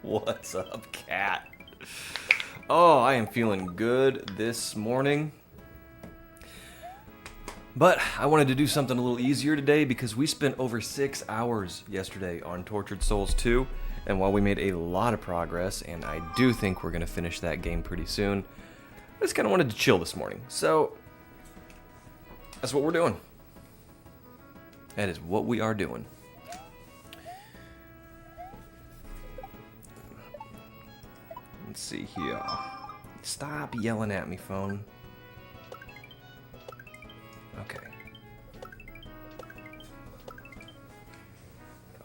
What's up, cat? Oh, I am feeling good this morning. But I wanted to do something a little easier today because we spent over 6 hours yesterday on Tortured Souls 2. And while we made a lot of progress, and I do think we're going to finish that game pretty soon, I just kind of wanted to chill this morning. So, that's what we're doing. That is what we are doing. Let's see here. Stop yelling at me, phone. Okay.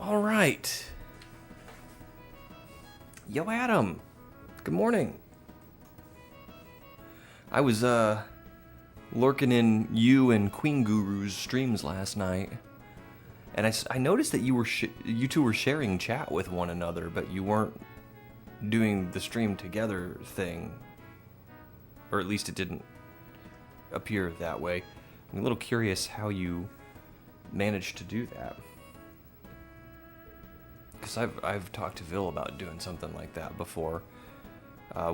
All right. Yo, Adam. Good morning. I was lurking in you and Queen Guru's streams last night, and I noticed that you two were sharing chat with one another, but you weren't doing the stream together thing, or at least it didn't appear that way. I'm a little curious how you managed to do that, because I've talked to Vil about doing something like that before.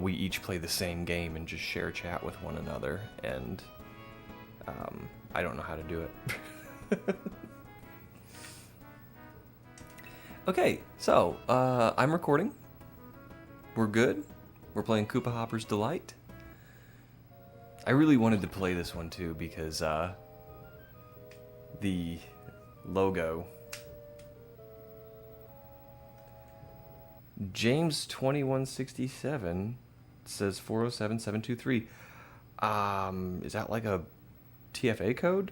We each play the same game and just share chat with one another, and I don't know how to do it. Okay, so I'm recording. We're good. We're playing Koopa Hopper's Delight. I really wanted to play this one too because the logo, James 2167 says 407723. Is that like a TFA code?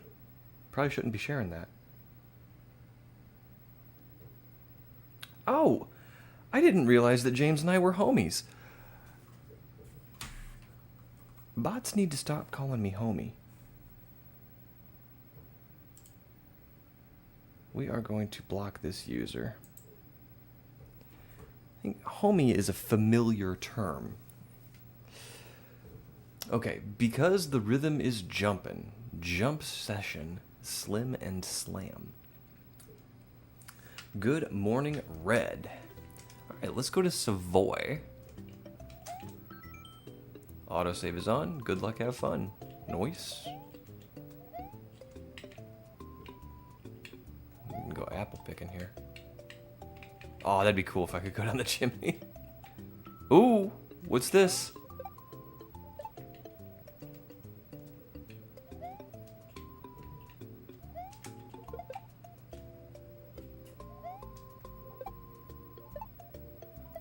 Probably shouldn't be sharing that. Oh, I didn't realize that James and I were homies. Bots need to stop calling me homie. We are going to block this user. I think homie is a familiar term. Okay, because the rhythm is jumpin', jump session, slim and slam. Good morning, Red. Alright, let's go to Savoy. Autosave is on. Good luck, have fun. Nice. We can go apple picking here. Oh, that'd be cool if I could go down the chimney. Ooh, what's this?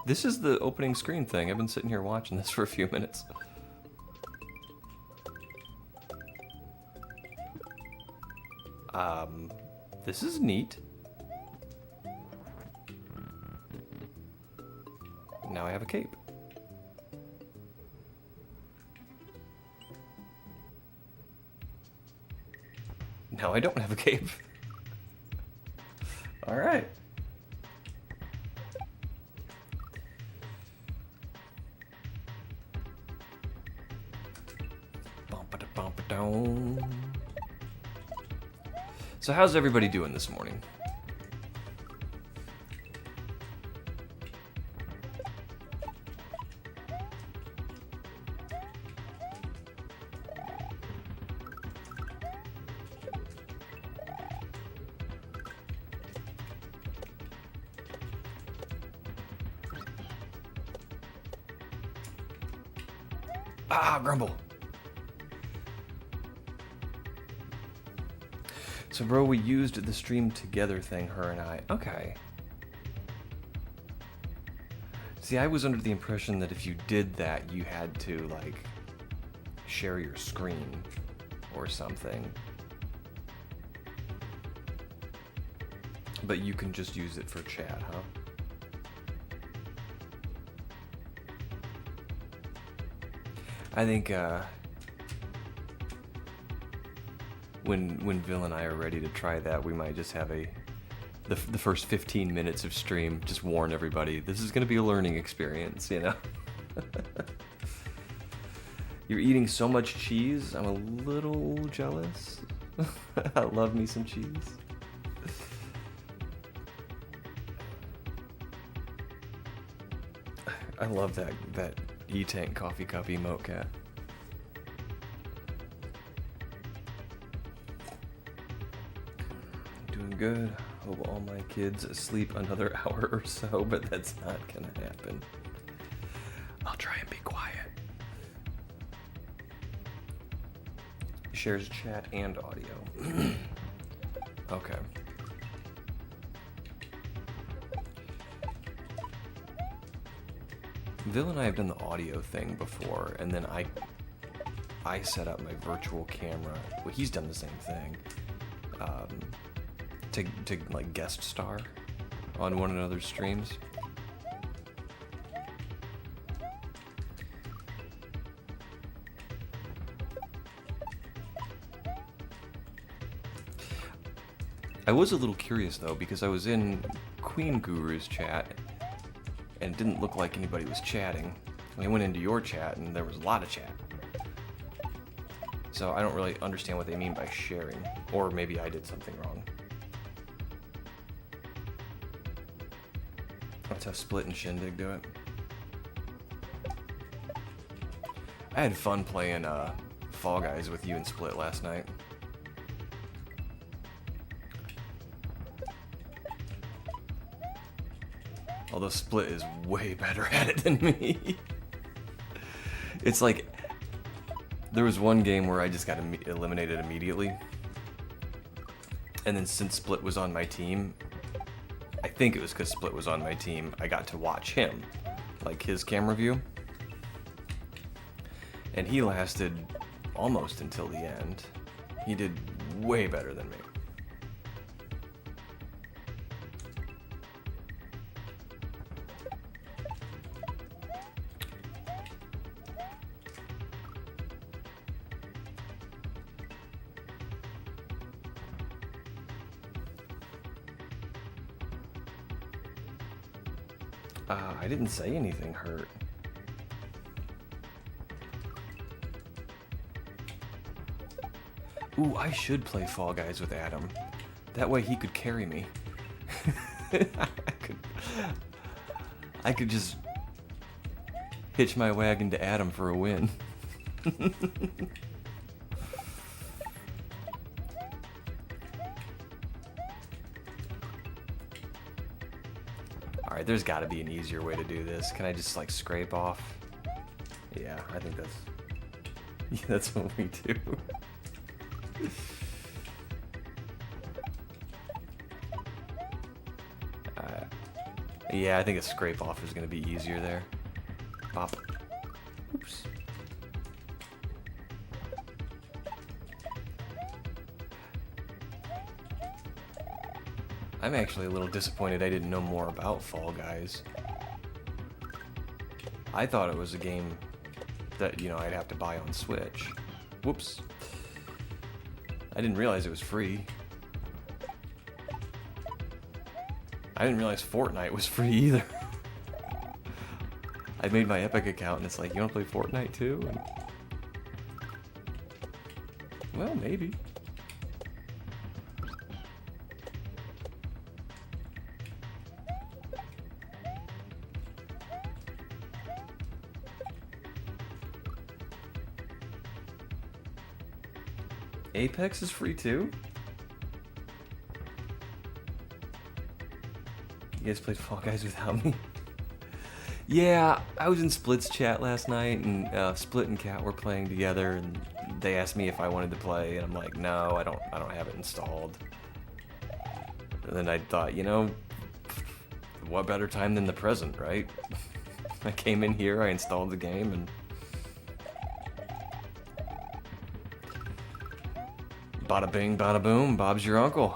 This is the opening screen thing. I've been sitting here watching this for a few minutes. This is neat. Now I have a cape. Now I don't have a cape. All right. So how's everybody doing this morning? Ah, grumble. So, bro, we used the stream together thing, her and I. Okay. See, I was under the impression that if you did that, you had to, like, share your screen or something. But you can just use it for chat, huh? I think, when Vil and I are ready to try that, we might just have the first 15 minutes of stream, just warn everybody, this is going to be a learning experience, you know? You're eating so much cheese, I'm a little jealous. I love me some cheese. I love that E-Tank coffee cup emote, cat. Doing good. Hope all my kids sleep another hour or so, but that's not gonna happen. I'll try and be quiet. Shares chat and audio. Okay. Vil and I have done the audio thing before, and then I set up my virtual camera. Well, he's done the same thing. To like guest star on one another's streams. I was a little curious though, because I was in Queen Guru's chat and it didn't look like anybody was chatting. I went into your chat and there was a lot of chat. So I don't really understand what they mean by sharing, or maybe I did something wrong. That's how Split and Shindig do it. I had fun playing Fall Guys with you and Split last night. Although Split is way better at it than me. It's like, there was one game where I just got eliminated immediately. And then since Split was on my team, I think it was because Split was on my team, I got to watch him, like his camera view. And he lasted almost until the end. He did way better than me. I didn't say anything hurt. Ooh, I should play Fall Guys with Adam. That way he could carry me. I could just hitch my wagon to Adam for a win. Alright, there's gotta be an easier way to do this. Can I just like scrape off? Yeah, I think that's what we do. Yeah, I think a scrape off is gonna be easier there. Pop. Oops. I'm actually a little disappointed I didn't know more about Fall Guys. I thought it was a game that, you know, I'd have to buy on Switch. Whoops. I didn't realize it was free. I didn't realize Fortnite was free either. I made my Epic account and it's like, you wanna play Fortnite too? And well, maybe. Apex is free too? You guys played Fall Guys without me? Yeah, I was in Split's chat last night, and Split and Cat were playing together, and they asked me if I wanted to play, and I'm like, no, I don't have it installed. And then I thought, you know, what better time than the present, right? I came in here, I installed the game, and bada bing, bada boom, Bob's your uncle.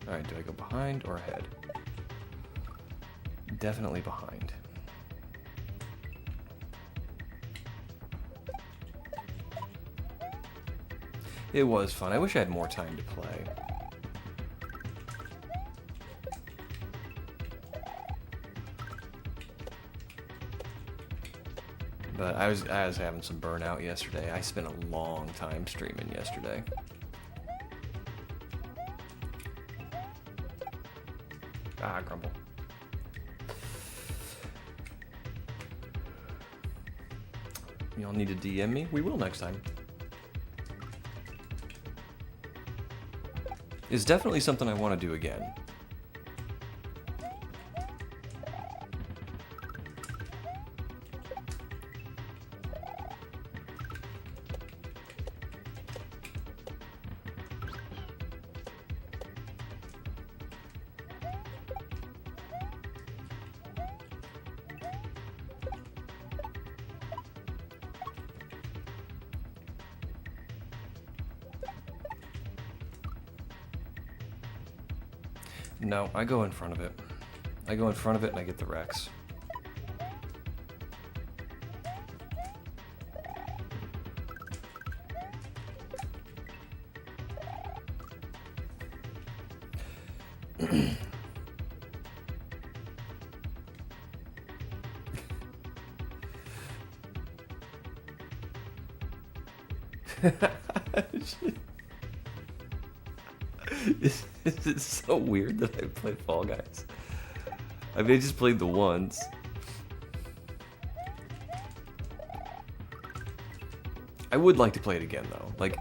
Alright, do I go behind or ahead? Definitely behind. It was fun. I wish I had more time to play. But I was having some burnout yesterday. I spent a long time streaming yesterday. Ah, grumble. Y'all need to DM me? We will next time. It's definitely something I want to do again. No, I go in front of it. I go in front of it and I get the Rex. It's so weird that I play Fall Guys. I mean, I just played the once. I would like to play it again, though. Like,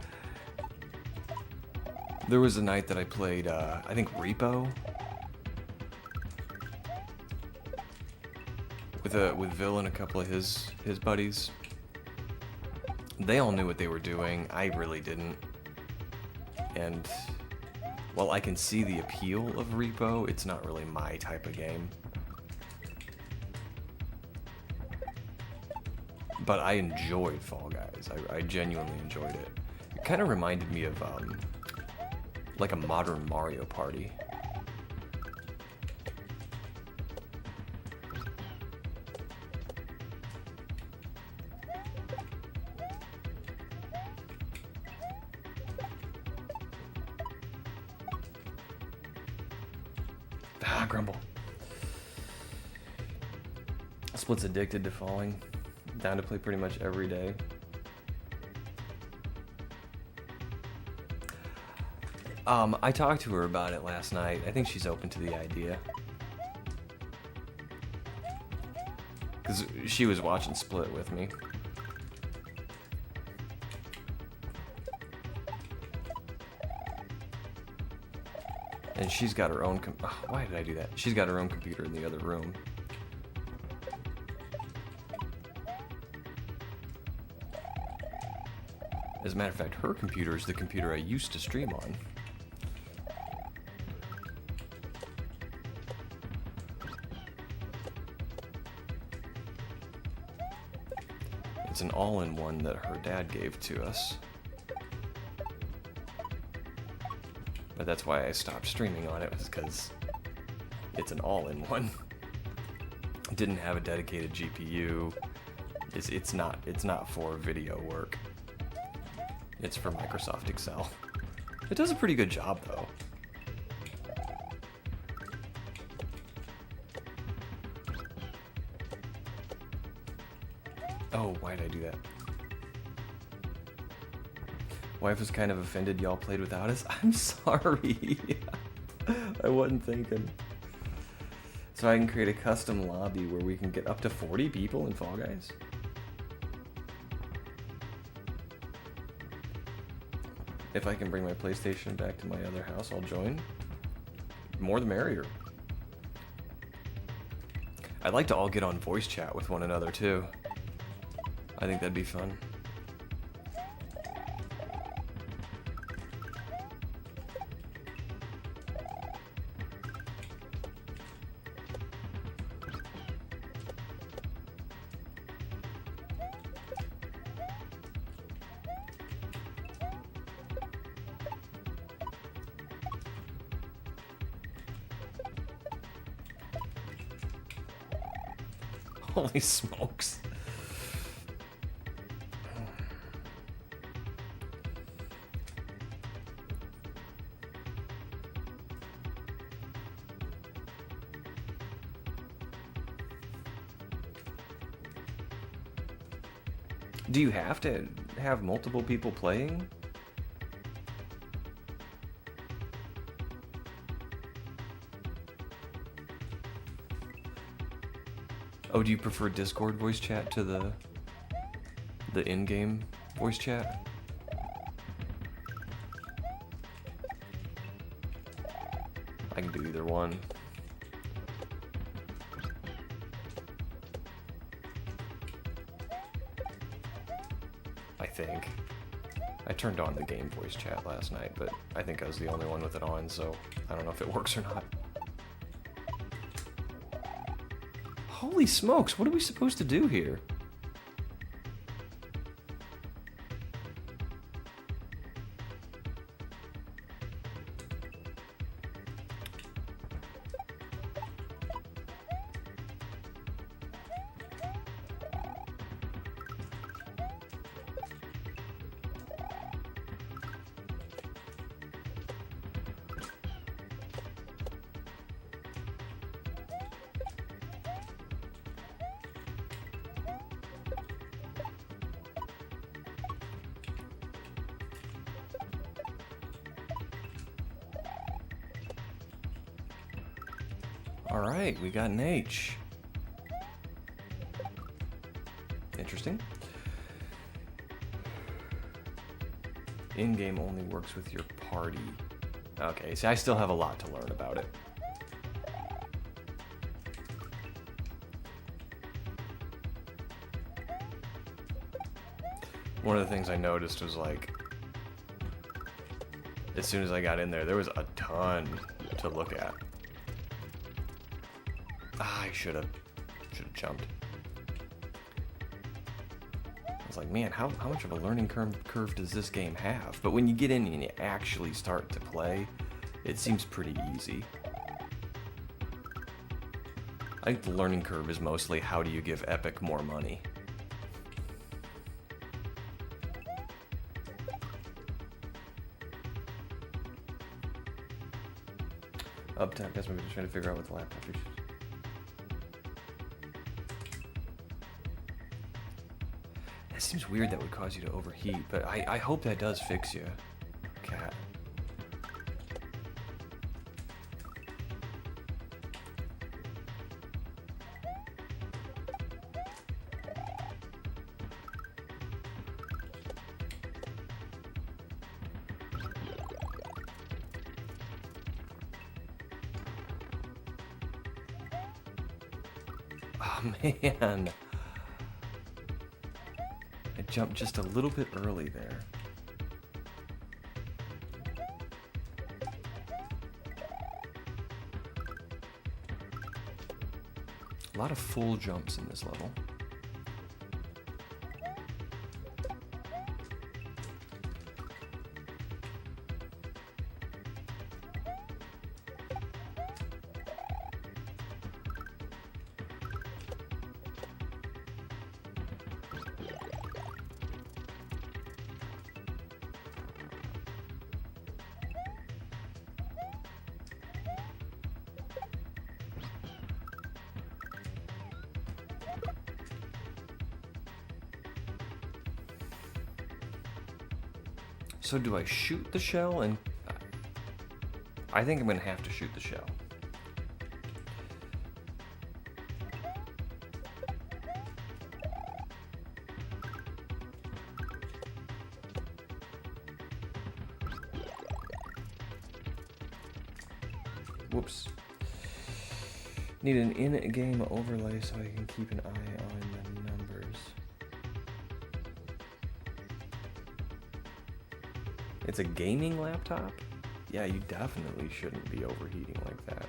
there was a night that I played, I think Repo. With Vil and a couple of his buddies. They all knew what they were doing. I really didn't. And while I can see the appeal of Repo, it's not really my type of game. But I enjoyed Fall Guys. I genuinely enjoyed it. It kind of reminded me of like a modern Mario Party. Ah, grumble. Split's addicted to falling. Down to play pretty much every day. I talked to her about it last night. I think she's open to the idea. Because she was watching Split with me. And she's got her own why did I do that? She's got her own computer in the other room. As a matter of fact, her computer is the computer I used to stream on. It's an all-in-one that her dad gave to us. But that's why I stopped streaming on it, was because it's an all-in-one. It didn't have a dedicated GPU. It's not for video work. It's for Microsoft Excel. It does a pretty good job, though. Oh, why did I do that? Wife was kind of offended y'all played without us. I'm sorry. I wasn't thinking. So I can create a custom lobby where we can get up to 40 people in Fall Guys? If I can bring my PlayStation back to my other house, I'll join. More the merrier. I'd like to all get on voice chat with one another too. I think that'd be fun. Holy smokes. Do you have to have multiple people playing? Oh, do you prefer Discord voice chat to the in-game voice chat? I can do either one. I think. I turned on the game voice chat last night, but I think I was the only one with it on, so I don't know if it works or not. Holy smokes, what are we supposed to do here? Alright, we got an H. Interesting. In-game only works with your party. Okay, see, I still have a lot to learn about it. One of the things I noticed was, like, as soon as I got in there was a ton to look at. I should have jumped. I was like, man, how much of a learning curve does this game have? But when you get in and you actually start to play, it seems pretty easy. I think the learning curve is mostly how do you give Epic more money. Uptime, guess we're just trying to figure out what the laptop is. It seems weird that would cause you to overheat, but I hope that does fix you, cat. Oh man. I jumped just a little bit early there. A lot of full jumps in this level. So do I shoot the shell? And I think I'm gonna have to shoot the shell. Whoops. Need an in-game overlay so I can keep an eye on the numbers. It's a gaming laptop? Yeah, you definitely shouldn't be overheating like that.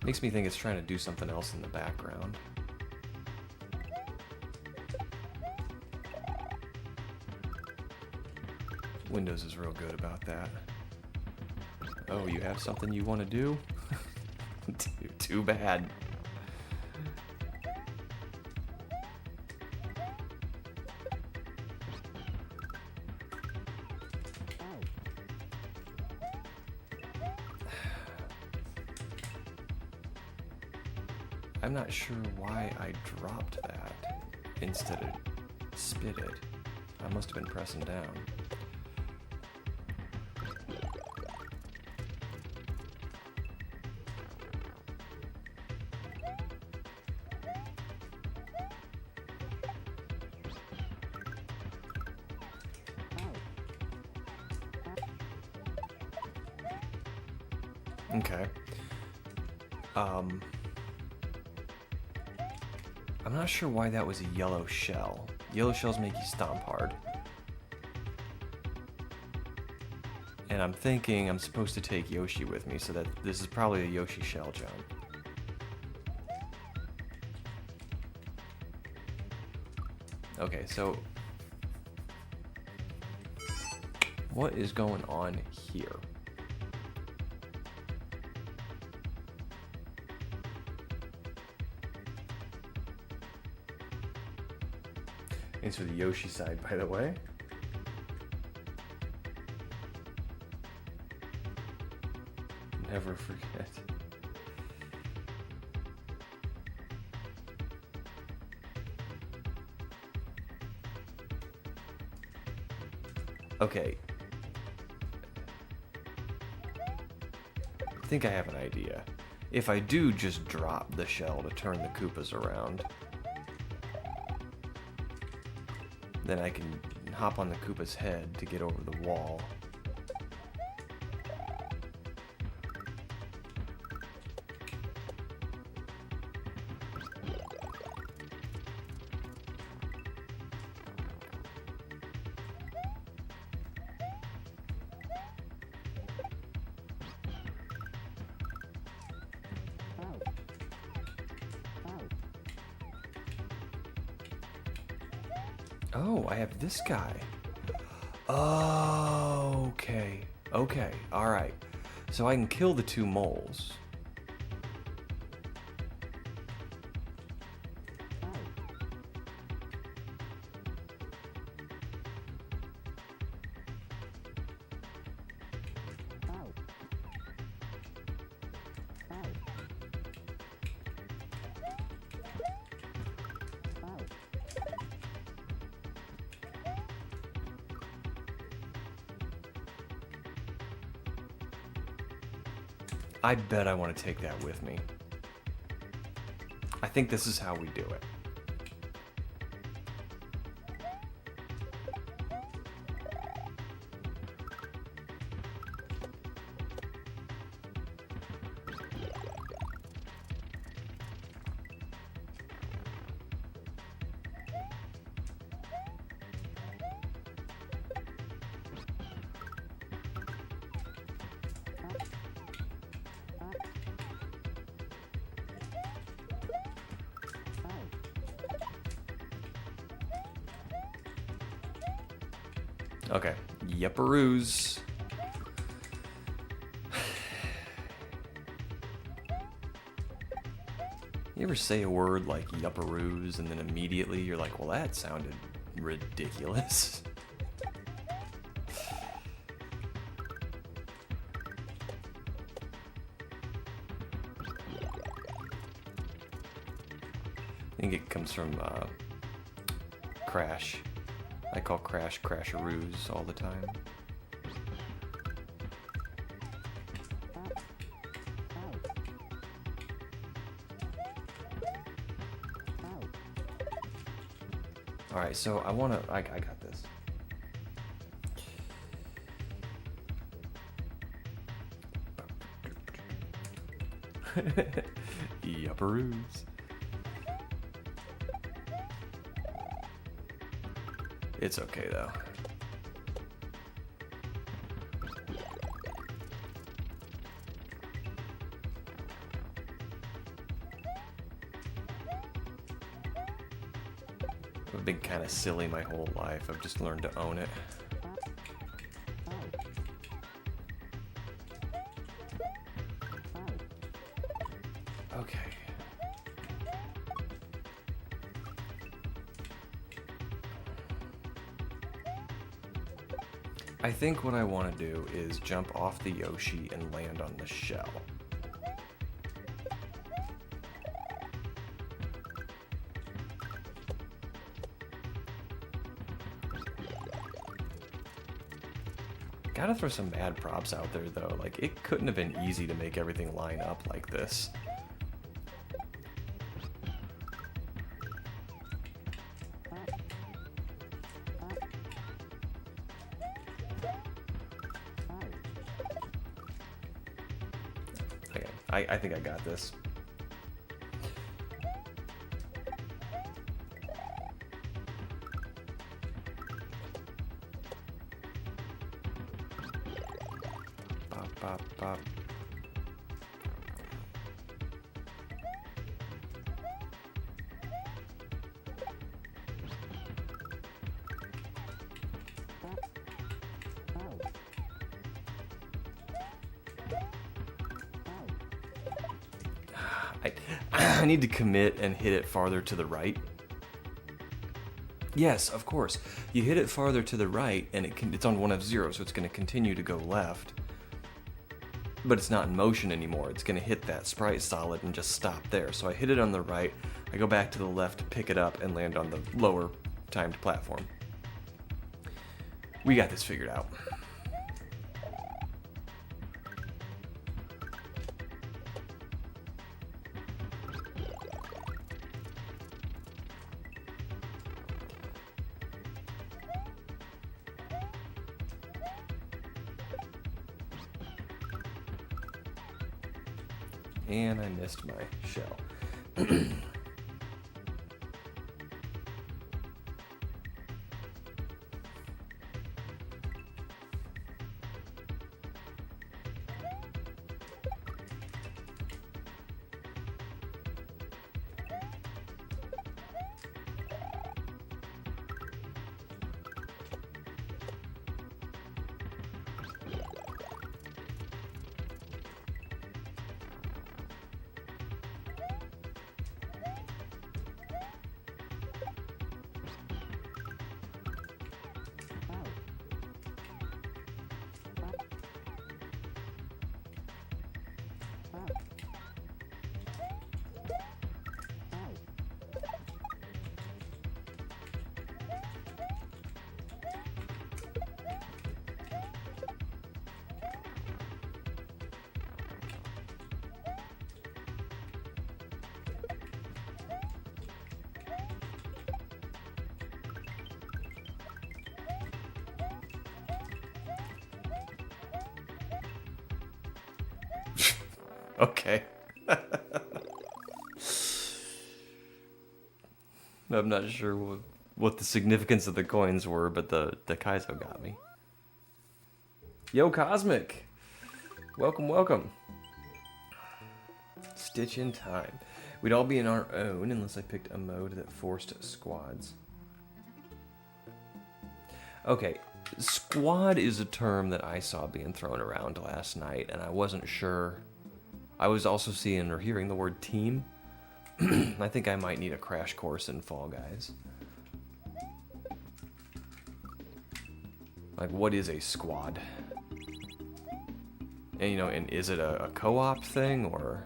Makes me think it's trying to do something else in the background. Windows is real good about that. Oh, you have something you want to do? Too bad. I'm not sure why I dropped that instead of spit it. I must have been pressing down. Okay. I'm not sure why that was a yellow shell. Yellow shells make you stomp hard. And I'm thinking I'm supposed to take Yoshi with me, so that this is probably a Yoshi shell jump. Okay, so what is going on here? Thanks for the Yoshi side, by the way. Never forget. Okay. I think I have an idea. If I do just drop the shell to turn the Koopas around, then I can hop on the Koopa's head to get over the wall. Oh, I have this guy. Oh, okay. Okay, alright. So I can kill the two moles. I bet I want to take that with me. I think this is how we do it. Okay, yepperoos. You ever say a word like yupperoos and then immediately you're like, well, that sounded ridiculous? I think it comes from Crash. I call Crash Crasharoos all the time. Alright, so I wanna... I got this. Yupperoos. It's okay though. I've been kind of silly my whole life. I've just learned to own it. Okay. I think what I want to do is jump off the Yoshi and land on the shell. Gotta throw some mad props out there, though. Like, it couldn't have been easy to make everything line up like this. Okay, I think I got this. Pop, pop. I need to commit and hit it farther to the right. Yes, of course. You hit it farther to the right, and it's on 1F0, so it's going to continue to go left. But it's not in motion anymore. It's going to hit that sprite solid and just stop there. So I hit it on the right, I go back to the left to pick it up and land on the lower timed platform. We got this figured out. And I missed my shell. Okay. I'm not sure what the significance of the coins were, but the kaizo got me. Yo, Cosmic! Welcome, welcome. Stitch in time. We'd all be in our own unless I picked a mode that forced squads. Okay, squad is a term that I saw being thrown around last night, and I wasn't sure. I was also seeing or hearing the word team. I think I might need a crash course in Fall Guys. Like, what is a squad? And, you know, and is it a co-op thing, or...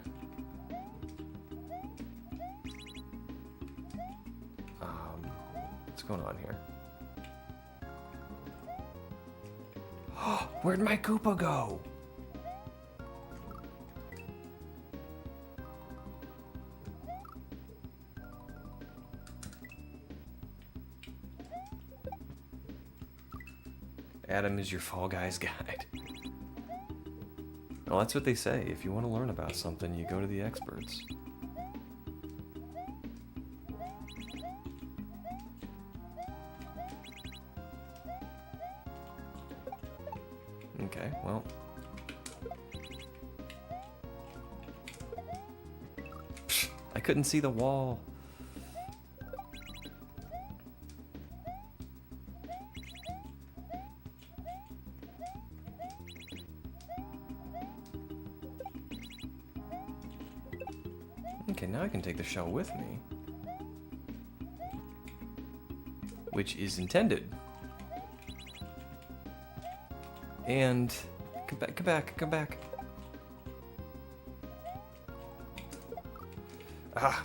what's going on here? Where'd my Koopa go? Adam is your Fall Guys guide. Well, that's what they say. If you want to learn about something, you go to the experts. Okay, well. I couldn't see the wall. Okay, now I can take the shell with me. Which is intended. And come back, come back, come back. Ah.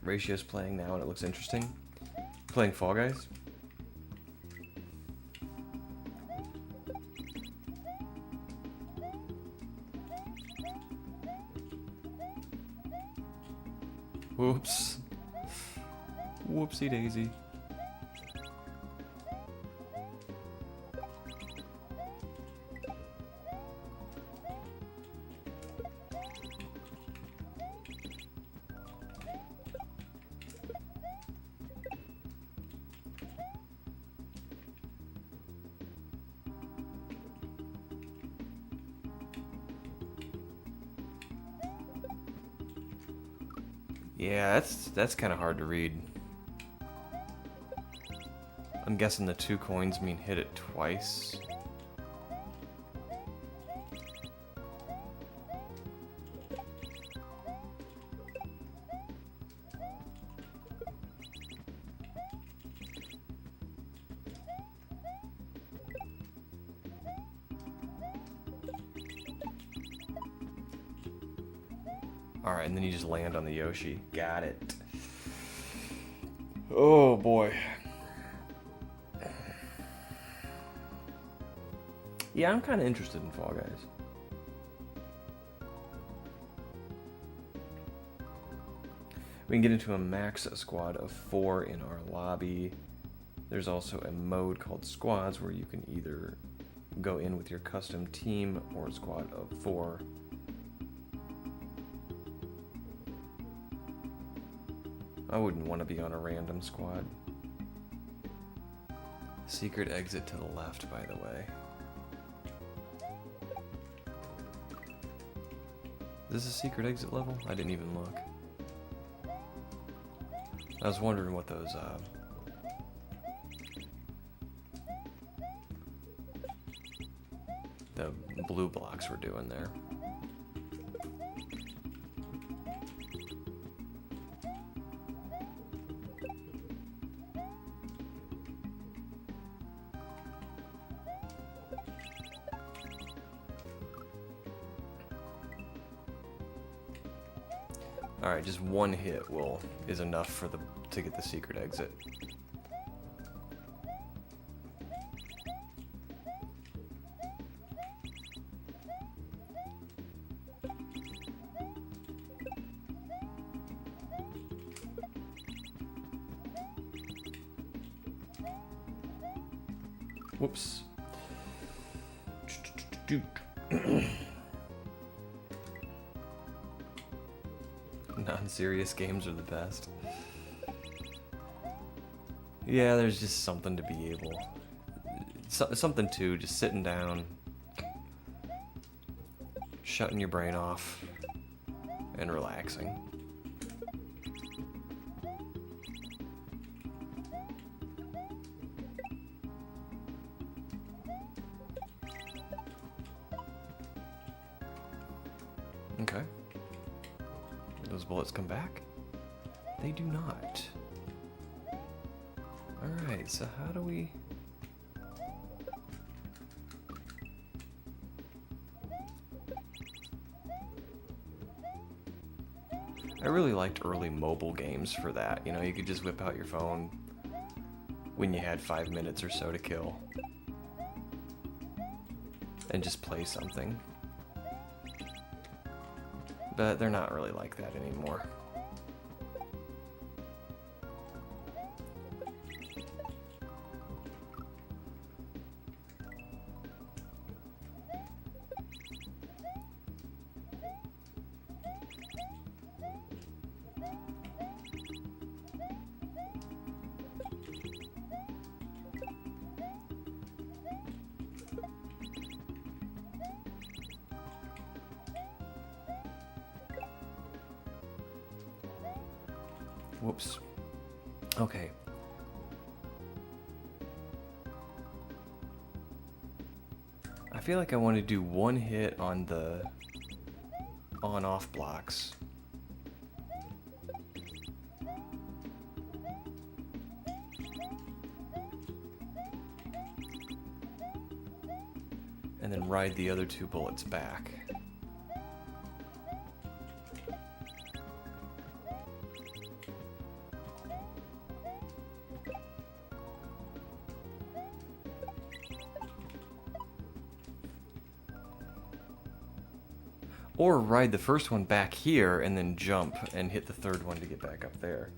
Ratio's playing now and it looks interesting. Playing Fall Guys? Whoops. Whoopsie daisy. Yeah, that's kind of hard to read. I'm guessing the 2 coins mean hit it twice. Alright, and then you just land on the Yoshi. Got it. Oh boy. Yeah, I'm kind of interested in Fall Guys. We can get into a max squad of 4 in our lobby. There's also a mode called squads where you can either go in with your custom team or a squad of 4. I wouldn't want to be on a random squad. Secret exit to the left, by the way. Is this a secret exit level? I didn't even look. I was wondering what those, the blue blocks were doing there. Alright, just one hit is enough to get the secret exit. Whoops. Non-serious games are the best. Yeah, there's just something to be able... something to just sitting down, shutting your brain off, and relaxing. Okay. Those bullets come back? They do not. Alright, so how do we... I really liked early mobile games for that. You know, you could just whip out your phone when you had 5 minutes or so to kill. And just play something. But they're not really like that anymore. Whoops. Okay. I feel like I want to do one hit on the on-off blocks. And then ride the other 2 bullets back. Or ride the first one back here and then jump and hit the third one to get back up there.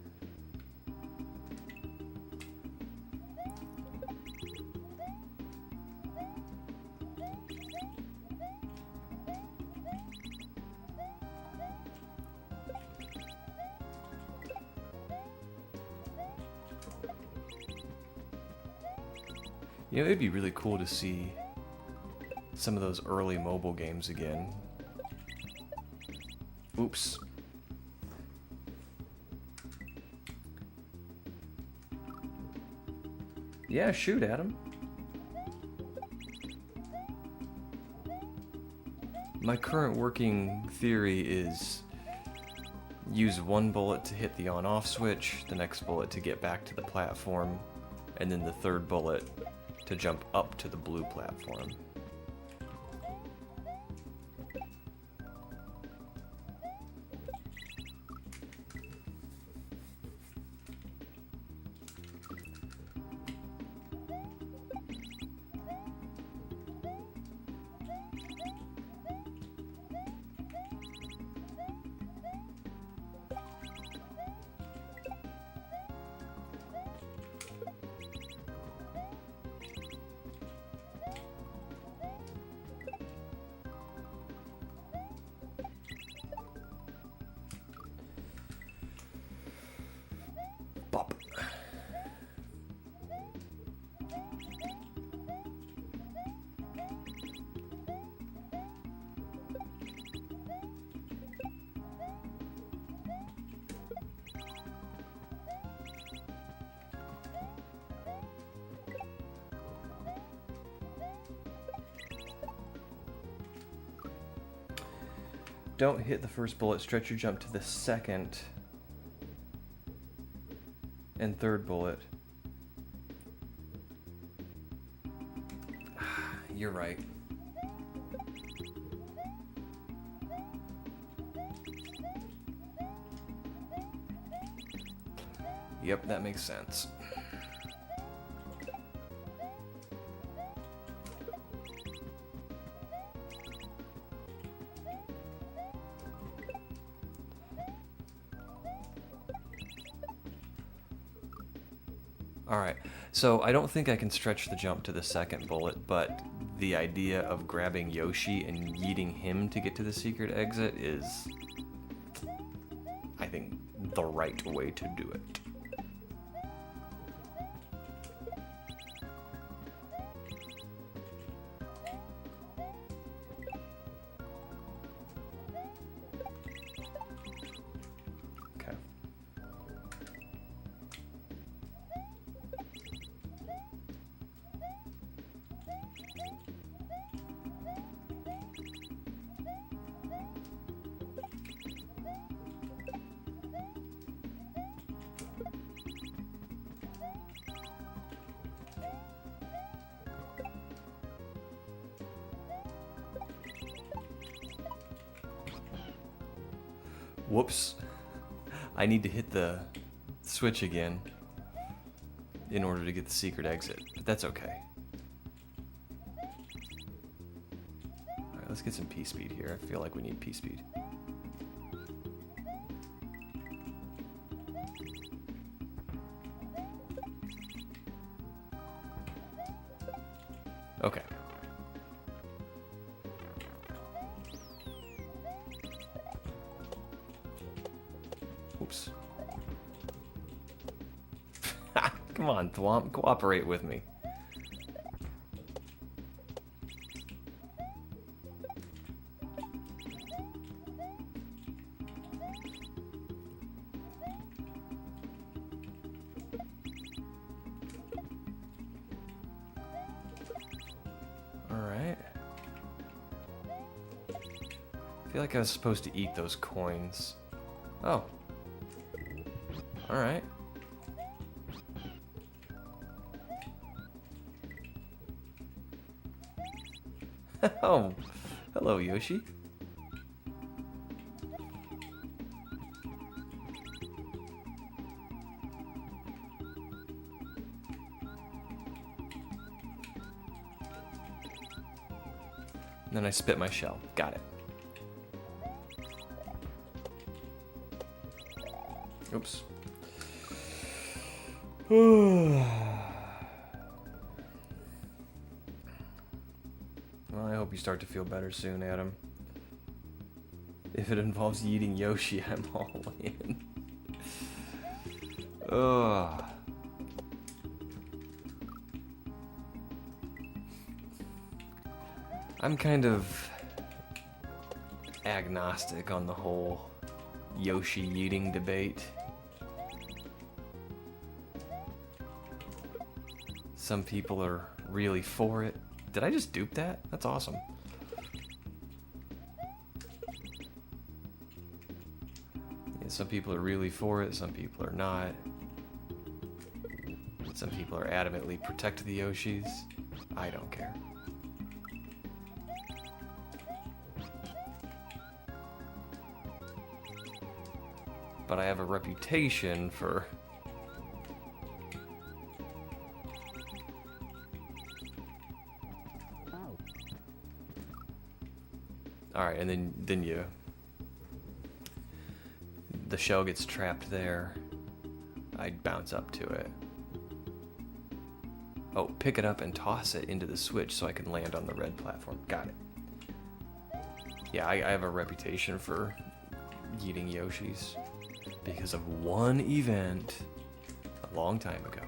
You know, it'd be really cool to see some of those early mobile games again. Oops. Yeah, shoot, Adam. My current working theory is use one bullet to hit the on-off switch, the next bullet to get back to the platform, and then the third bullet to jump up to the blue platform. Bop. Don't hit the first bullet, stretch your jump to the second and third bullet. You're right. Yep, that makes sense. Alright, so I don't think I can stretch the jump to the second bullet, but the idea of grabbing Yoshi and yeeting him to get to the secret exit is, I think, the right way to do it. Okay. Whoops. I need to hit the switch again in order to get the secret exit, but that's okay. Alright, let's get some P-speed here. I feel like we need P-speed. Okay. Oops. Come on, Thwomp, cooperate with me. Alright. I feel like I was supposed to eat those coins. Oh. Alright. Oh, hello, Yoshi. And then I spit my shell. Got it. Oops. Well, I hope you start to feel better soon, Adam. If it involves eating Yoshi, I'm all in. Ugh. I'm kind of agnostic on the whole Yoshi eating debate. Some people are really for it. Did I just dupe that? That's awesome. Yeah, some people are really for it, some people are not. Some people are adamantly protect the Yoshis. I don't care. But I have a reputation for Alright, and then the shell gets trapped there. I'd bounce up to it. Oh, pick it up and toss it into the switch so I can land on the red platform. Got it. Yeah, I have a reputation for eating Yoshis because of one event a long time ago.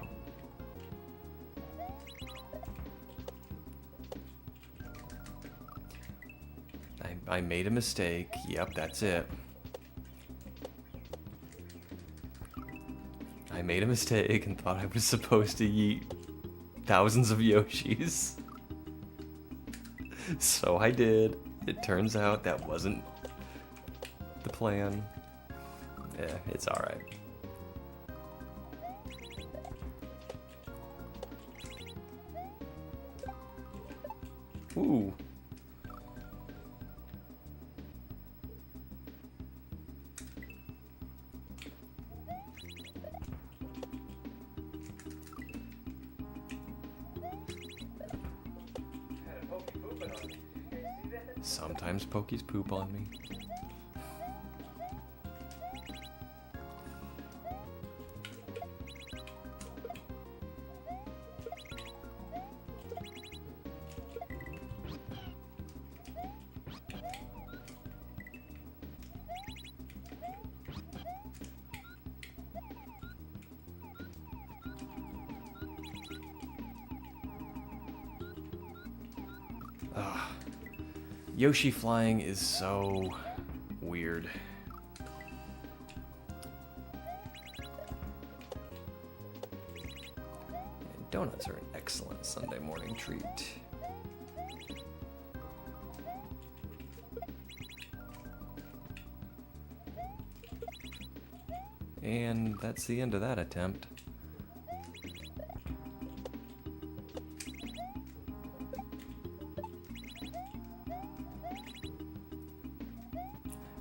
I made a mistake. Yep, that's it. I made a mistake and thought I was supposed to eat thousands of Yoshis. So I did. It turns out that wasn't the plan. Yeah, it's alright. Ooh. Sometimes Pokies poop on me. Yoshi flying is so weird. And donuts are an excellent Sunday morning treat. And that's the end of that attempt.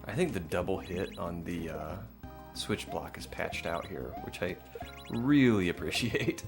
I think the double hit on the switch block is patched out here, which I really appreciate.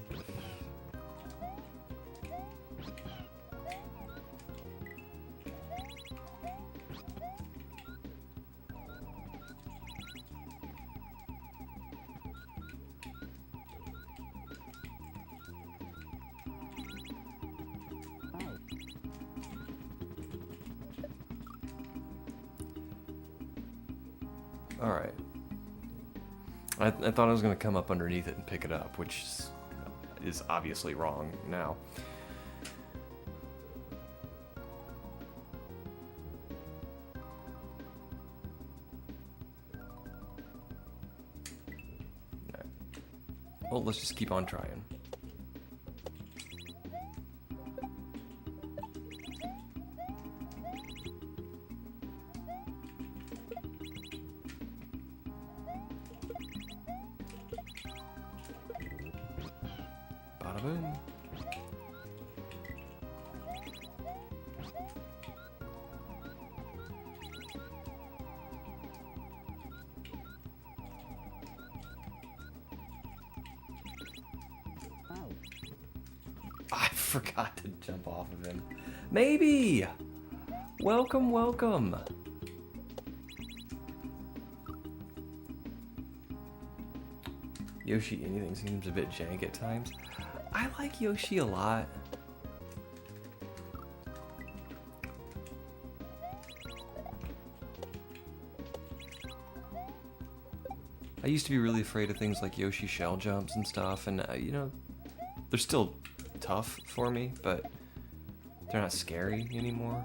Alright. I thought I was going to come up underneath it and pick it up, which is obviously wrong now. Right. Well, let's just keep on trying. Bada boom. I forgot to jump off of him. Maybe! Welcome, welcome. Yoshi anything seems a bit jank at times. I like Yoshi a lot. I used to be really afraid of things like Yoshi shell jumps and stuff, and you know, they're still tough for me, but they're not scary anymore.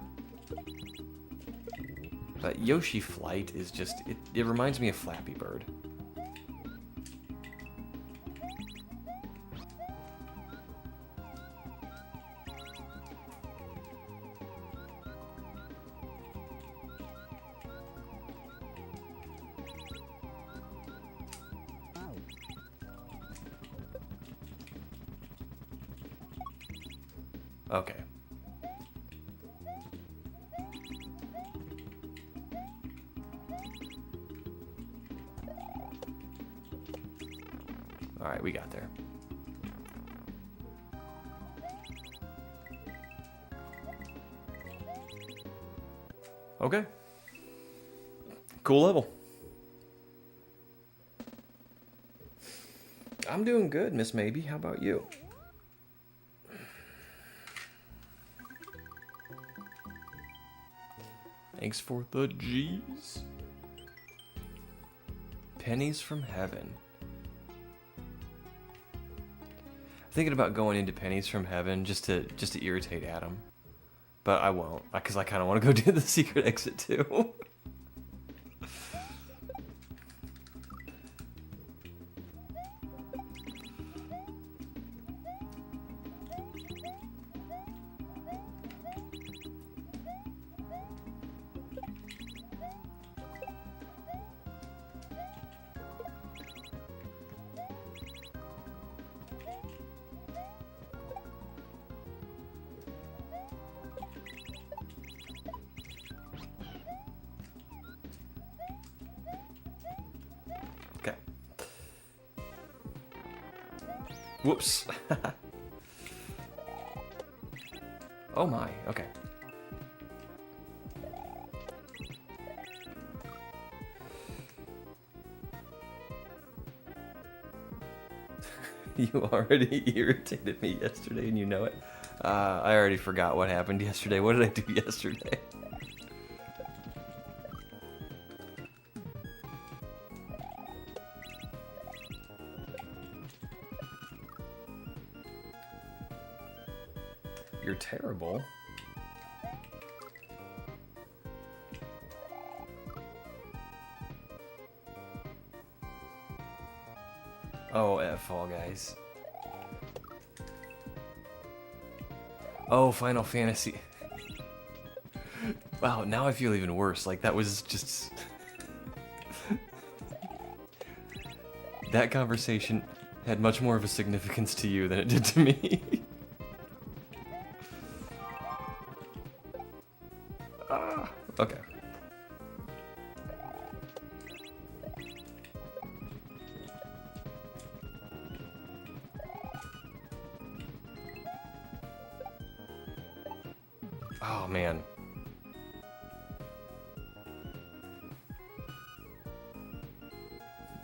But Yoshi Flight is just, it reminds me of Flappy Bird. Okay. Alright, we got there. Okay. Cool level. I'm doing good, Miss Maybe. How about you? Thanks for the G's. Pennies from heaven. I'm thinking about going into Pennies from Heaven just to irritate Adam, but I won't because I kind of want to go do the secret exit too. Okay. Whoops. Oh my, okay. You already irritated me yesterday and you know it. I already forgot what happened yesterday. What did I do yesterday? You're terrible. Oh, F Fall Guys. Oh, Final Fantasy. Wow, now I feel even worse. Like, that was just... That conversation had much more of a significance to you than it did to me. Okay. Oh, man.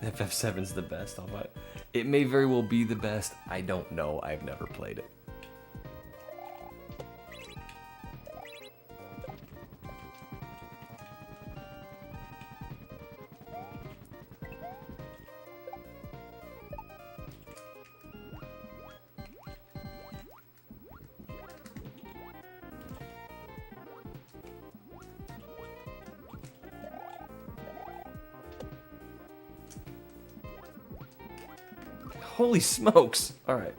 FF7's the best, but it may very well be the best. I don't know. I've never played it. Holy smokes! Alright.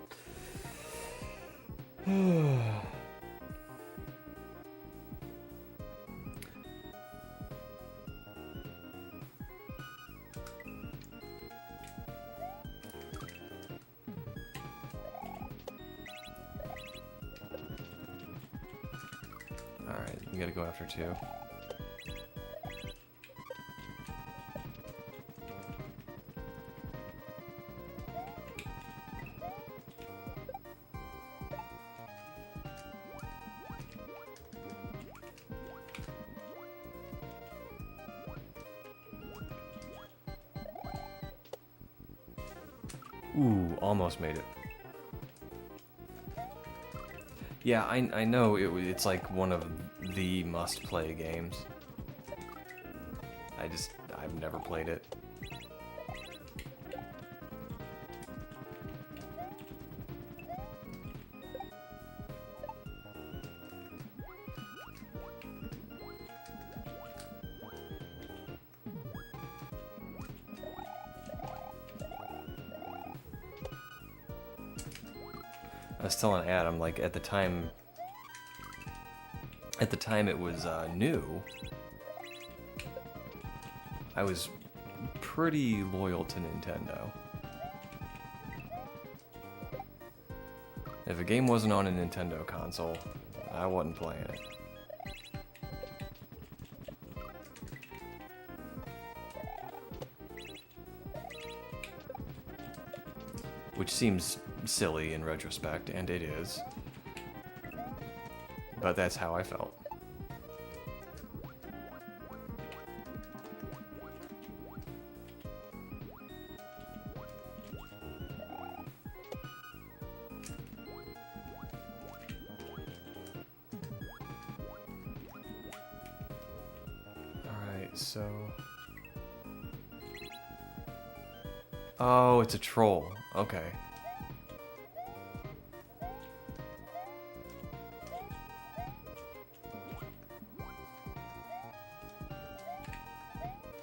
Alright, we gotta go after two. Ooh, almost made it. Yeah, I know it's like one of the must-play games. I've never played it. I was telling Adam, like, at the time it was new, I was pretty loyal to Nintendo. If a game wasn't on a Nintendo console, I wasn't playing it. Which seems silly in retrospect, and it is. But that's how I felt. Alright, so... Oh, it's a troll. Okay.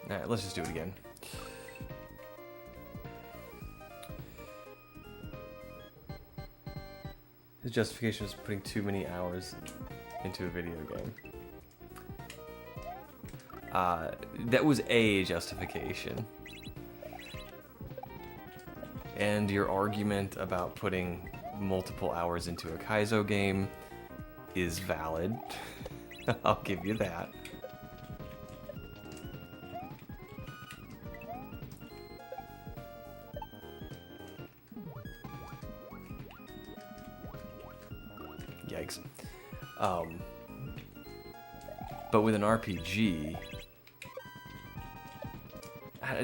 Alright, let's just do it again. His justification was putting too many hours into a video game. That was a justification. And your argument about putting multiple hours into a kaizo game is valid. I'll give you that. Yikes. But with an RPG,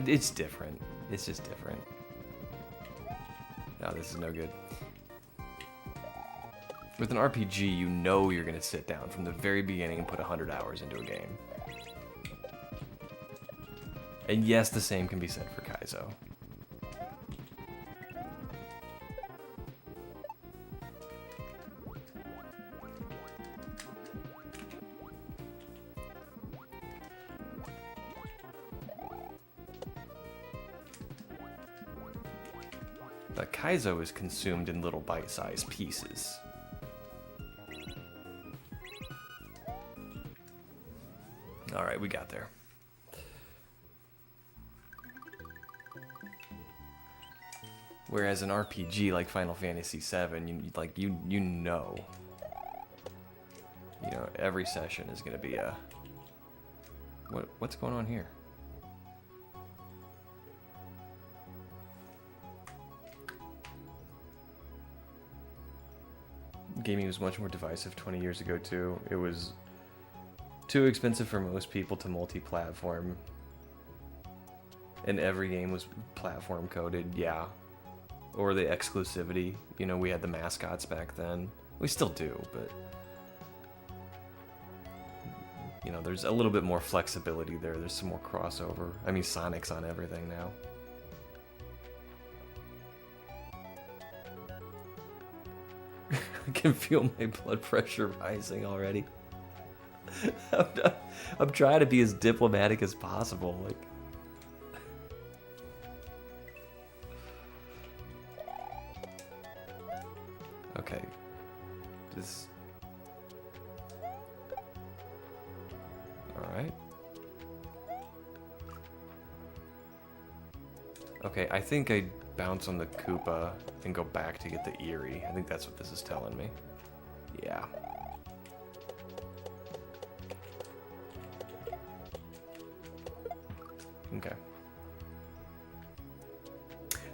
it's different. It's just different. No, this is no good. With an RPG, you know you're going to sit down from the very beginning and put 100 hours into a game. And yes, the same can be said for kaizo. But kaizo is consumed in little bite-sized pieces. Alright, we got there. Whereas an RPG like Final Fantasy VII, you know, every session is gonna be a... What's going on here? Gaming was much more divisive 20 years ago too. It was too expensive for most people to multi-platform. And every game was platform coded, yeah. Or the exclusivity. We had the mascots back then. We still do, but... there's a little bit more flexibility there. There's some more crossover. I mean, Sonic's on everything now. I can feel my blood pressure rising already. I'm trying to be as diplomatic as possible. Okay. Just... Alright. Okay, I think I bounce on the Koopa and go back to get the Eerie. I think that's what this is telling me. Yeah. Okay.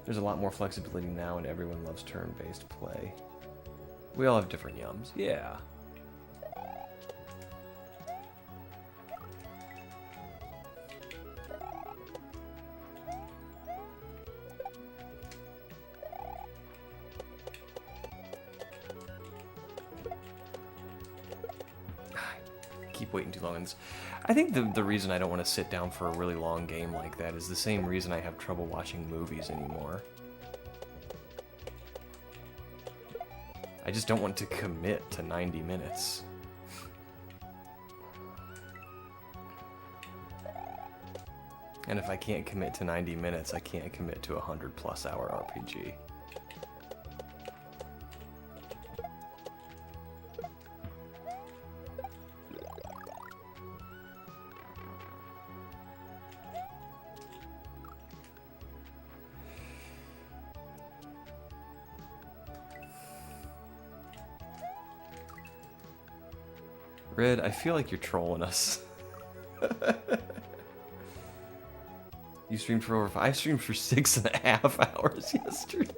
There's a lot more flexibility now and everyone loves turn-based play. We all have different yums. Yeah. keep waiting too long on this. I think the reason I don't want to sit down for a really long game like that is the same reason I have trouble watching movies anymore. I just don't want to commit to 90 minutes. And if I can't commit to 90 minutes, I can't commit to a 100+ hour RPG. Red, I feel like you're trolling us. You streamed for over 5. I streamed for 6.5 hours yesterday.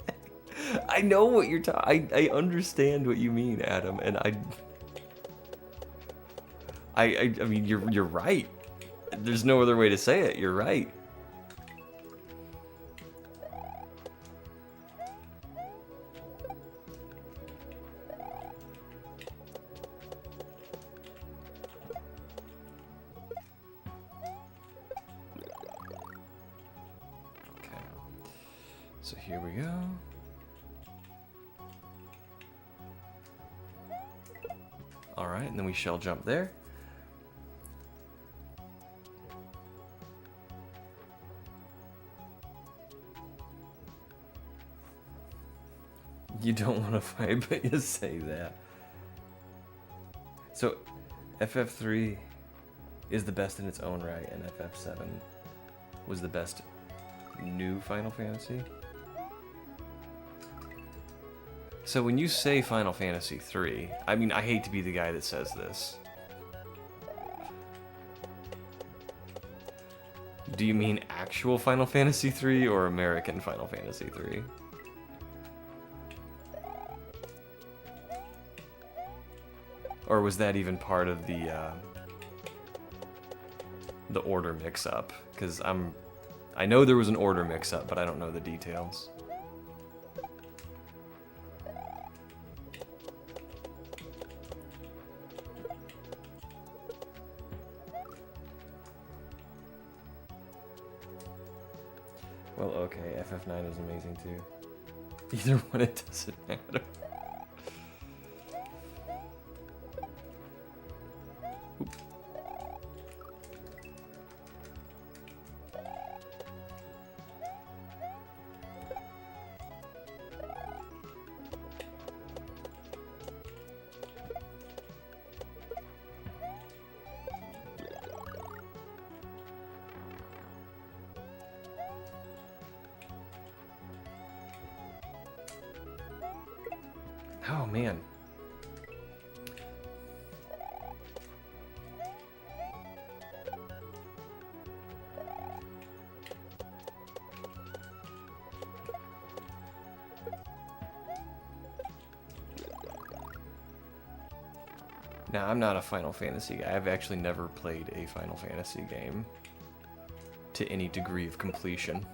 I know what you're talking. I understand what you mean, Adam, and I mean you're right. There's no other way to say it. You're right. So here we go. Alright, and then we shell jump there. You don't want to fight, but you say that. So, FF3 is the best in its own right, and FF7 was the best new Final Fantasy. So when you say Final Fantasy 3, I mean, I hate to be the guy that says this. Do you mean actual Final Fantasy 3 or American Final Fantasy 3? Or was that even part of the order mix-up? Because I know there was an order mix-up, but I don't know the details. Well, okay, FF9 is amazing too. Either one, it doesn't matter. Oop. Oh, man. Now, I'm not a Final Fantasy guy. I've actually never played a Final Fantasy game to any degree of completion.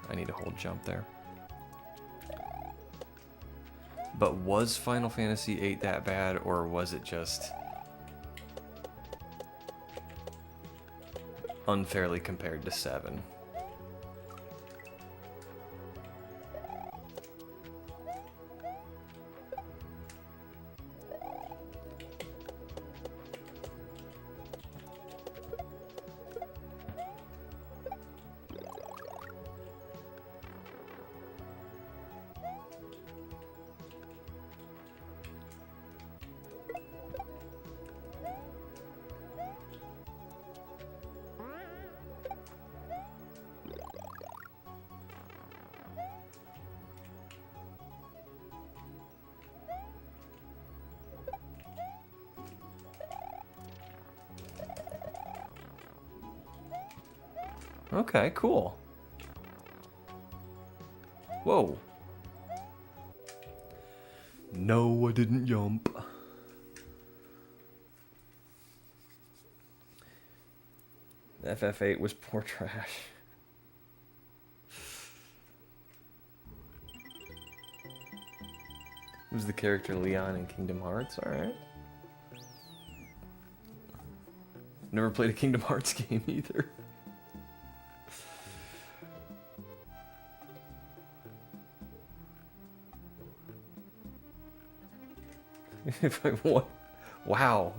I need to hold jump there. But was Final Fantasy VIII that bad, or was it just unfairly compared to 7? Okay, cool. Whoa. No, I didn't jump. FF8 was poor trash. Who's the character Leon in Kingdom Hearts? Alright. Never played a Kingdom Hearts game either. If I want... Wow.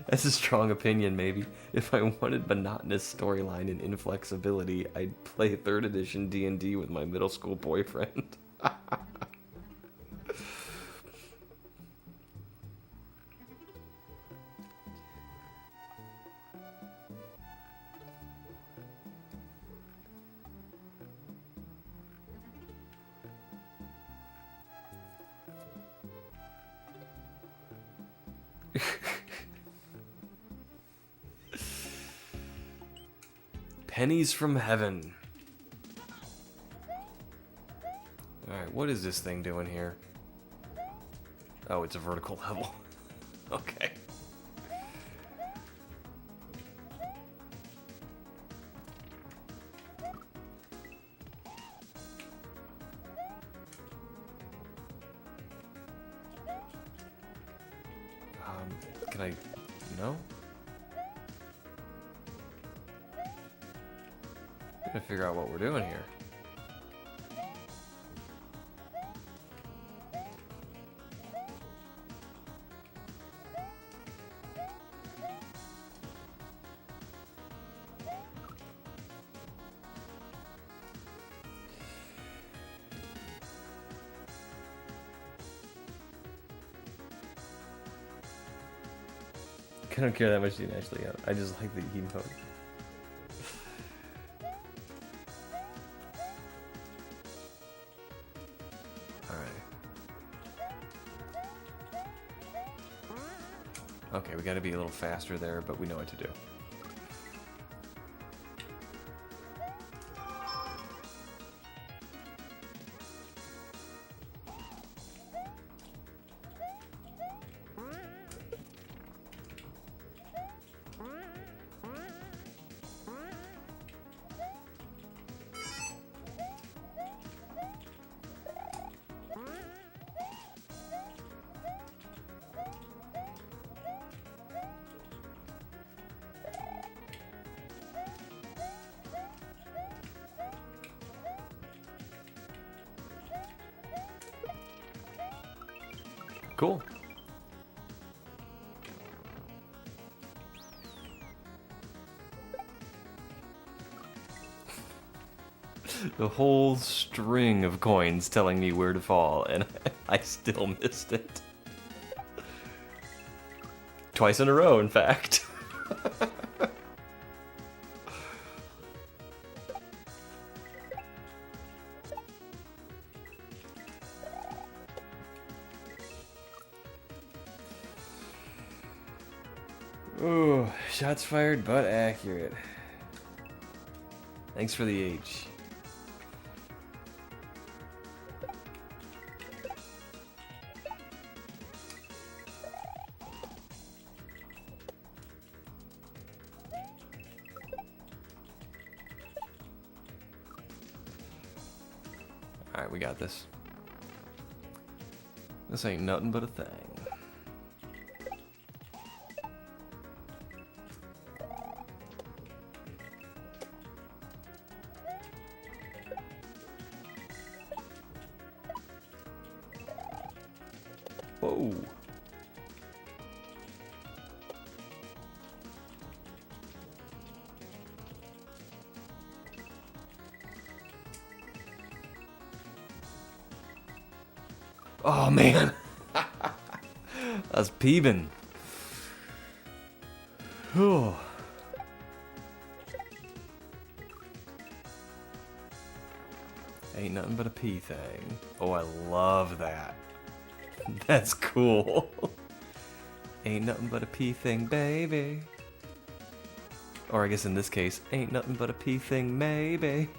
That's a strong opinion, maybe. If I wanted monotonous storyline and inflexibility, I'd play 3rd edition D&D with my middle school boyfriend. Pennies from heaven. Alright, what is this thing doing here? Oh, it's a vertical level. Okay. Can I... No? I'm gonna figure out what we're doing here. I don't care that much, dude, actually. I just like the emote. Okay, we gotta be a little faster there, but we know what to do. Cool. The whole string of coins telling me where to fall, and I still missed it. Twice in a row, in fact. Ooh, shots fired but accurate. Thanks for the H. Alright, we got this. This ain't nothing but a thing. Whoa. Oh man. I was peeping. Whew. Ain't nothing but a pea thing. Oh, I love that. That's cool. Ain't nothing but a pea thing, baby. Or I guess in this case, ain't nothing but a pea thing, maybe.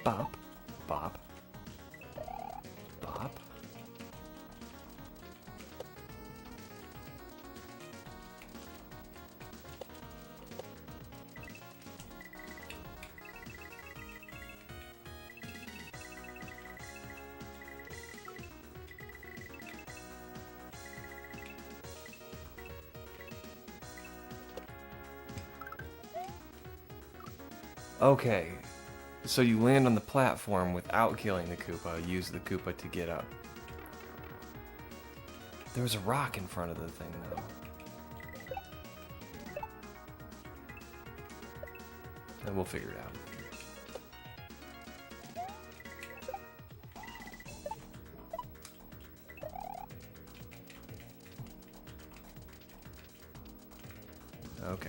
Bop. Bop. Bop. Okay, so you land on the platform without killing the Koopa, use the Koopa to get up. There was a rock in front of the thing, though. And we'll figure it out. Okay.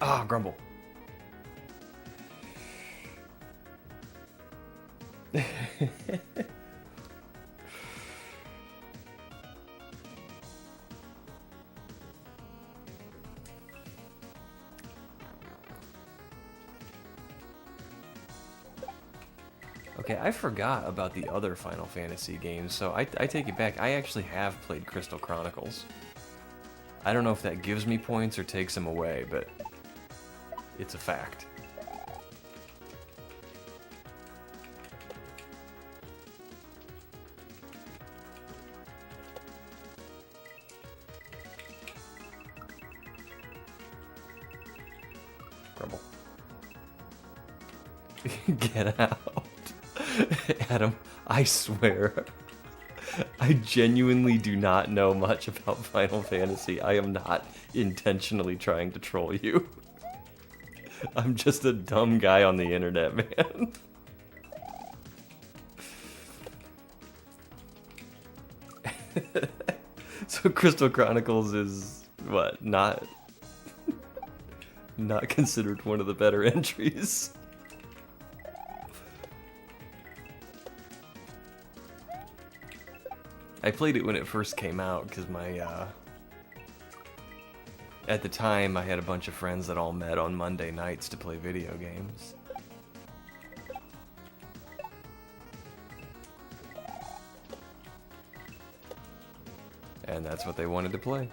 Ah, grumble. Okay, I forgot about the other Final Fantasy games, so I take it back. I actually have played Crystal Chronicles. I don't know if that gives me points or takes them away, but it's a fact. Grumble. Get out. Adam, I swear, I genuinely do not know much about Final Fantasy. I am not intentionally trying to troll you. I'm just a dumb guy on the internet, man. So Crystal Chronicles is, what, not considered one of the better entries. I played it when it first came out because at the time I had a bunch of friends that all met on Monday nights to play video games. And that's what they wanted to play.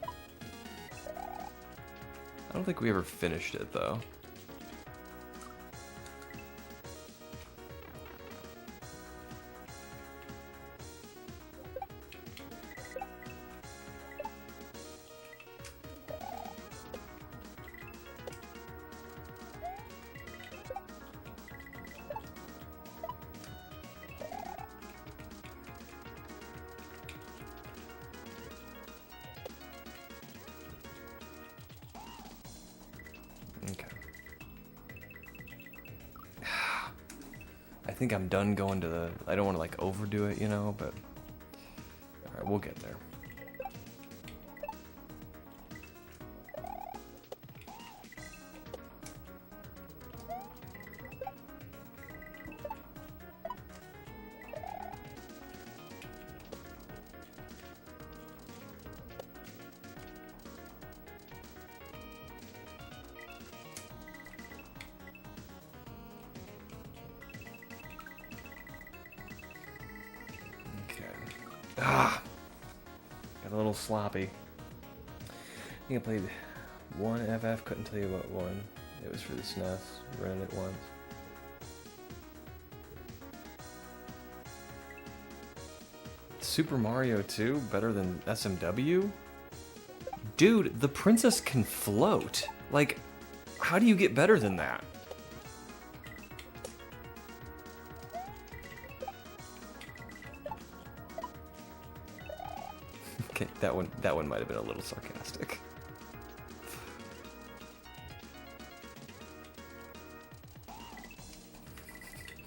I don't think we ever finished it though. Okay. I think I'm done going to the... I don't want to, like, overdo it, you know, but... Alright, we'll get there. Ah, got a little sloppy. I think I played one FF, couldn't tell you what one. It was for the SNES, ran it once. Super Mario 2, better than SMW? Dude, the princess can float. Like, how do you get better than that? Okay, that one might have been a little sarcastic.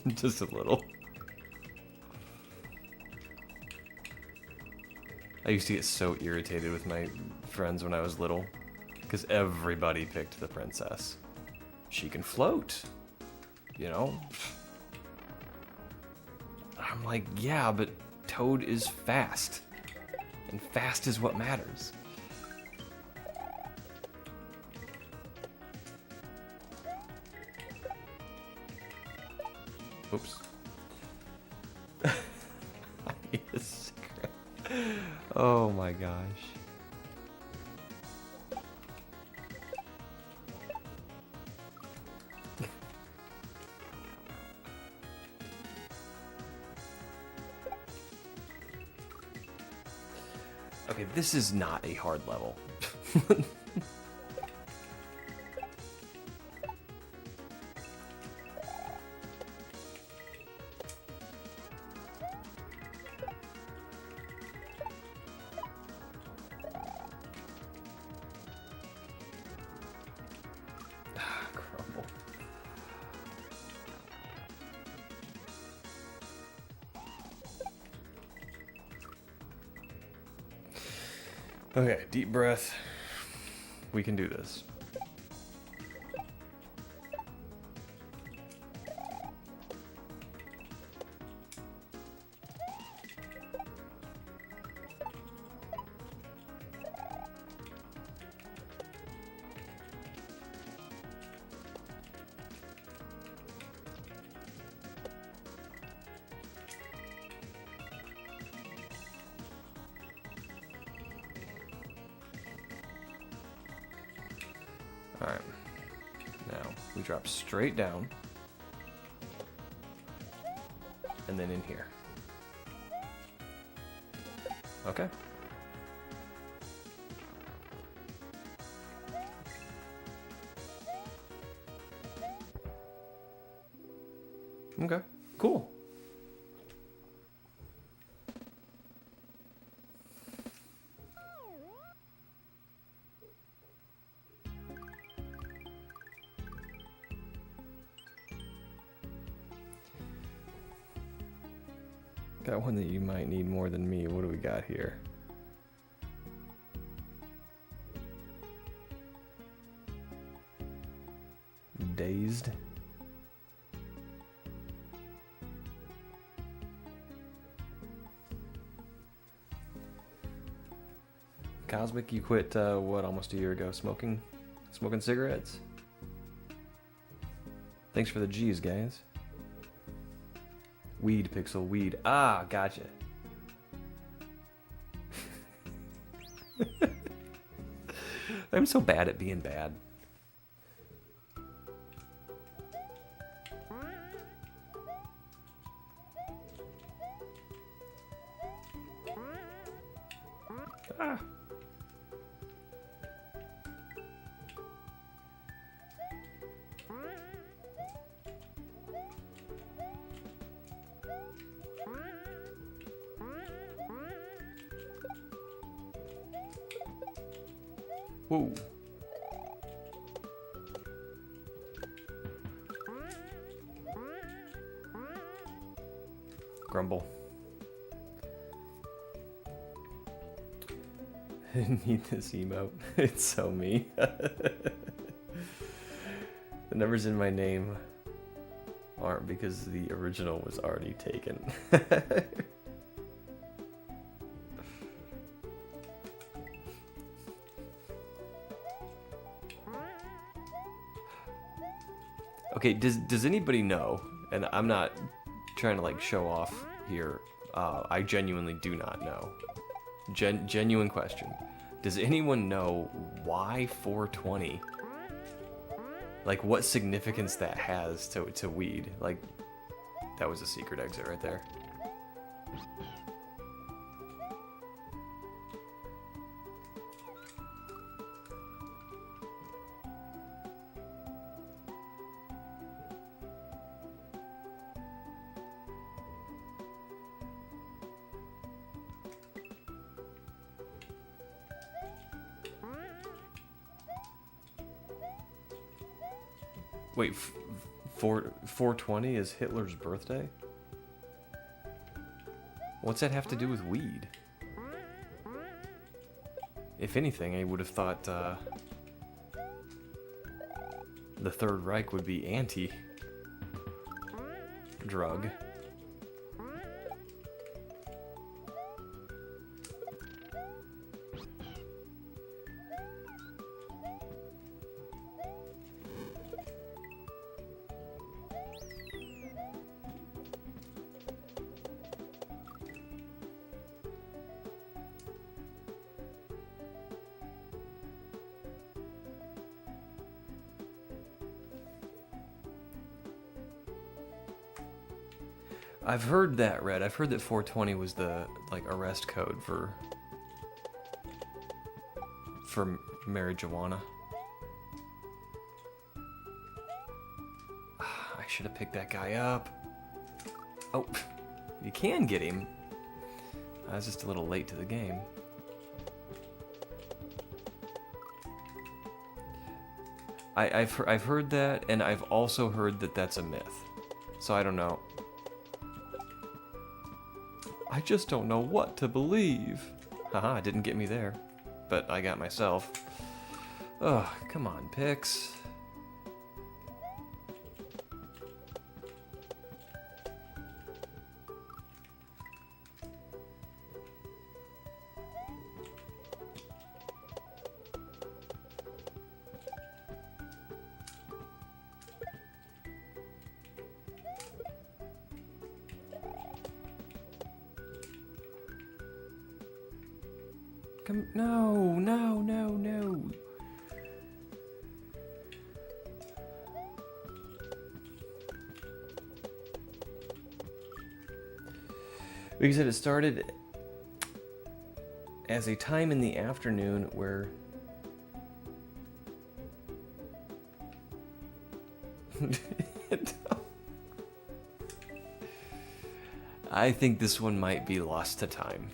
Just a little. I used to get so irritated with my friends when I was little, because everybody picked the princess. She can float, you know? I'm like, yeah, but Toad is fast. And fast is what matters. Oops. I need a cigarette. Oh my gosh. Okay, this is not a hard level. Crumble. Okay, deep breath. We can do this. Alright. Now, we drop straight down. And then in here. Okay. Okay, cool. Got one that you might need more than me. What do we got here? Dazed. Cosmic, you quit, what, almost a year ago? Smoking cigarettes? Thanks for the G's, guys. Weed, Pixel, weed. Ah, gotcha. I'm so bad at being bad. Ah. Whoa. Grumble. I need this emote. It's so me. The numbers in my name aren't because the original was already taken. Okay, does anybody know, and I'm not trying to like show off here, I genuinely do not know. Genuine question. Does anyone know why 420? Like what significance that has to weed? Like that was a secret exit right there. Wait, 420 is Hitler's birthday? What's that have to do with weed? If anything, I would have thought the Third Reich would be anti-drug. I've heard that, Red. I've heard that 420 was the, like, arrest code for marijuana. I should have picked that guy up. Oh, you can get him. I was just a little late to the game. I've heard that, and I've also heard that that's a myth. So I don't know. I just don't know what to believe. Haha, didn't get me there. But I got myself. Ugh, come on, Pix. No, no, no, no. Because it started as a time in the afternoon where I think this one might be lost to time.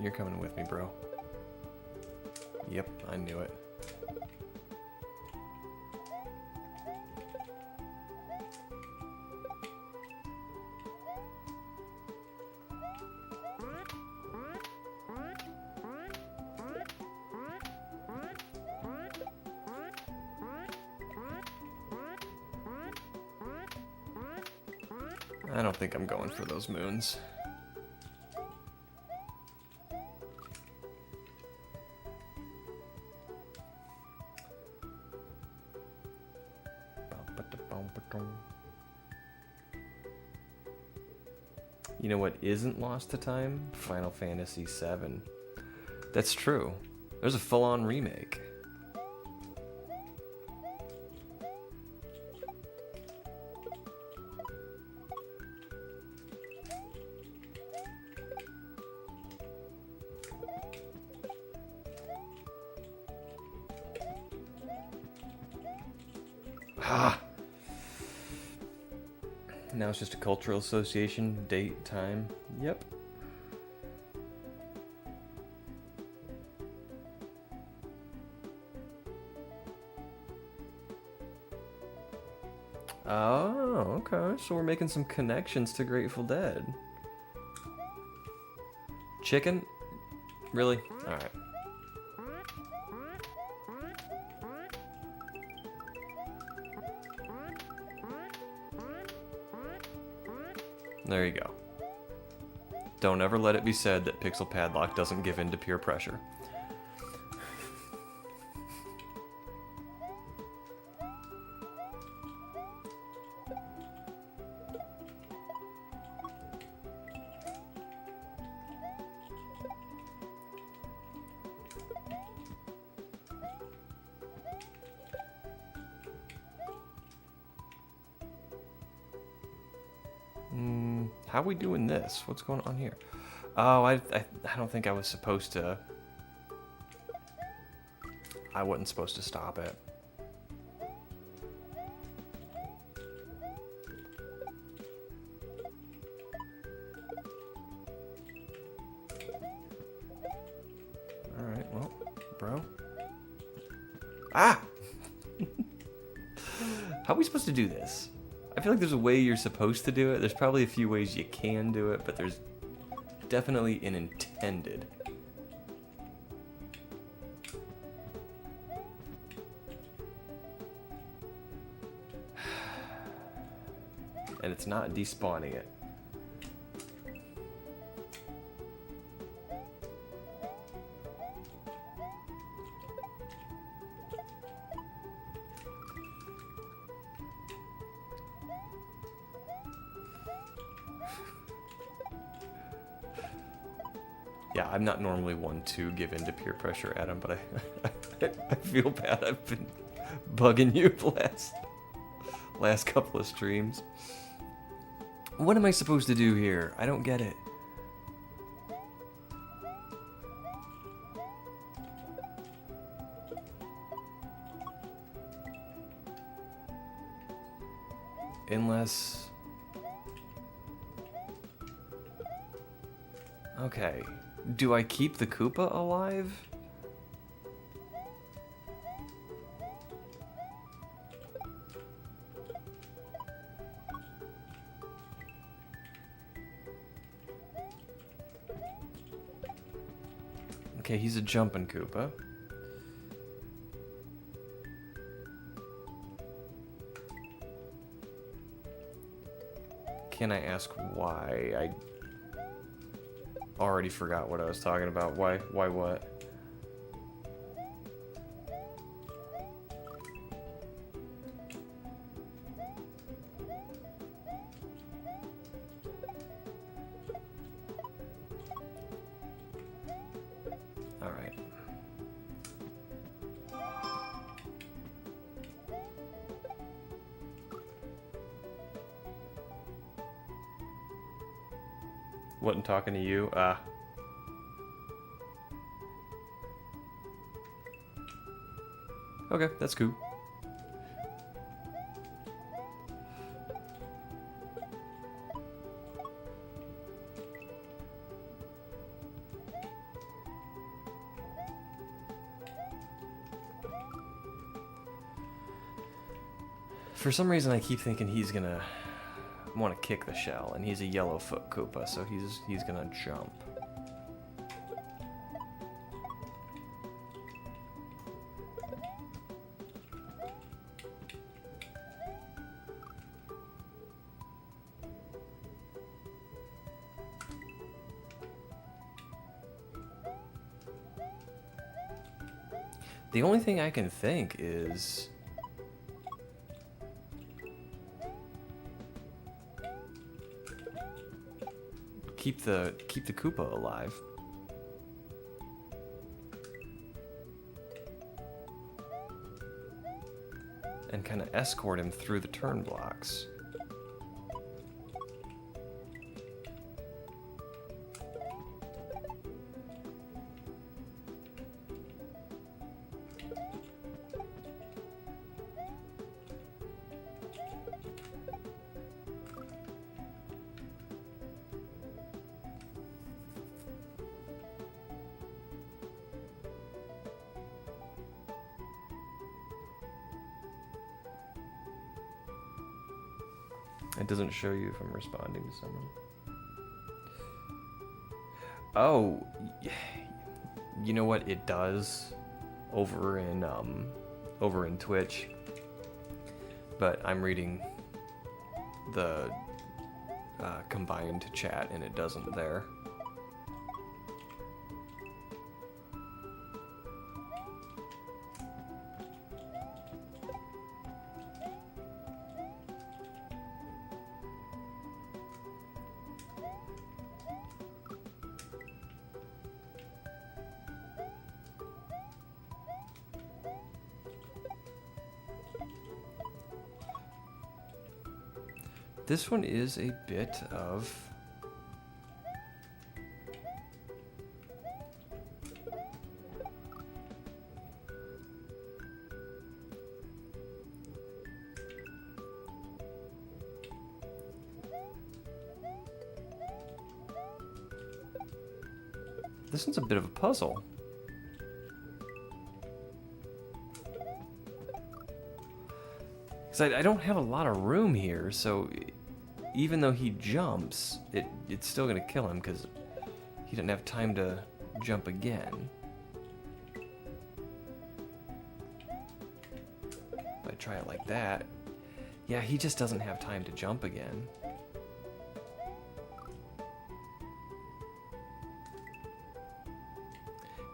You're coming with me, bro. Yep, I knew it. I don't think I'm going for those moons. You know what isn't lost to time? Final Fantasy VII. That's true. There's a full-on remake. Ah! Now it's just a cultural association, date, time. Yep. Oh, okay. So we're making some connections to Grateful Dead. Chicken? Really? Alright. There you go. Don't ever let it be said that PixelPadlock doesn't give in to peer pressure. How are we doing this? What's going on here? Oh, I don't think I was supposed to. I wasn't supposed to stop it. Alright, well, bro. Ah! How are we supposed to do this? I feel like there's a way you're supposed to do it. There's probably a few ways you can do it, but there's definitely an intended. And it's not despawning it. Yeah, I'm not normally one to give in to peer pressure, Adam, but I feel bad. I've been bugging you the last couple of streams. What am I supposed to do here? I don't get it. Unless... Okay. Do I keep the Koopa alive? Okay, he's a jumping Koopa. Can I ask why? I already forgot what I was talking about. Why what? All right. Wasn't talking to you. Okay, that's cool. For some reason, I keep thinking he's gonna want to kick the shell, and he's a yellowfoot Koopa, so he's gonna jump. The only thing I can think is keep the Koopa alive. And kind of escort him through the turn blocks. It doesn't show you if I'm responding to someone. Oh, you know what it does over in Twitch, but I'm reading the combined chat and it doesn't there. This one is a bit of... This one's a bit of a puzzle. Because I don't have a lot of room here, so even though he jumps, it's still going to kill him because he didn't have time to jump again. If I try it like that, yeah, he just doesn't have time to jump again.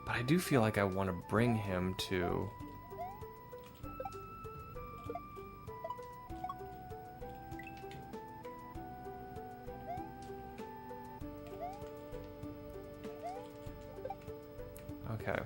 But I do feel like I want to bring him to... Okay.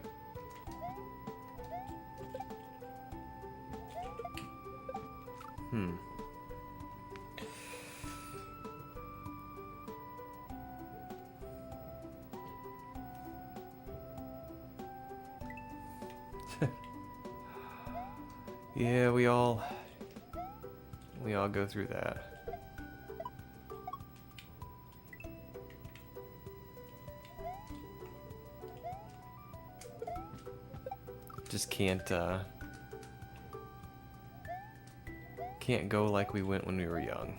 Yeah, we all go through that. Just can't go like we went when we were young.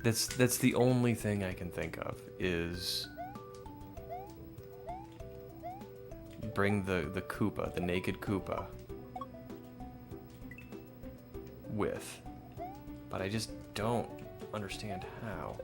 That's the only thing I can think of is bring the Koopa, the naked Koopa, with. But I just don't understand how.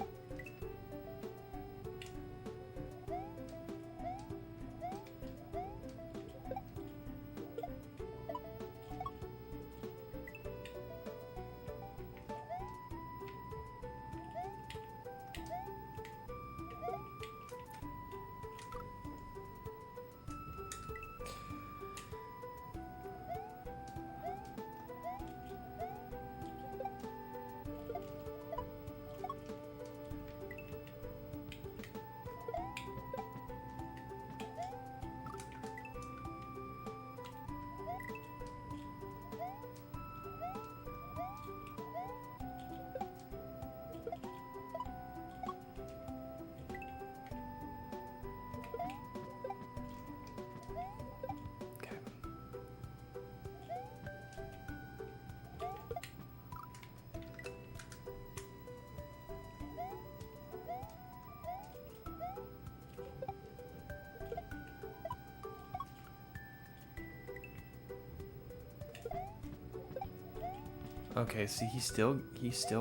Okay, see, he still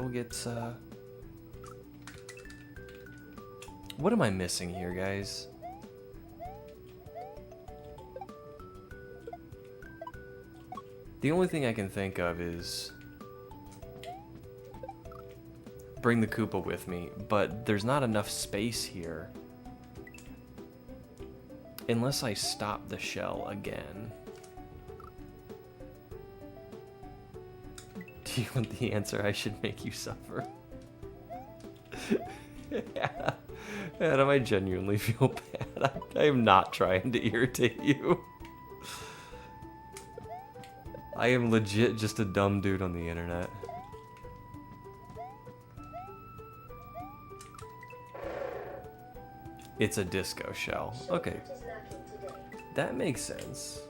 gets, What am I missing here, guys? The only thing I can think of is bring the Koopa with me, but there's not enough space here unless I stop the shell again. Do you want the answer? I should make you suffer. Yeah. Adam, I genuinely feel bad. I am not trying to irritate you. I am legit just a dumb dude on the internet. It's a disco shell. Okay. That makes sense.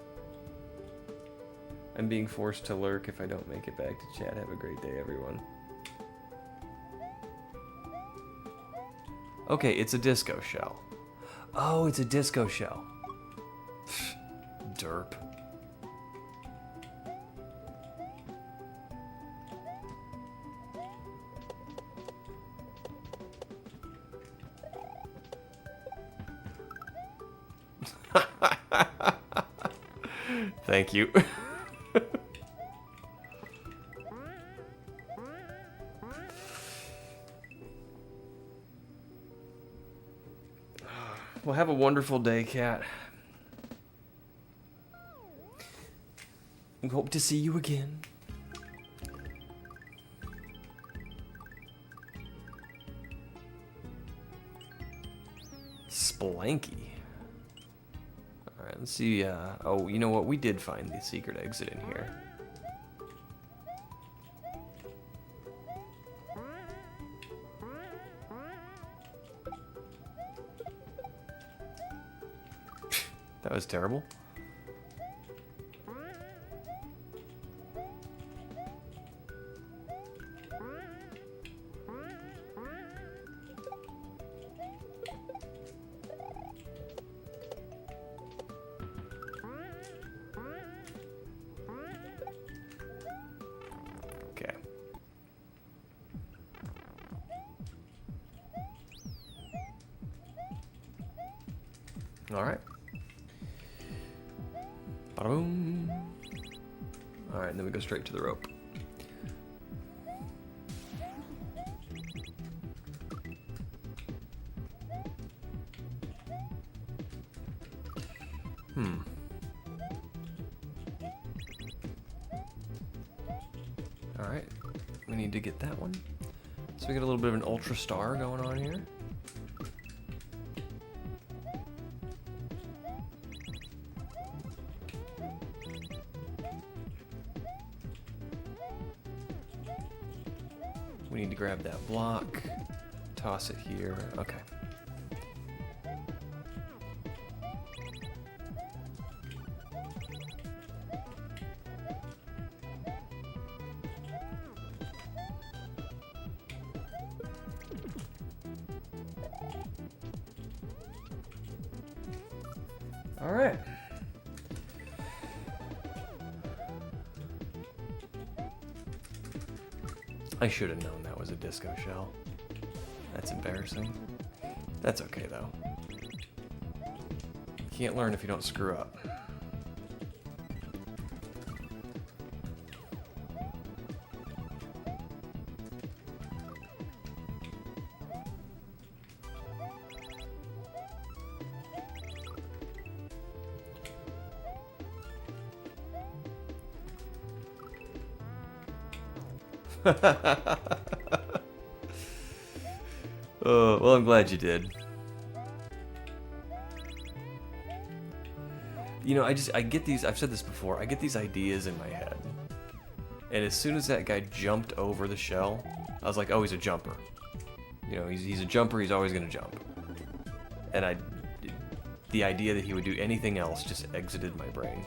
I'm being forced to lurk if I don't make it back to chat. Have a great day, everyone. Okay, it's a disco shell. Oh, it's a disco shell. Derp. Thank you. Well, have a wonderful day, Cat. We hope to see you again. Splanky. Alright, let's see. Oh, you know what? We did find the secret exit in here. That was terrible. Okay. All right. Boom. Alright, and then we go straight to the rope. Alright, we need to get that one. So we got a little bit of an ultra star going on here. We need to grab that block, toss it here. Okay. All right. I should have known that was a disco shell. That's embarrassing. That's okay, though. You can't learn if you don't screw up. Oh, well, I'm glad you did. You know, I get these, I've said this before, I get these ideas in my head. And as soon as that guy jumped over the shell, I was like, oh, he's a jumper. You know, he's a jumper, he's always going to jump. And the idea that he would do anything else just exited my brain.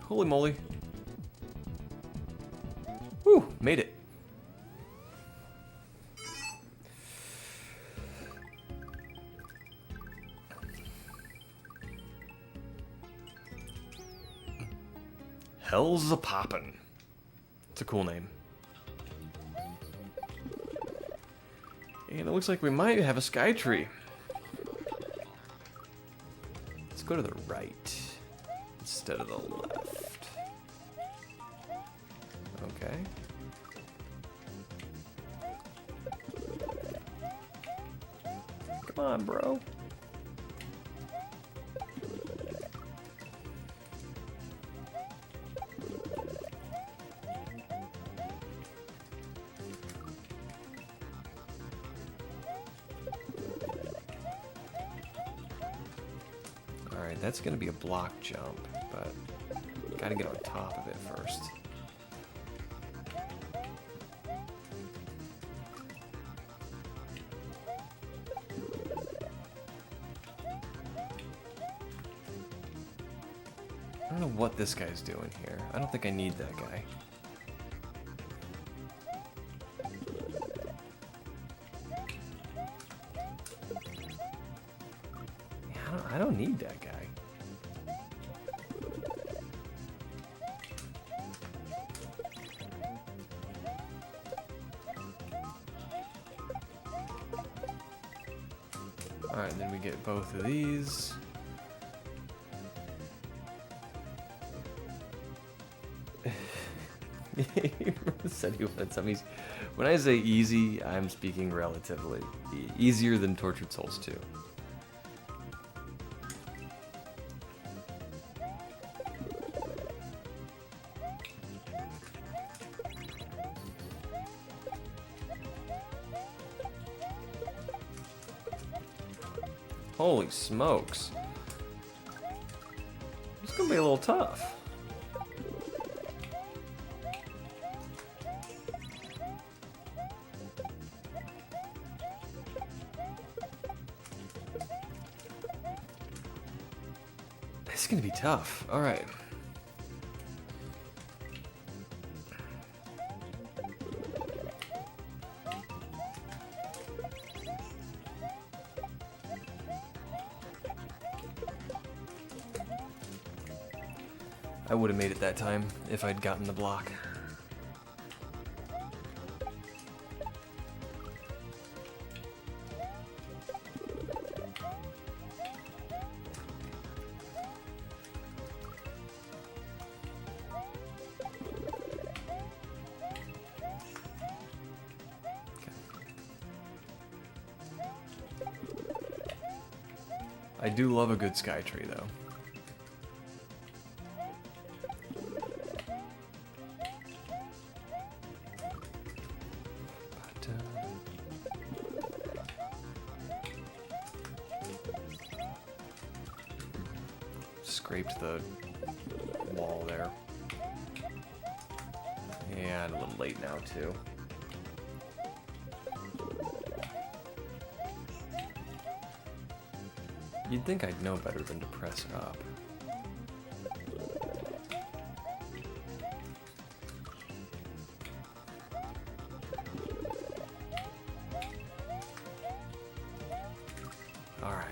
Holy moly. Whew, made it. Hell's a Poppin'. It's a cool name. And it looks like we might have a sky tree. Let's go to the right instead of the left. Okay. Come on, bro. Alright, that's gonna be a block jump, but gotta get on top of it first. I don't know what this guy's doing here. I don't think I need that guy. Yeah, I don't need that guy. Alright, then we get both of these. Said he wanted some easy. When I say easy, I'm speaking relatively. Easier than Tortured Souls 2. Holy smokes. It's gonna be a little tough. This is gonna be tough. All right. I would have made it that time if I'd gotten the block. I do love a good sky tree, though. Scraped the wall there. And a little late now, too. You'd think I'd know better than to press up. All right.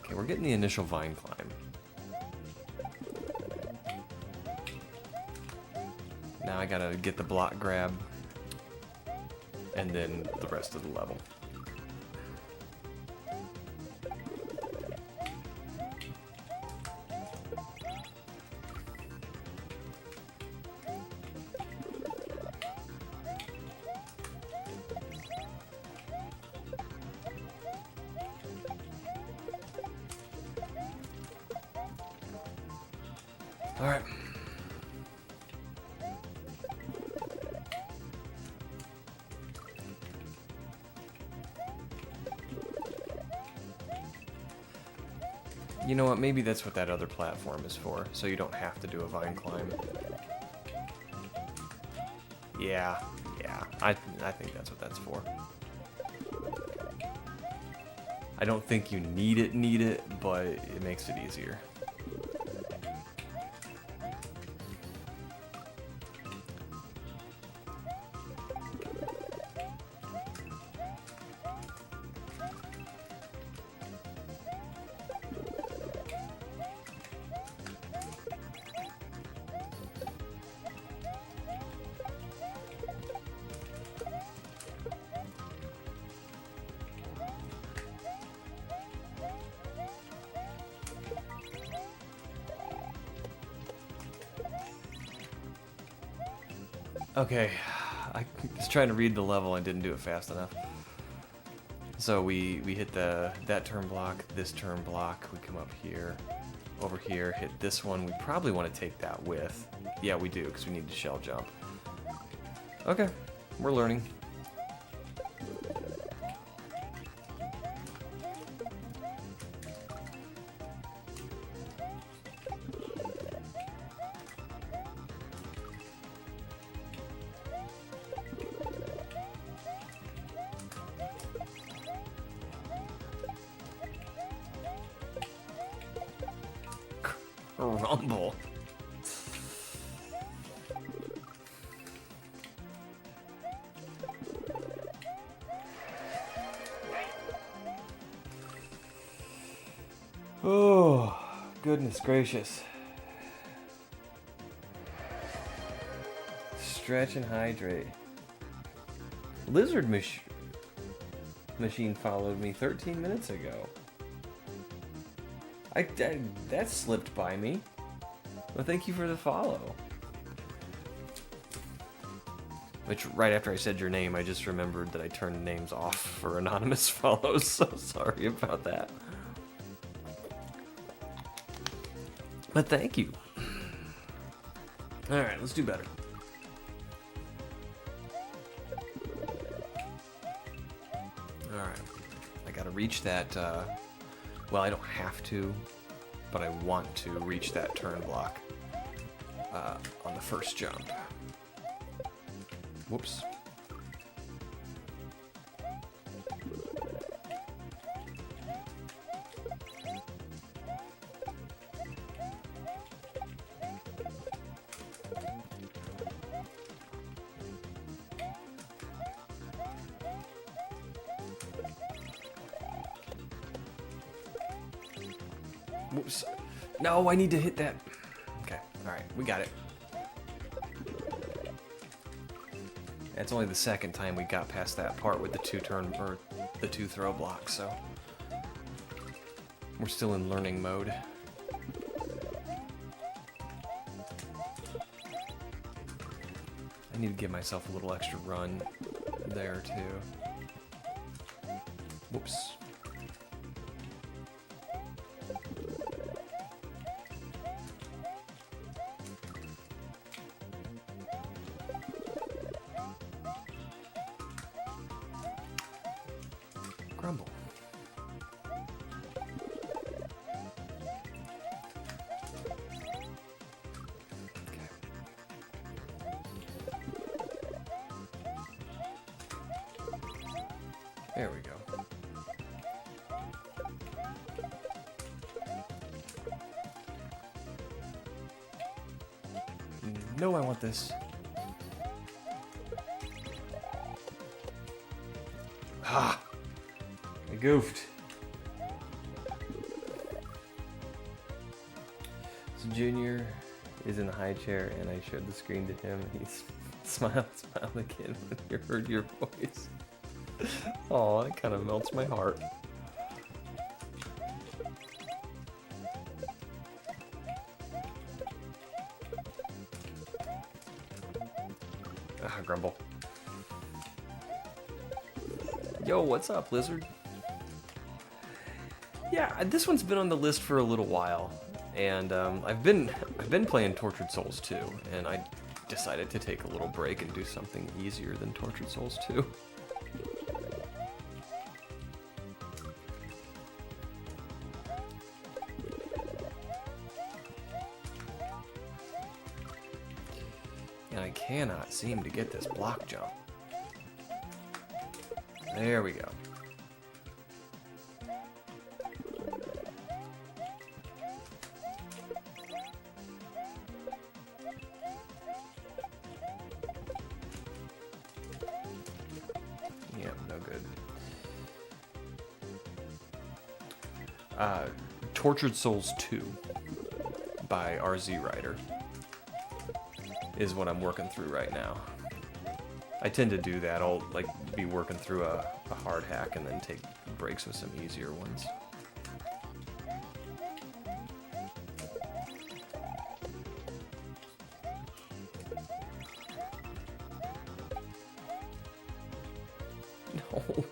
Okay, we're getting the initial vine climb. Now I gotta get the block grab, and then the rest of the level. All right. You know what, maybe that's what that other platform is for, so you don't have to do a vine climb. Yeah, I think that's what that's for. I don't think you need it, but it makes it easier. Okay, I was trying to read the level and didn't do it fast enough. So we hit that turn block, this turn block, we come up here, over here, hit this one. We probably want to take that with. Yeah, we do, because we need to shell jump. Okay, we're learning. Rumble. Oh, goodness gracious. Stretch and hydrate. Lizard machine followed me 13 minutes ago. That slipped by me. Well, thank you for the follow. Which, right after I said your name, I just remembered that I turned names off for anonymous follows, so sorry about that. But thank you. Alright, let's do better. Alright. I gotta reach that, well, I don't have to, but I want to reach that turn block on the first jump. Whoops. Whoops. No, I need to hit that. Okay, alright, we got it. It's only the second time we got past that part with the two throw blocks, so we're still in learning mode. I need to give myself a little extra run there too. Whoops. Grumble. Okay. There we go. No, I want this. Ah! I goofed. So Junior is in the high chair, and I showed the screen to him, and he smiled again when he heard your voice. Oh, that kind of melts my heart. Ah, Grumble. Yo, what's up, Lizard? Yeah, this one's been on the list for a little while, and I've been playing Tortured Souls 2, and I decided to take a little break and do something easier than Tortured Souls 2. And I cannot seem to get this block jump. There we go. Yeah, no good. Tortured Souls 2 by RZ Rider is what I'm working through right now. I tend to do that. I'll like be working through a hard hack and then take breaks with some easier ones. No.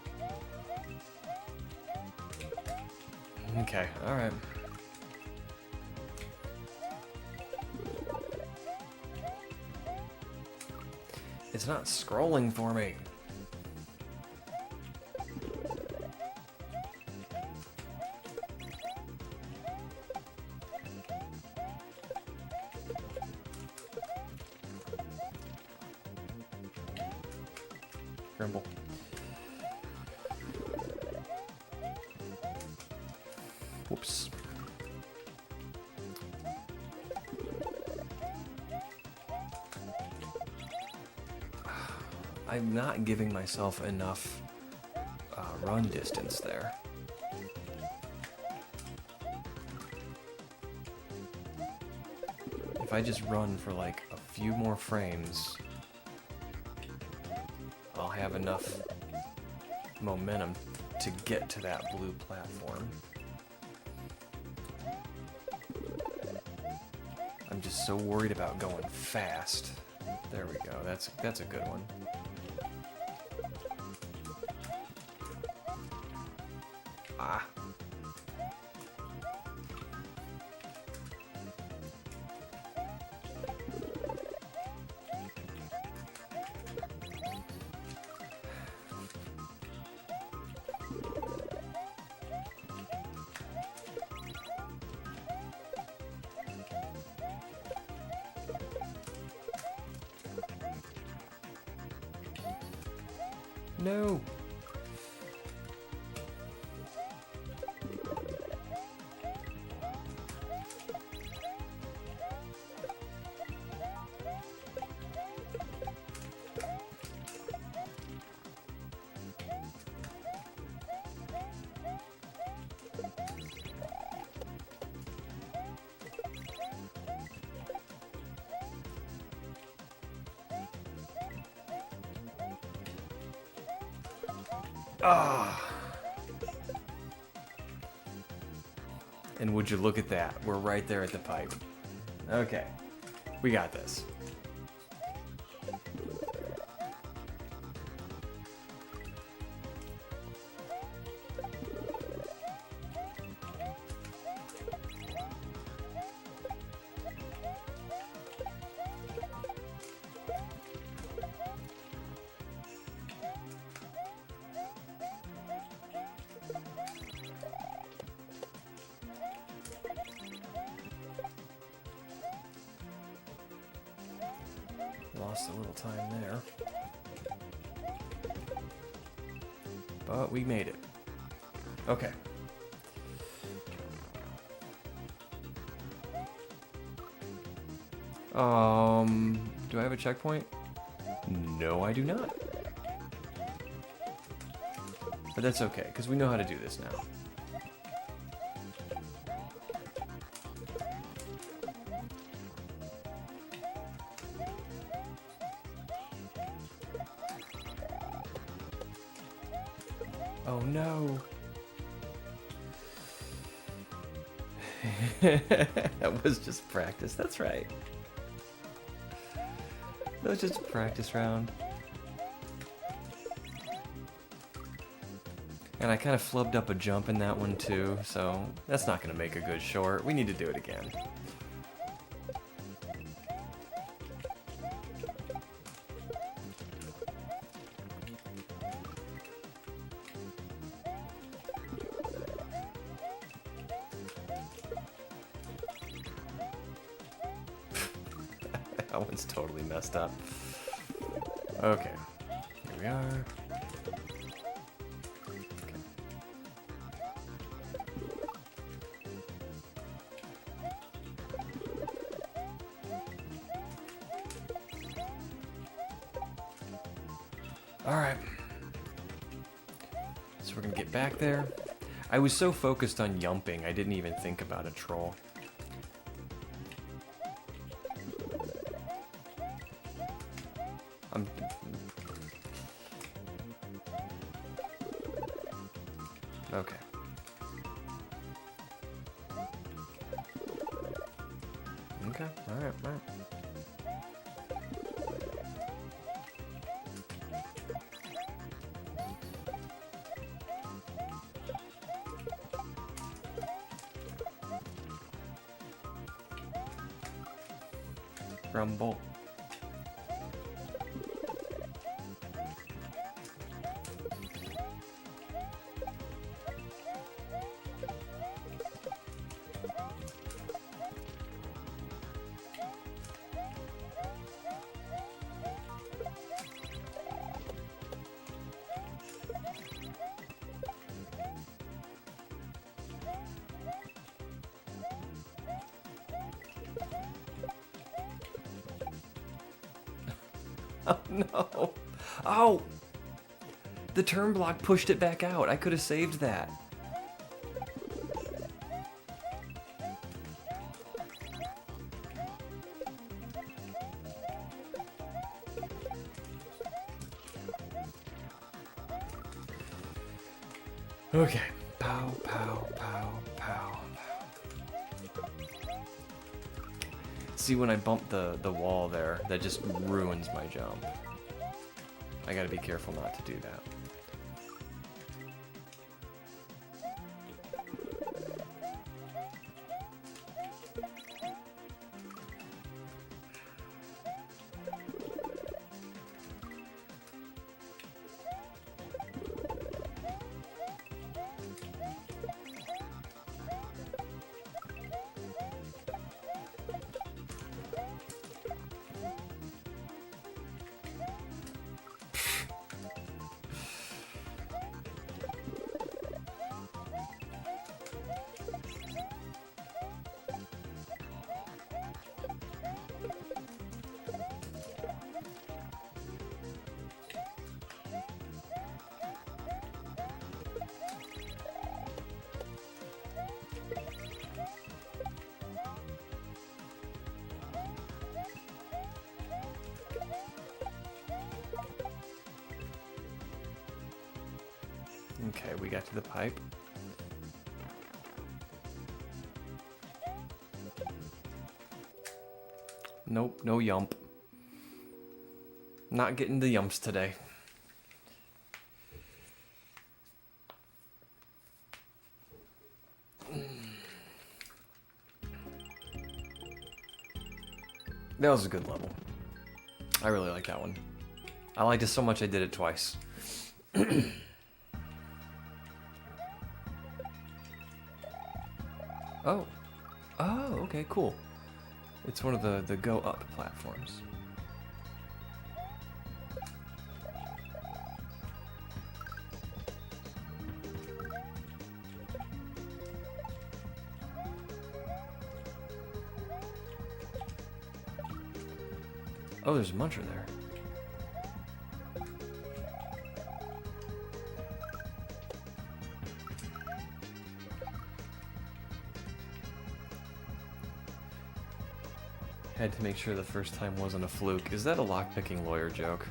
Okay, alright. It's not scrolling for me. Grumble. Whoops. I'm not giving myself enough run distance there. If I just run for like a few more frames, I'll have enough momentum to get to that blue platform. I'm just so worried about going fast. There we go. That's a good one. Ah. No. Ah. And would you look at that? We're right there at the pipe. Okay. We got this. Lost a little time there. But we made it. Okay. Do I have a checkpoint? No, I do not. But that's okay, because we know how to do this now. Oh no. That was just practice, that's right. That was just a practice round. And I kind of flubbed up a jump in that one too, so that's not going to make a good short. We need to do it again. That one's totally messed up. Okay, here we are. Okay. All right. So we're gonna get back there. I was so focused on yumping, I didn't even think about a troll. Okay. Okay, alright. Rumble. Oh no! Oh! The turn block pushed it back out. I could have saved that. Okay. Pow, pow, pow, pow. See, when I bump the wall there, that just ruins my jump. I gotta be careful not to do that. Okay, we got to the pipe. Nope, no yump. Not getting the yumps today. That was a good level. I really like that one. I liked it so much I did it twice. Oh. Oh, okay, cool. It's one of the go up platforms. Oh, there's a muncher there. Had to make sure the first time wasn't a fluke. Is that a lockpicking lawyer joke?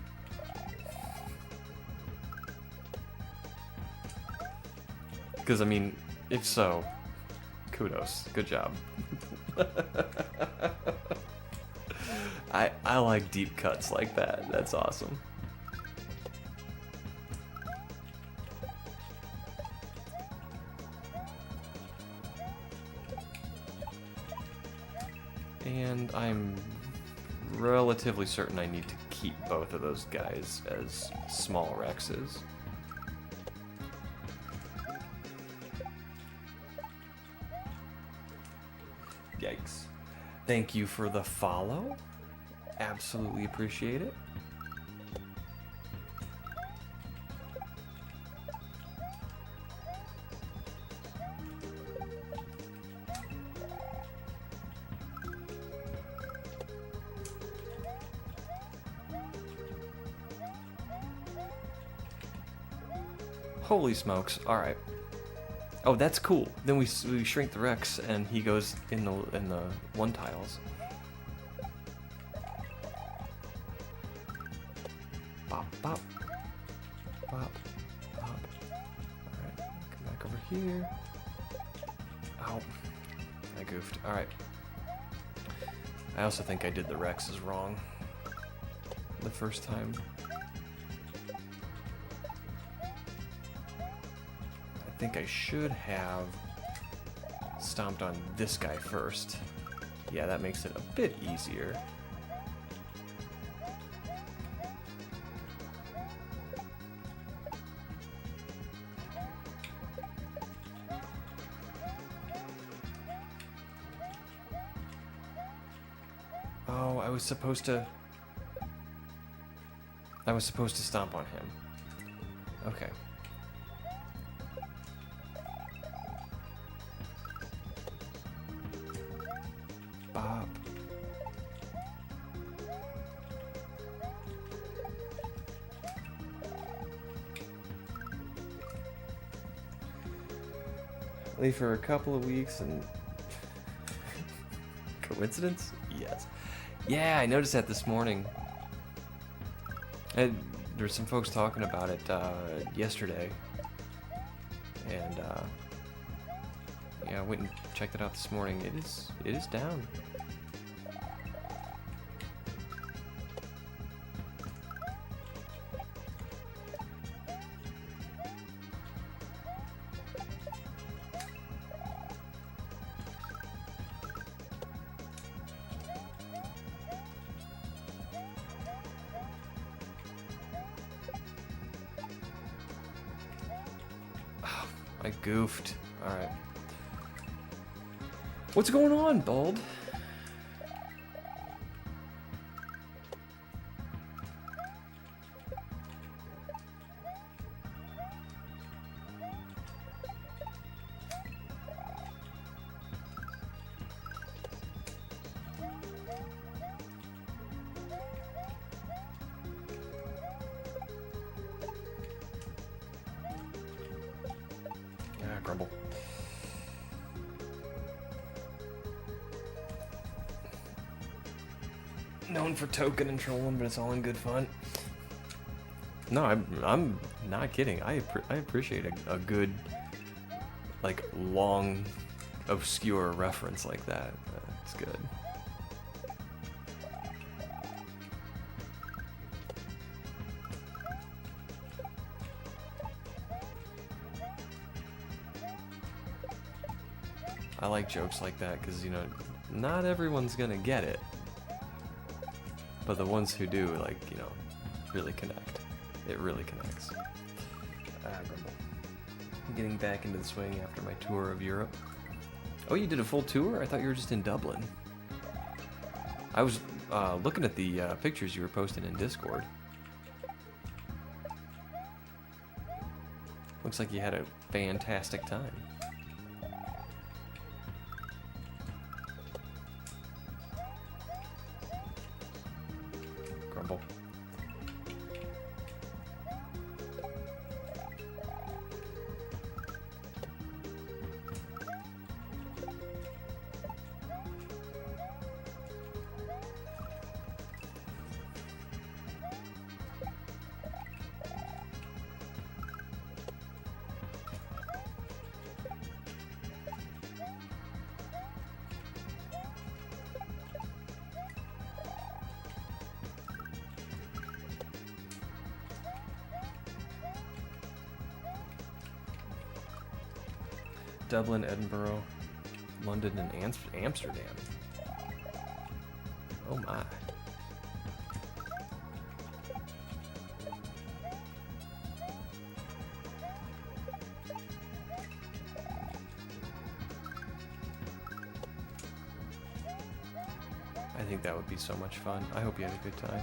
Because, I mean, if so, kudos. Good job. I like deep cuts like that. That's awesome. And I'm relatively certain I need to keep both of those guys as small Rexes. Yikes. Thank you for the follow. Absolutely appreciate it. Holy smokes! All right. Oh, that's cool. Then we shrink the Rex, and he goes in the one tiles. Bop bop bop bop. All right, come back over here. Ow! I goofed. All right. I also think I did the Rexes wrong the first time. I think I should have stomped on this guy first. Yeah, that makes it a bit easier. Oh, I was supposed to stomp on him. Okay. Bop. Leave for a couple of weeks and... Coincidence? Yes. Yeah, I noticed that this morning. There were some folks talking about it yesterday. And yeah, I went and checked it out this morning. It is down. Oh, I goofed. All right. What's going on, Bald? Grumble. Known for token and trolling, but it's all in good fun. No, I'm not kidding. I appreciate a good, like, long, obscure reference like that. It's good. I like jokes like that because, you know, not everyone's gonna get it. But the ones who do, like, you know, really connect. It really connects. Grumble. I'm getting back into the swing after my tour of Europe. Oh, you did a full tour? I thought you were just in Dublin. I was looking at the pictures you were posting in Discord. Looks like you had a fantastic time. Grumble. Dublin, Edinburgh, London, and Amsterdam. Oh my. I think that would be so much fun. I hope you had a good time.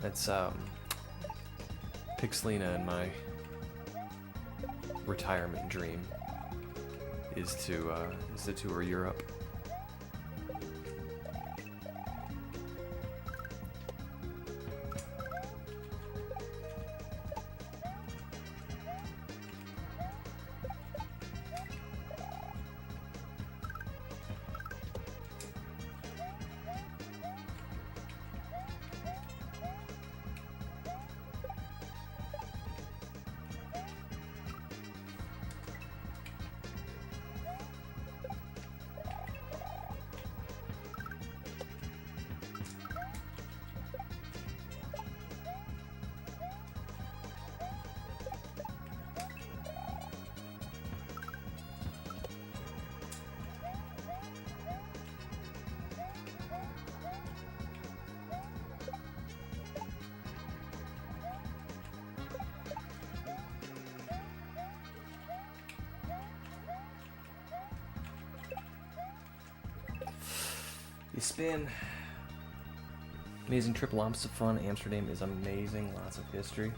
That's Pixelina and my retirement dream is to tour Europe. You spin. Amazing trip, lots of fun. Amsterdam is amazing, lots of history,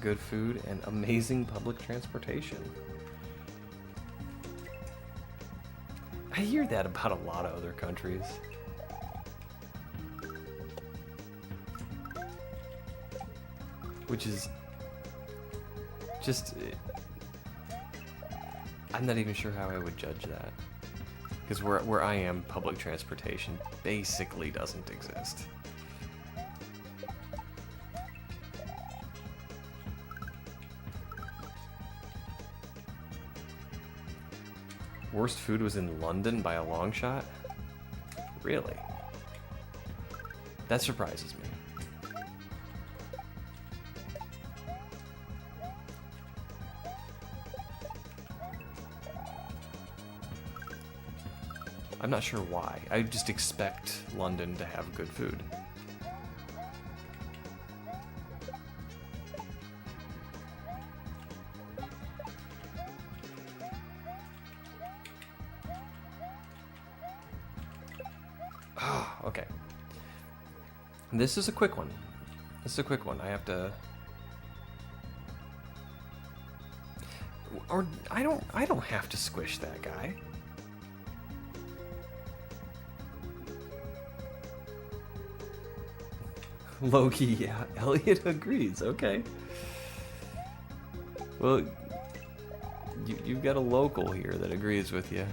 good food, and amazing public transportation. I hear that about a lot of other countries. Which is just... I'm not even sure how I would judge that. Because where I am, public transportation basically doesn't exist. Worst food was in London by a long shot? Really? That surprises me. I'm not sure why. I just expect London to have good food. Oh, okay. This is a quick one. This is a quick one. I have to... Or I don't have to squish that guy. Loki, yeah. Elliot agrees, okay. Well, you've got a local here that agrees with you.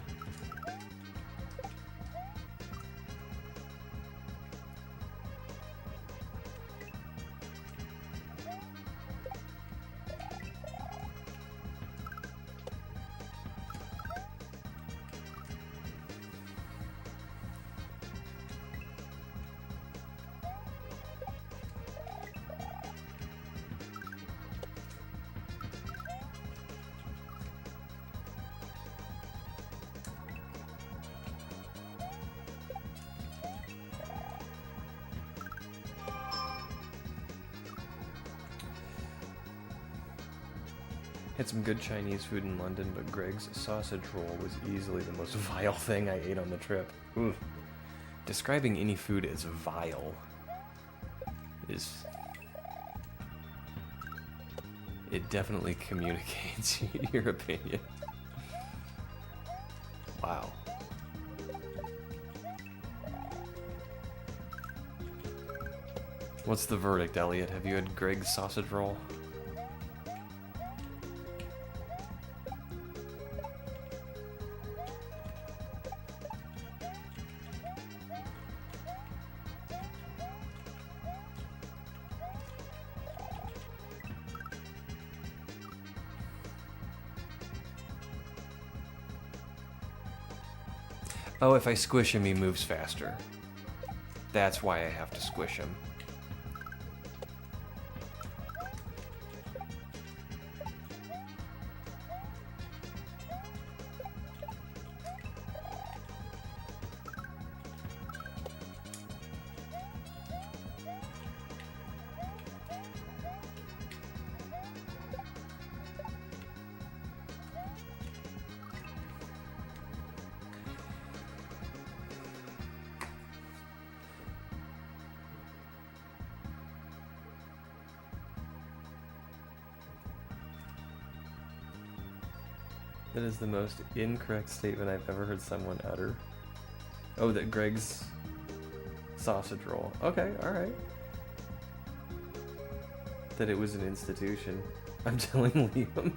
Had some good Chinese food in London, but Greg's sausage roll was easily the most vile thing I ate on the trip. Ooh. Describing any food as vile is... It definitely communicates your opinion. Wow. What's the verdict, Elliot? Have you had Greg's sausage roll? Oh, if I squish him, he moves faster. That's why I have to squish him. That is the most incorrect statement I've ever heard someone utter. Oh, that Greg's sausage roll. Okay, alright. That it was an institution. I'm telling Liam.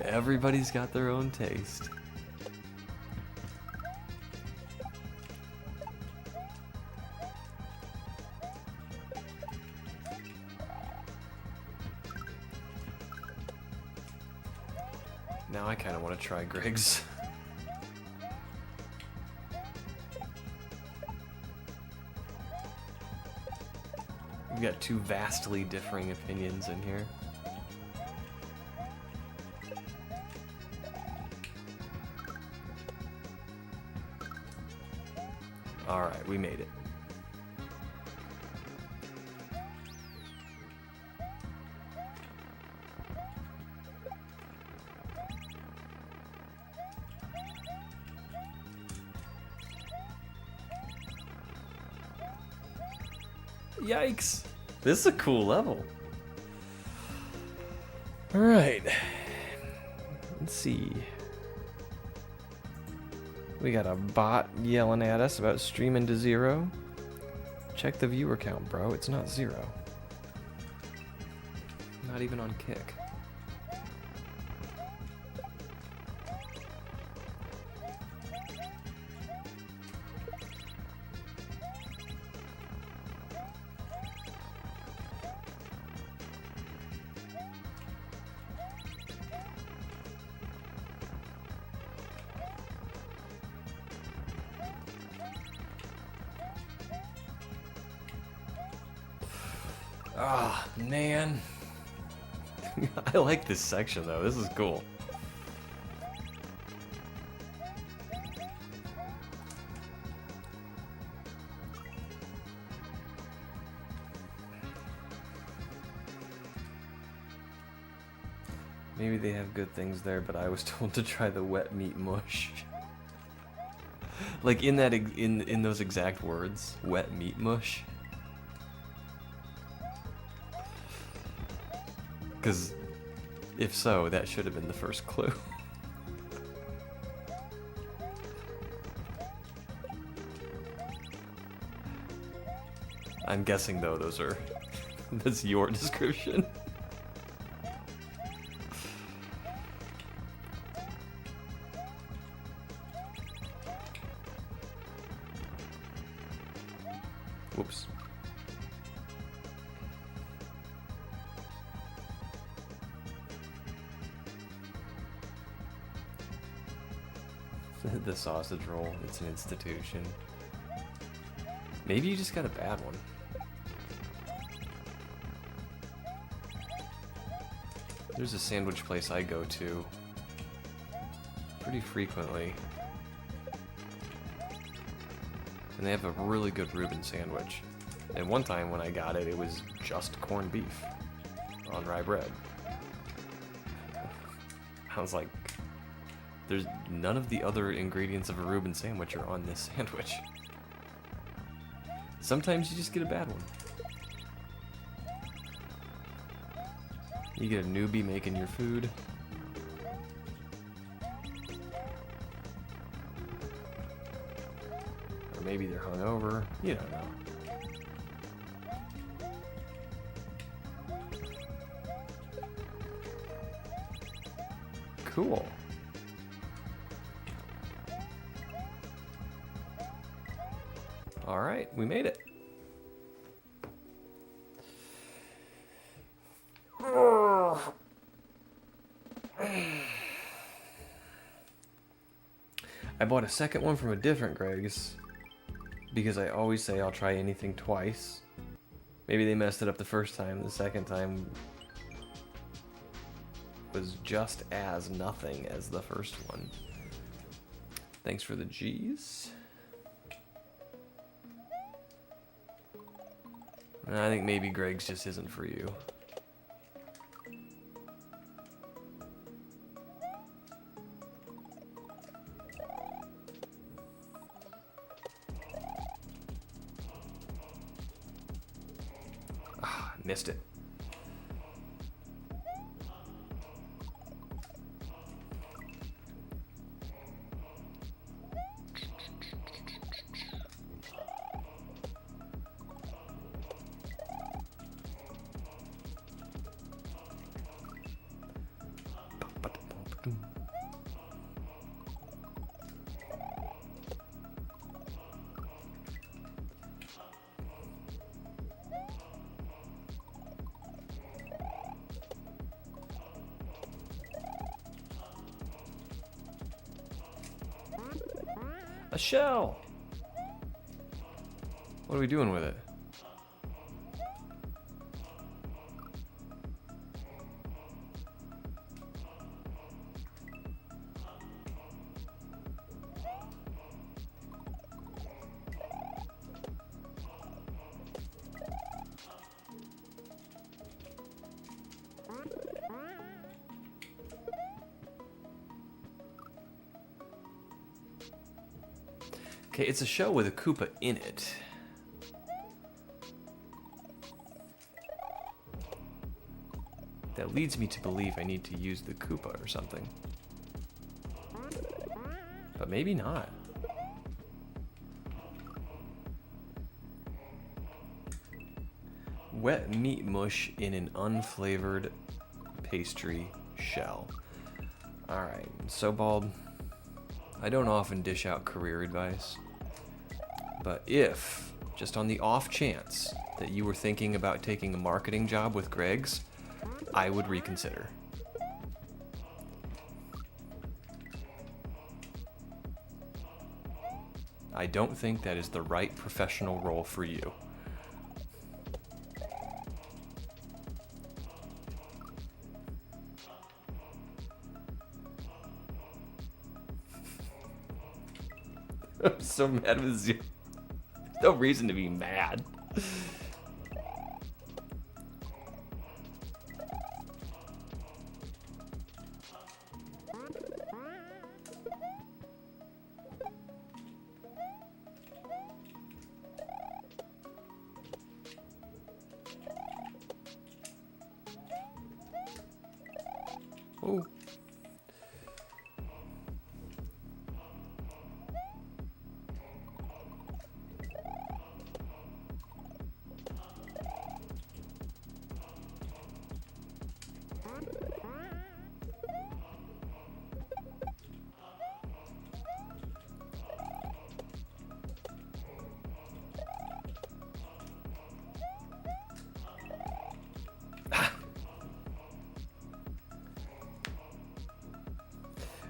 Everybody's got their own taste. Now I kind of want to try Greg's. We've got two vastly differing opinions in here. Alright, we made it. Yikes! This is a cool level. Alright. Let's see. We got a bot yelling at us about streaming to 0. Check the viewer count, bro. It's not 0. Not even on Kick. Ah, oh, man. I like this section, though. This is cool. Maybe they have good things there, but I was told to try the wet meat mush. Like in that in those exact words, wet meat mush. Because if so, that should have been the first clue. I'm guessing though that's your description. Whoops. The sausage roll, it's an institution. Maybe you just got a bad one. There's a sandwich place I go to pretty frequently. And they have a really good Reuben sandwich. And one time when I got it, it was just corned beef on rye bread. I was like, there's none of the other ingredients of a Reuben sandwich are on this sandwich. Sometimes you just get a bad one. You get a newbie making your food. Or maybe they're hungover. You don't know. Cool. All right, we made it. I bought a second one from a different Greg's because I always say I'll try anything twice. Maybe they messed it up the first time. The second time was just as nothing as the first one. Thanks for the G's. I think maybe Greg's just isn't for you. Ah, missed it. A shell! What are we doing with it? Okay, it's a shell with a Koopa in it. That leads me to believe I need to use the Koopa or something. But maybe not. Wet meat mush in an unflavored pastry shell. Alright, so Bald, I don't often dish out career advice. But if, just on the off chance, that you were thinking about taking a marketing job with Greg's, I would reconsider. I don't think that is the right professional role for you. I'm so mad with you. No reason to be mad. Oh.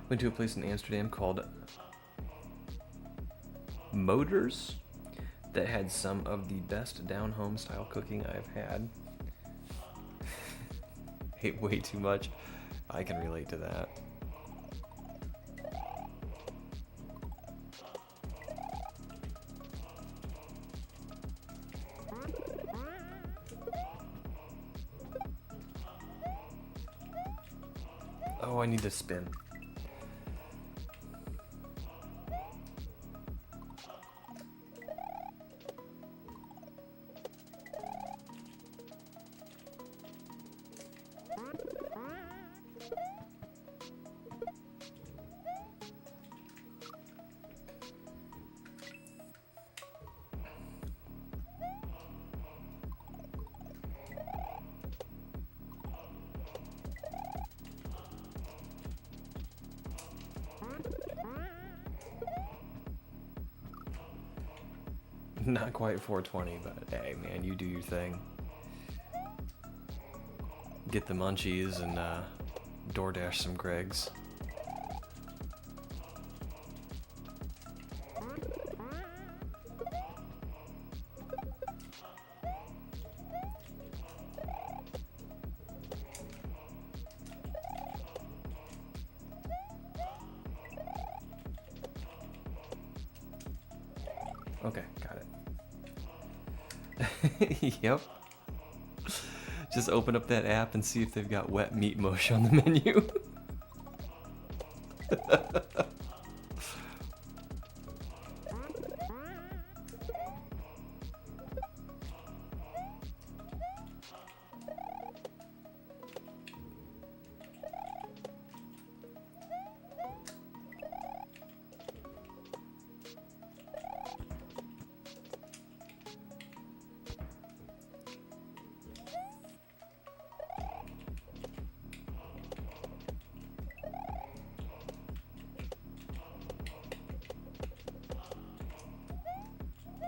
Went to a place in Amsterdam called Motors that had some of the best down-home style cooking I've had. Ate way too much. I can relate to that. Oh, I need to spin. Not quite 420, but hey, man, you do your thing. Get the munchies and DoorDash some Greg's. Okay, got it. Yep. Just open up that app and see if they've got wet meat mush on the menu.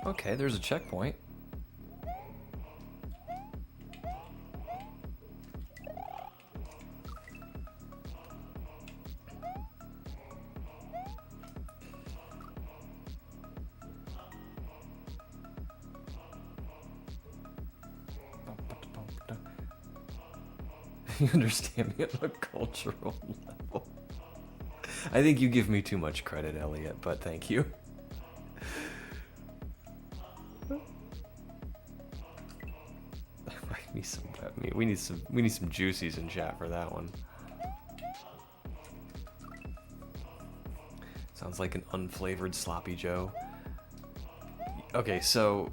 Okay, there's a checkpoint. You understand me on a cultural level. I think you give me too much credit, Elliot, but thank you. We need some juicies in chat for that one. Sounds like an unflavored sloppy Joe. Okay, so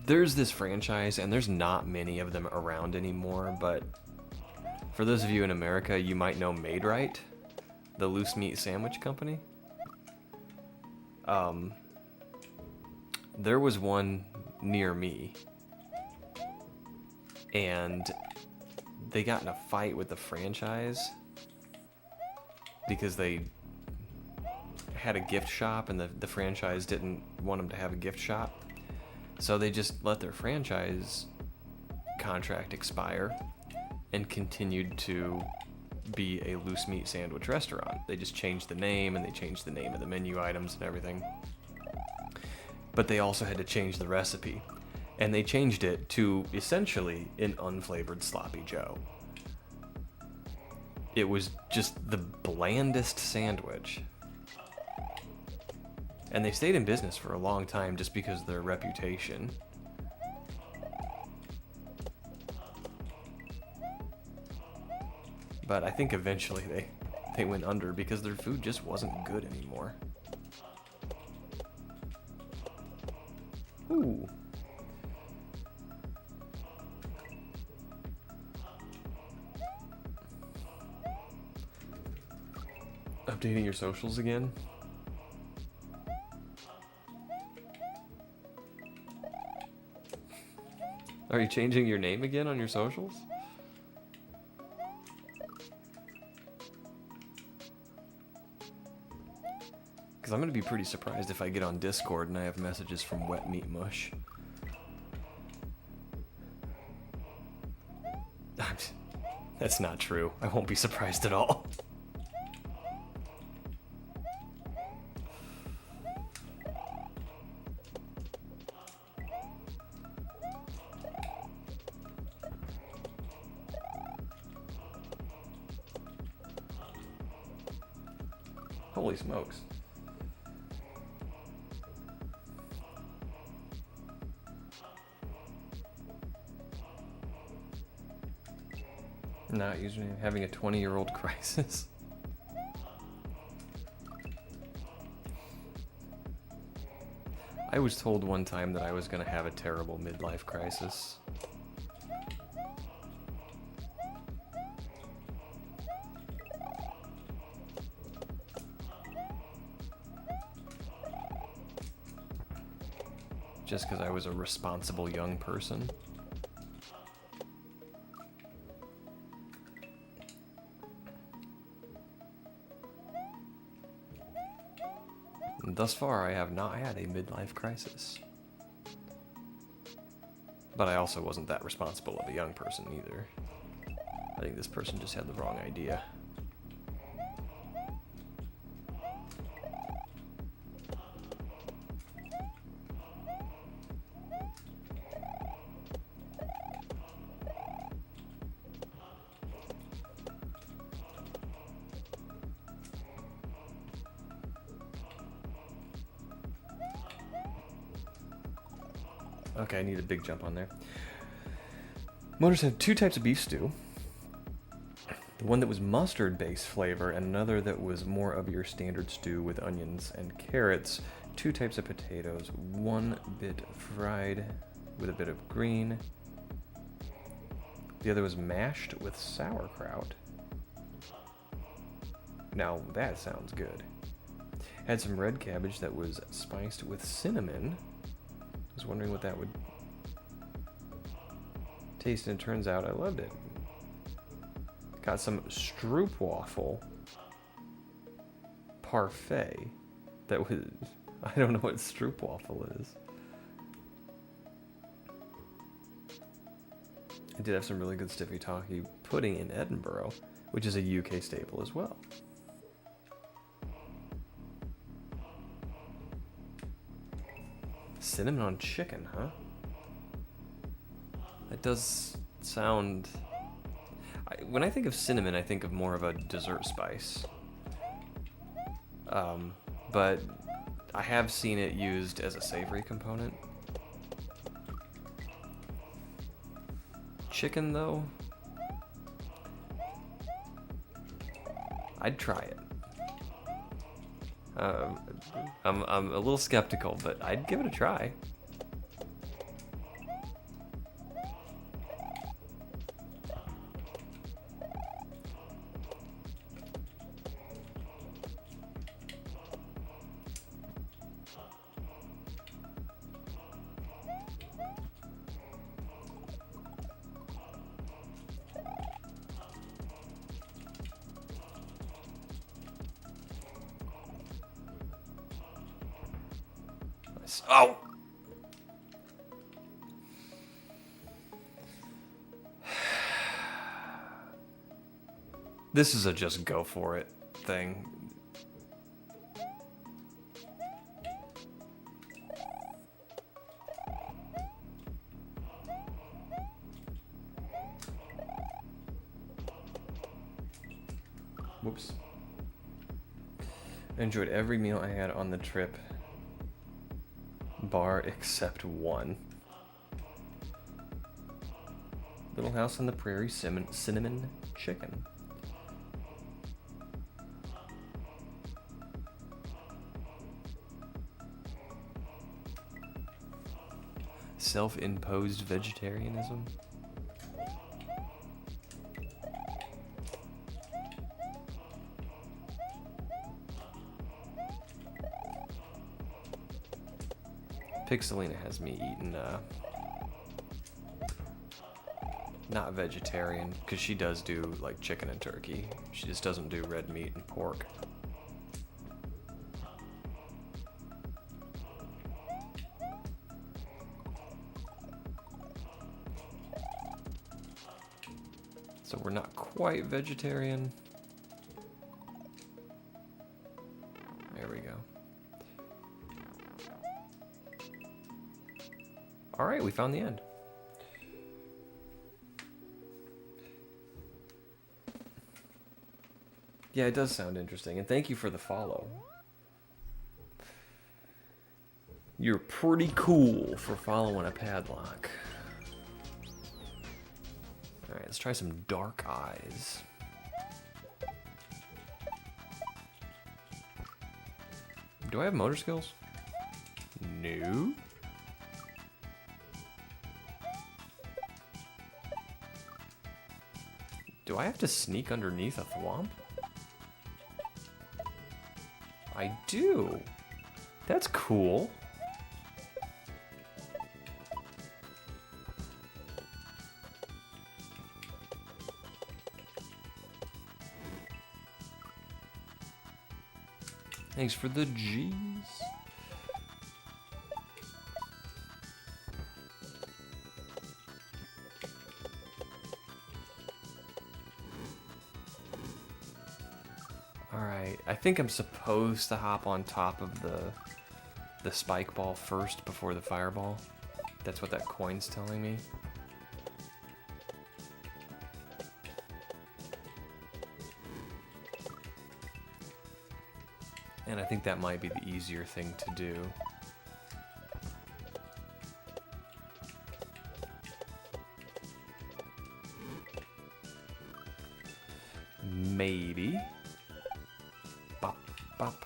there's this franchise, and there's not many of them around anymore, but for those of you in America, you might know Made Right, the loose meat sandwich company. There was one near me, and they got in a fight with the franchise because they had a gift shop, and the franchise didn't want them to have a gift shop. So they just let their franchise contract expire and continued to be a loose meat sandwich restaurant. They just changed the name, and they changed the name of the menu items and everything. But they also had to change the recipe. And they changed it to essentially an unflavored sloppy Joe. It was just the blandest sandwich. And they stayed in business for a long time just because of their reputation. But I think eventually they went under because their food just wasn't good anymore. Ooh. Updating your socials again? Are you changing your name again on your socials? Because I'm going to be pretty surprised if I get on Discord and I have messages from Wet Meat Mush. That's not true. I won't be surprised at all. Holy smokes. Not usually having a 20-year-old crisis. I was told one time that I was going to have a terrible midlife crisis. Just because I was a responsible young person. And thus far, I have not had a midlife crisis. But I also wasn't that responsible of a young person either. I think this person just had the wrong idea. Okay, I need a big jump on there. Motors have two types of beef stew. The one that was mustard-based flavor, and another that was more of your standard stew with onions and carrots. Two types of potatoes, one bit fried with a bit of green. The other was mashed with sauerkraut. Now that sounds good. Had some red cabbage that was spiced with cinnamon. I was wondering what that would taste, and it turns out I loved it. Got some stroopwafel parfait. That was, I don't know what stroopwafel is. I did have some really good stiffy toffee pudding in Edinburgh, which is a UK staple as well. Cinnamon on chicken, huh? That does sound... when I think of cinnamon, I think of more of a dessert spice. But I have seen it used as a savory component. Chicken, though? I'd try it. I'm a little skeptical, but I'd give it a try. Oh! This is a just go for it thing. Whoops. I enjoyed every meal I had on the trip. Bar except one. Little House on the Prairie cinnamon chicken. Self-imposed vegetarianism. Pixelina has me eating, not vegetarian, because she does do, like, chicken and turkey. She just doesn't do red meat and pork. So we're not quite vegetarian. There we go. All right, we found the end. Yeah, it does sound interesting, and thank you for the follow. You're pretty cool for following a padlock. Alright, let's try some dark eyes. Do I have motor skills? No. Do I have to sneak underneath a thwomp? I do. That's cool. Thanks for the G's. Alright, I think I'm supposed to hop on top of the spike ball first before the fireball. That's what that coin's telling me. And I think that might be the easier thing to do. Maybe. Bop, bop.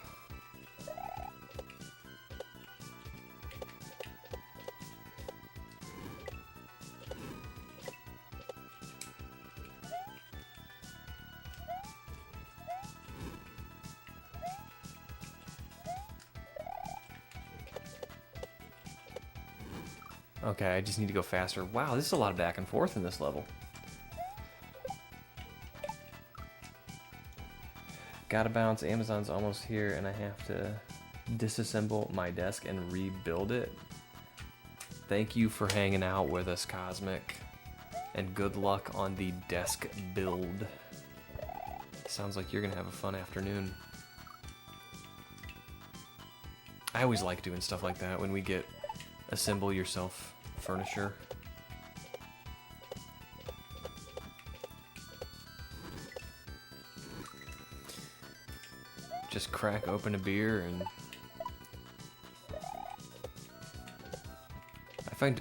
Okay, I just need to go faster. Wow, this is a lot of back and forth in this level. Gotta bounce, Amazon's almost here, and I have to disassemble my desk and rebuild it. Thank you for hanging out with us, Cosmic, and good luck on the desk build. Sounds like you're gonna have a fun afternoon. I always like doing stuff like that when we get assemble yourself furniture. Just crack open a beer and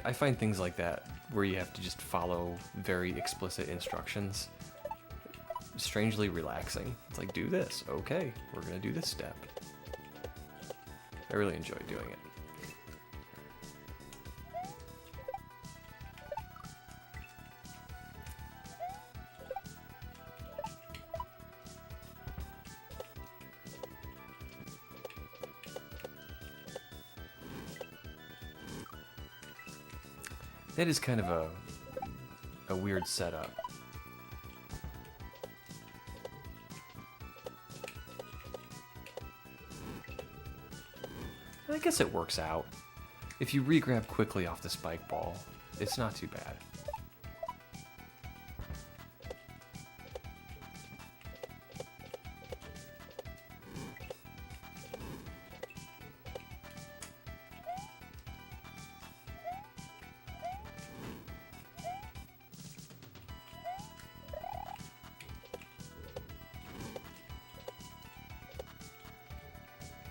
I find things like that where you have to just follow very explicit instructions strangely relaxing. It's like, do this. Okay, we're gonna do this step. I really enjoy doing it. That is kind of a weird setup. I guess it works out. If you re-grab quickly off the spike ball, it's not too bad.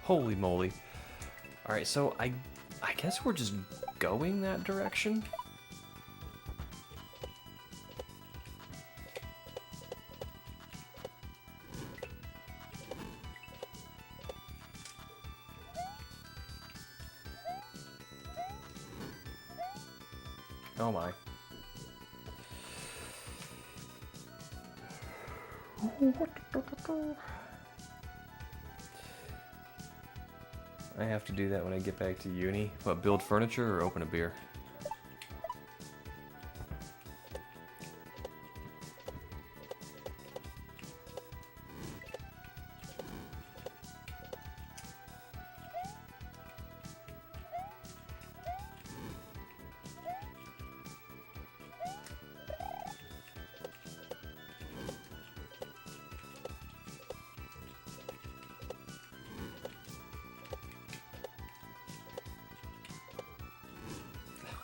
Holy moly. Alright, so I guess we're just going that direction? Oh my. I have to do that when I get back to uni. What, build furniture or open a beer?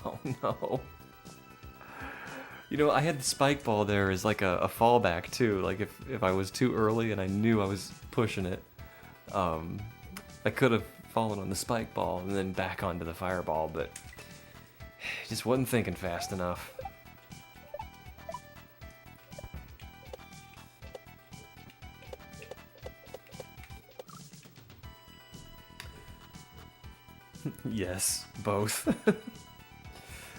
Oh no. I had the spike ball there as like a fallback too. Like if I was too early and I knew I was pushing it, I could have fallen on the spike ball and then back onto the fireball, but just wasn't thinking fast enough. Yes, both.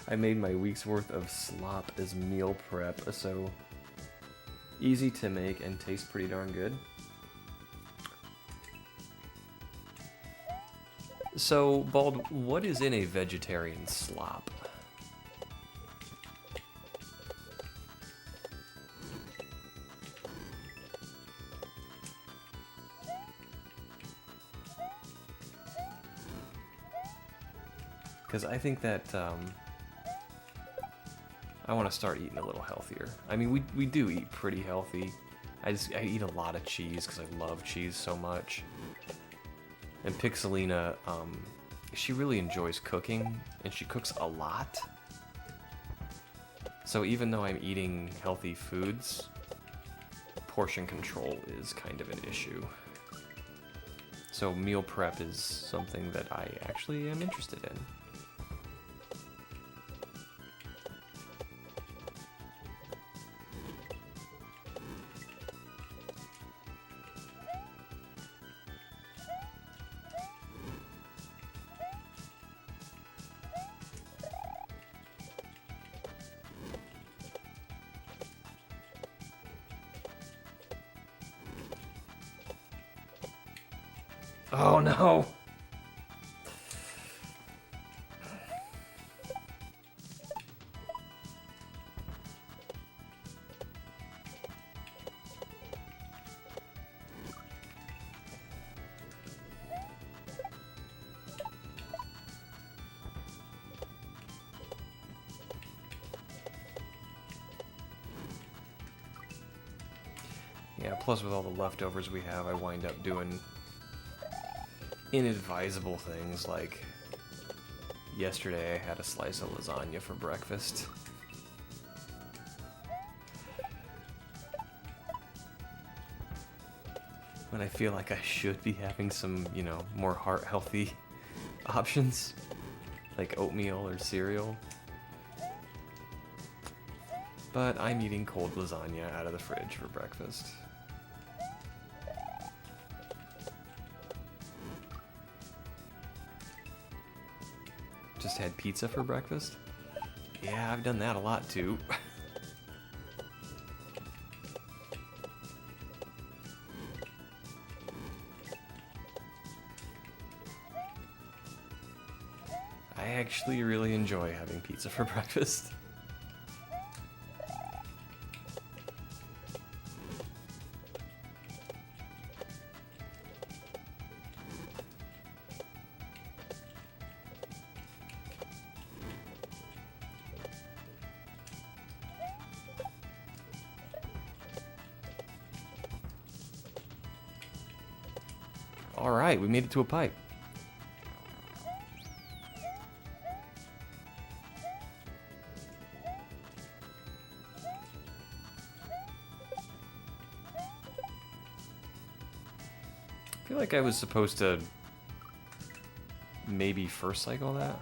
I made my week's worth of slop as meal prep, so easy to make and tastes pretty darn good. So, Bald, what is in a vegetarian slop? Because I think that I want to start eating a little healthier. I mean, we do eat pretty healthy. I eat a lot of cheese because I love cheese so much. And Pixelina, she really enjoys cooking, and she cooks a lot. So even though I'm eating healthy foods, portion control is kind of an issue. So meal prep is something that I actually am interested in. Oh no! Yeah, plus with all the leftovers we have, I wind up doing inadvisable things like yesterday I had a slice of lasagna for breakfast. When I feel like I should be having some, more heart-healthy options, like oatmeal or cereal. But I'm eating cold lasagna out of the fridge for breakfast. Just had pizza for breakfast? Yeah, I've done that a lot too. I actually really enjoy having pizza for breakfast. Alright, we made it to a pipe. I feel like I was supposed to maybe first cycle that.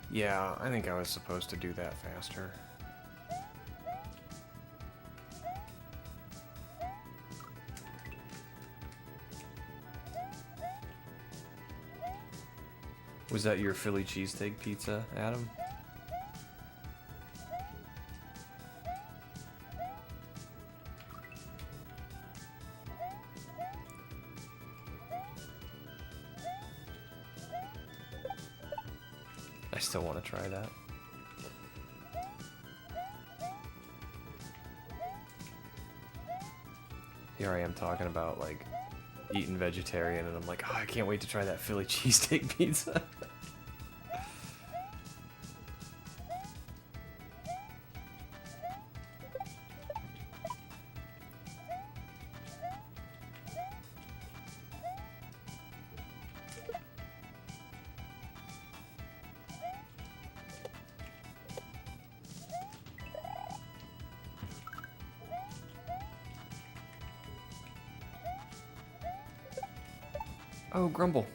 Yeah, I think I was supposed to do that faster. Was that your Philly cheesesteak pizza, Adam? I still want to try that. Here I am talking about, like, eating vegetarian, and I'm like, oh, I can't wait to try that Philly cheesesteak pizza. Oh, Grumble.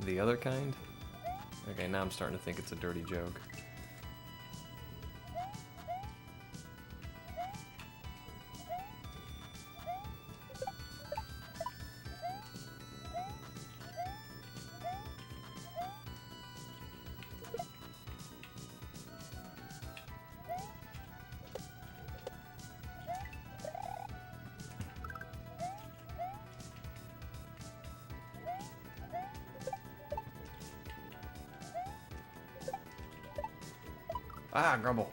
The other kind? Okay, now I'm starting to think it's a dirty joke. Ah, Grumble.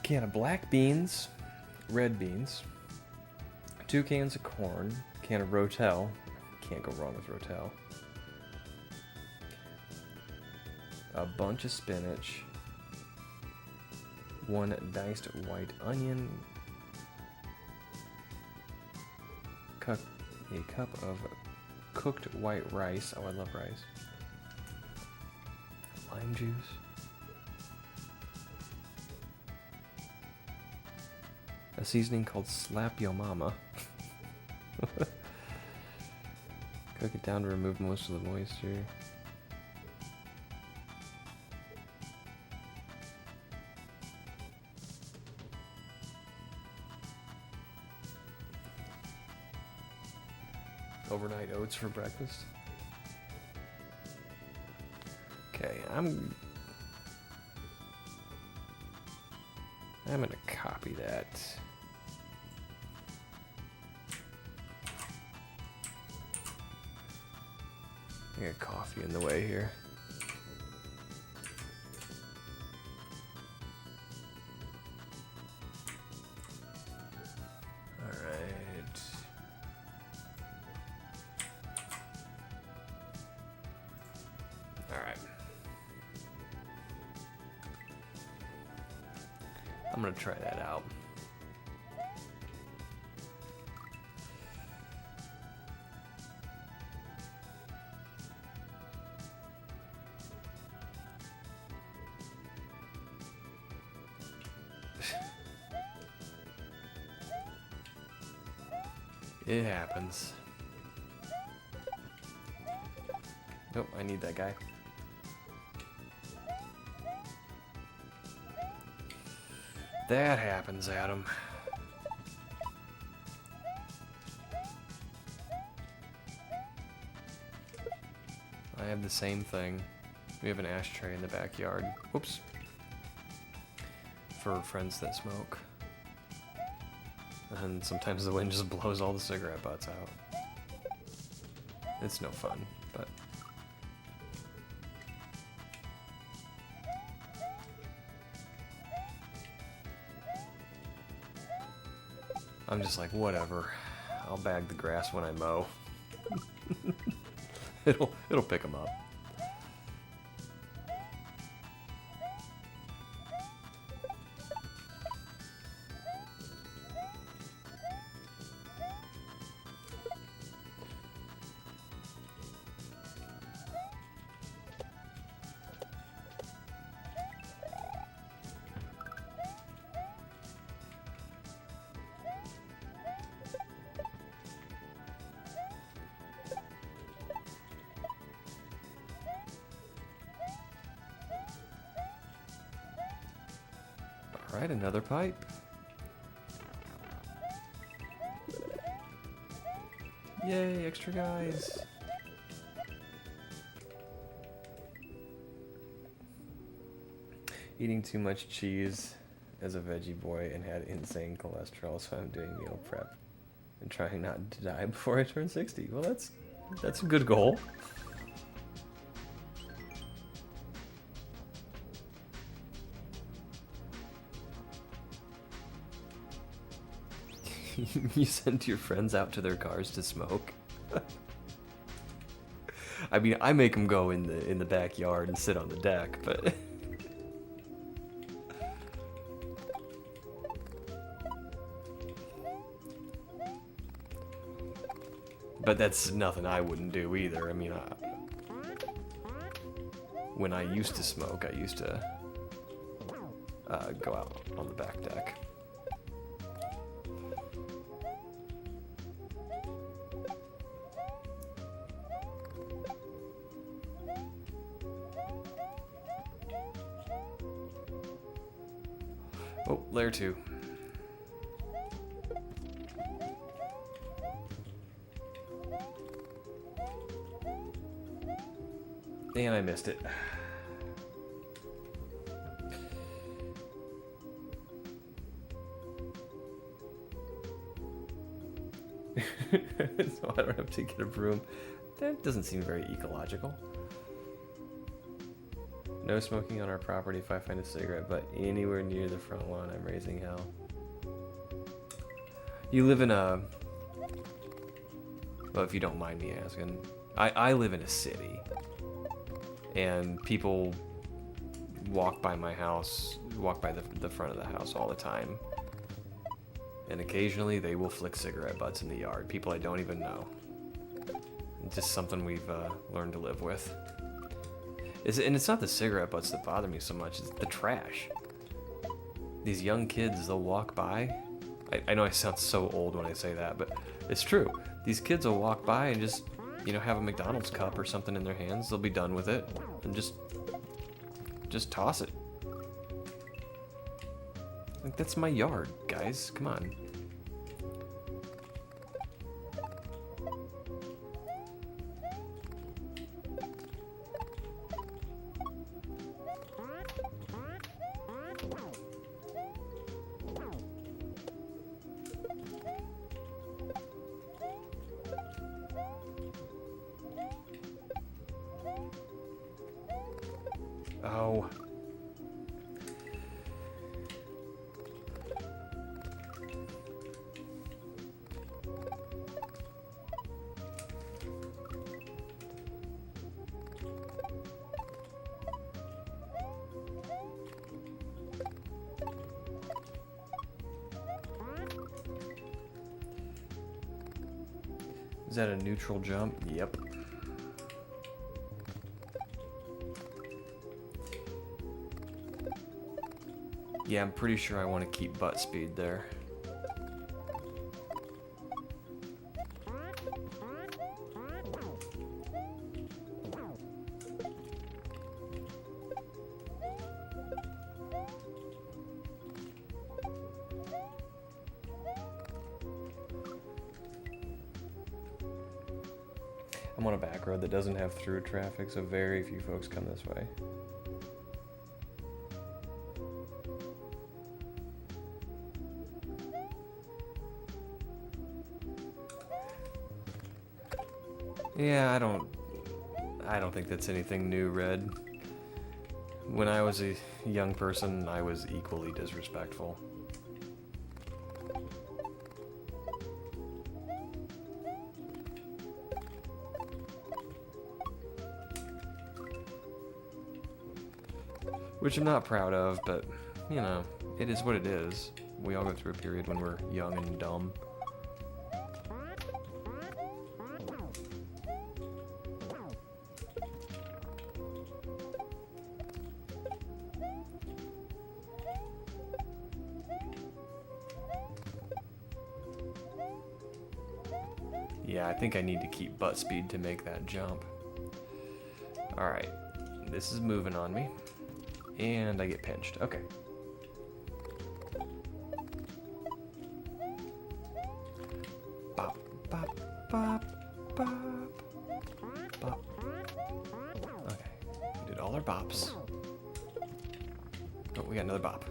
Can of black beans, red beans, 2 cans of corn, can of Rotel. Can't go wrong with Rotel. A bunch of spinach, 1 diced white onion, a cup of cooked white rice. Oh, I love rice. Lime juice. A seasoning called Slap Yo Mama. Cook it down to remove most of the moisture. Overnight oats for breakfast. Okay, I'm gonna copy that. I got coffee in the way here. I'm gonna try that out. It happens. Nope, I need that guy. That happens, Adam. I have the same thing. We have an ashtray in the backyard. Whoops. For friends that smoke. And sometimes the wind just blows all the cigarette butts out. It's no fun, but... I'm just like, whatever. I'll bag the grass when I mow. It'll pick them up. Alright, another pipe. Yay, extra guys. Eating too much cheese as a veggie boy and had insane cholesterol, so I'm doing meal prep and trying not to die before I turn 60. Well, that's a good goal. You send your friends out to their cars to smoke. I mean, I make them go in the backyard and sit on the deck, but but that's nothing I wouldn't do either. I mean, when I used to smoke, I used to go out on the back deck. Oh, layer 2. And I missed it. So I don't have to get a broom. That doesn't seem very ecological. No smoking on our property if I find a cigarette, but anywhere near the front lawn, I'm raising hell. You live in a... Well, if you don't mind me asking, I live in a city. And people walk by my house, walk by the front of the house all the time. And occasionally they will flick cigarette butts in the yard. People I don't even know. It's just something we've learned to live with. And it's not the cigarette butts that bother me so much, it's the trash. These young kids, they'll walk by. I know I sound so old when I say that, but it's true. These kids will walk by and just, you know, have a McDonald's cup or something in their hands. They'll be done with it and just toss it. Like, that's my yard, guys. Come on. Oh. Is that a neutral jump? Yep. Yeah, I'm pretty sure I want to keep butt speed there. I'm on a back road that doesn't have through traffic, so very few folks come this way. Yeah, I don't think that's anything new, Red. When I was a young person, I was equally disrespectful. Which I'm not proud of, but, you know, it is what it is. We all go through a period when we're young and dumb. Yeah, I think I need to keep butt speed to make that jump. Alright, this is moving on me. And I get pinched. Okay. Bop, bop, bop, bop, bop. Okay, we did all our bops. Oh, we got another bop.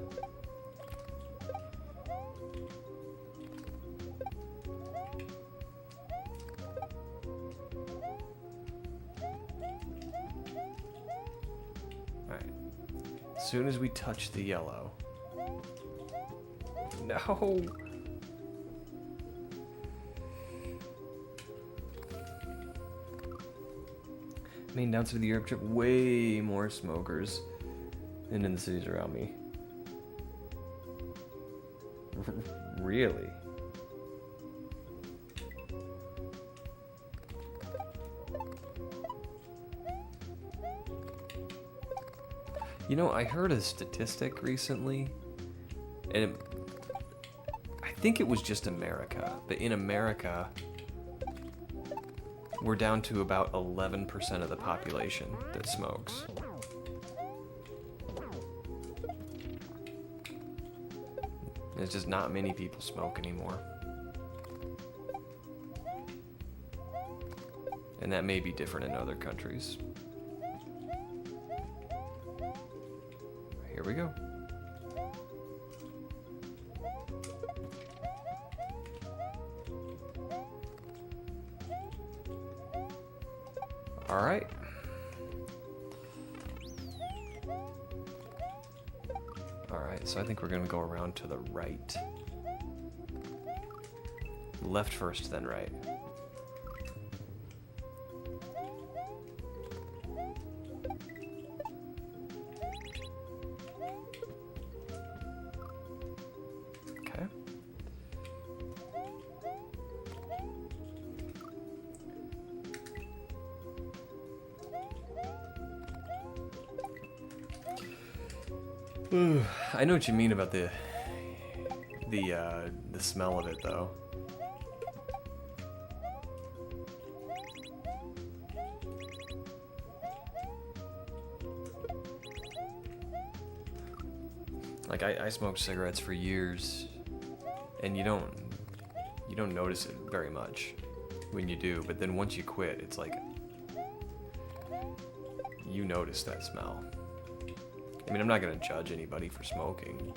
As soon as we touch the yellow. No. Main down to the Europe trip, way more smokers than in the cities around me. Really? You know, I heard a statistic recently, and I think it was just America, but in America, we're down to about 11% of the population that smokes. There's just not many people smoke anymore. And that may be different in other countries. Here we go. All right. All right, so I think we're gonna go around to the right. Left first, then right. Okay. Ooh, I know what you mean about the smell of it, though. Like I smoked cigarettes for years, and you don't notice it very much when you do, but then once you quit, it's like you notice that smell. I mean, I'm not gonna judge anybody for smoking,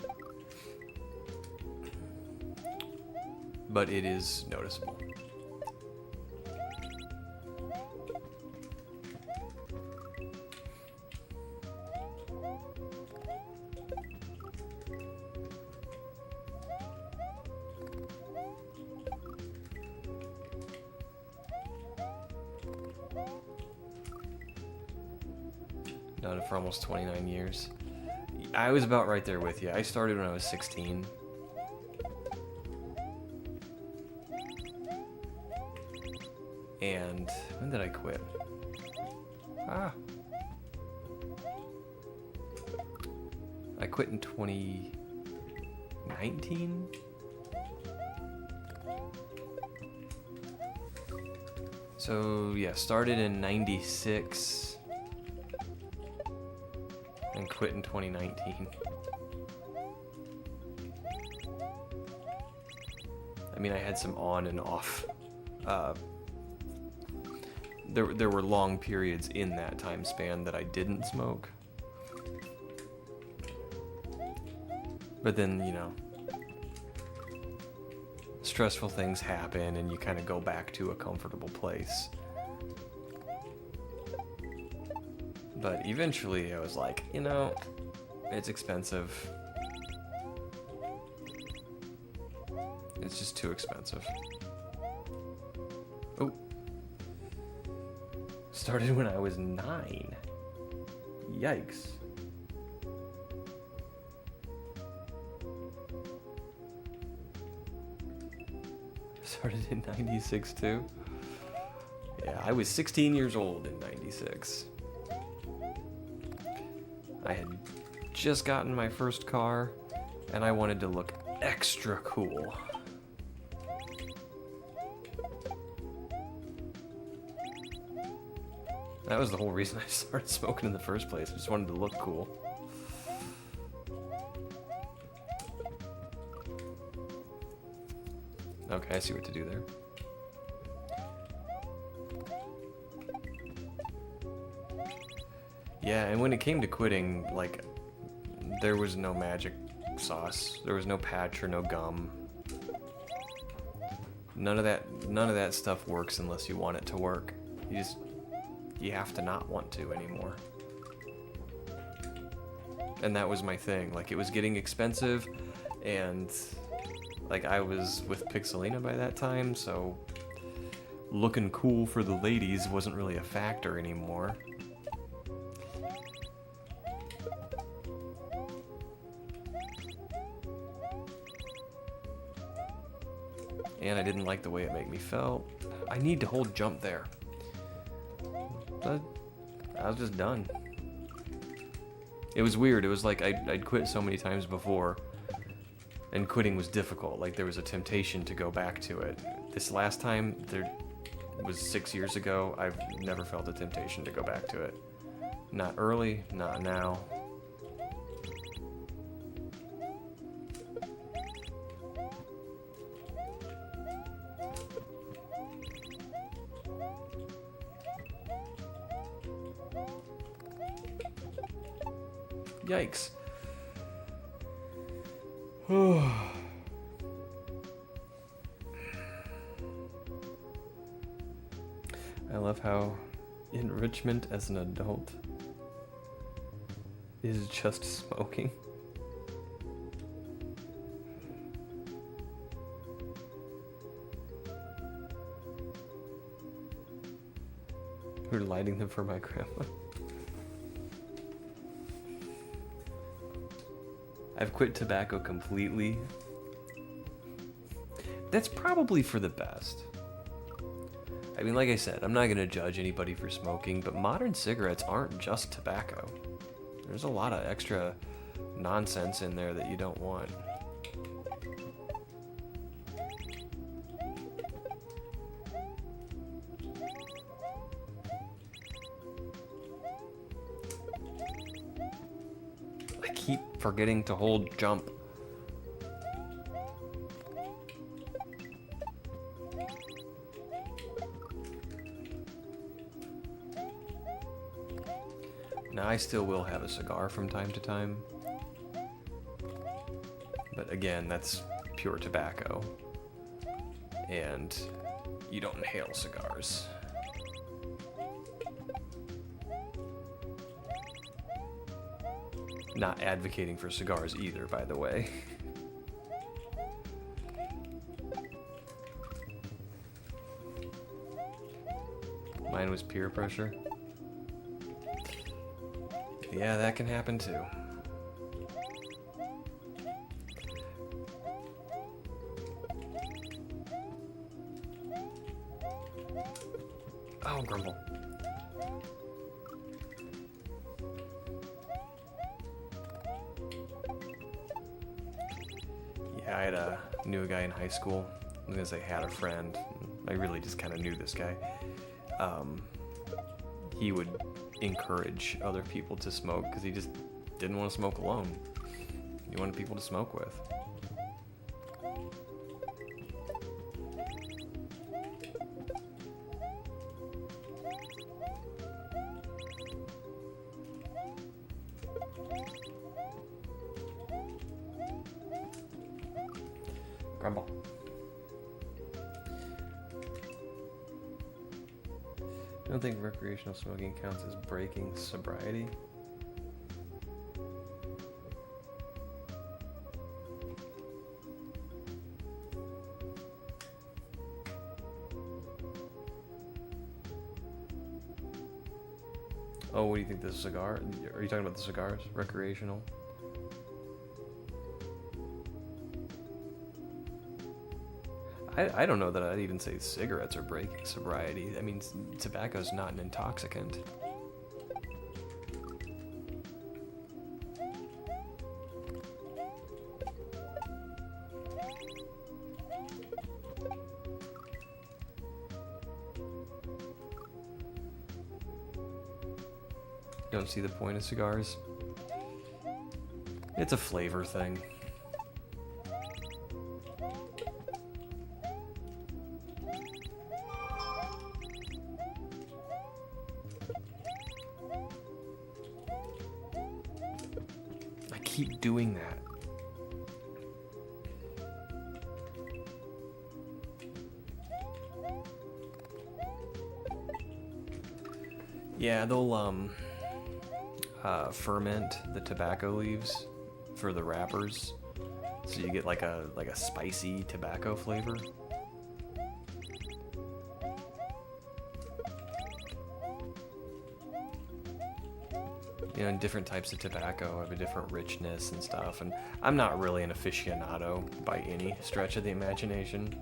but it is noticeable. Done it for almost 29 years. I was about right there with you. I started when I was 16. And when did I quit? I quit in 2019? So yeah, started in 96 and quit in 2019. I mean, I had some on and off. There were long periods in that time span that I didn't smoke. But then, you know, stressful things happen and you kind of go back to a comfortable place. But eventually I was like, you know, it's expensive. It's just too expensive. Oh. Started when I was 9. Yikes. Started in 96 too. Yeah, I was 16 years old in 96. I had just gotten my first car, and I wanted to look extra cool. That was the whole reason I started smoking in the first place. I just wanted to look cool. Okay, I see what to do there. Yeah, and when it came to quitting, like, there was no magic sauce. There was no patch or no gum. None of that stuff works unless you want it to work. You have to not want to anymore. And that was my thing. Like, it was getting expensive, and like, I was with Pixelina by that time, so looking cool for the ladies wasn't really a factor anymore. And I didn't like the way it made me feel. I need to hold jump there. But I was just done. It was weird. It was like I'd quit so many times before, and quitting was difficult. Like, there was a temptation to go back to it. This last time, there was 6 years ago. I've never felt a temptation to go back to it. Not early, not now. Yikes. I love how enrichment as an adult is just smoking. We're lighting them for my grandma. I've quit tobacco completely. That's probably for the best. I mean, like I said, I'm not gonna judge anybody for smoking, but modern cigarettes aren't just tobacco. There's a lot of extra nonsense in there that you don't want. I keep forgetting to hold jump. Now, I still will have a cigar from time to time, but again, that's pure tobacco, and you don't inhale cigars. Not advocating for cigars either, by the way. Mine was peer pressure. Yeah, that can happen too. Oh, grumble. Yeah, knew a guy in high school. I was gonna say had a friend. I really just kind of knew this guy. He would encourage other people to smoke because he just didn't want to smoke alone. He wanted people to smoke with. Grumble. I don't think recreational smoking counts as breaking sobriety. Oh, what do you think, the cigar? Are you talking about the cigars? Recreational? I don't know that I'd even say cigarettes are breaking sobriety. I mean, tobacco's not an intoxicant. Don't see the point of cigars? It's a flavor thing. Keep doing that. Yeah, they'll ferment the tobacco leaves for the wrappers, so you get like a spicy tobacco flavor. You know, and different types of tobacco have a different richness and stuff, and I'm not really an aficionado by any stretch of the imagination.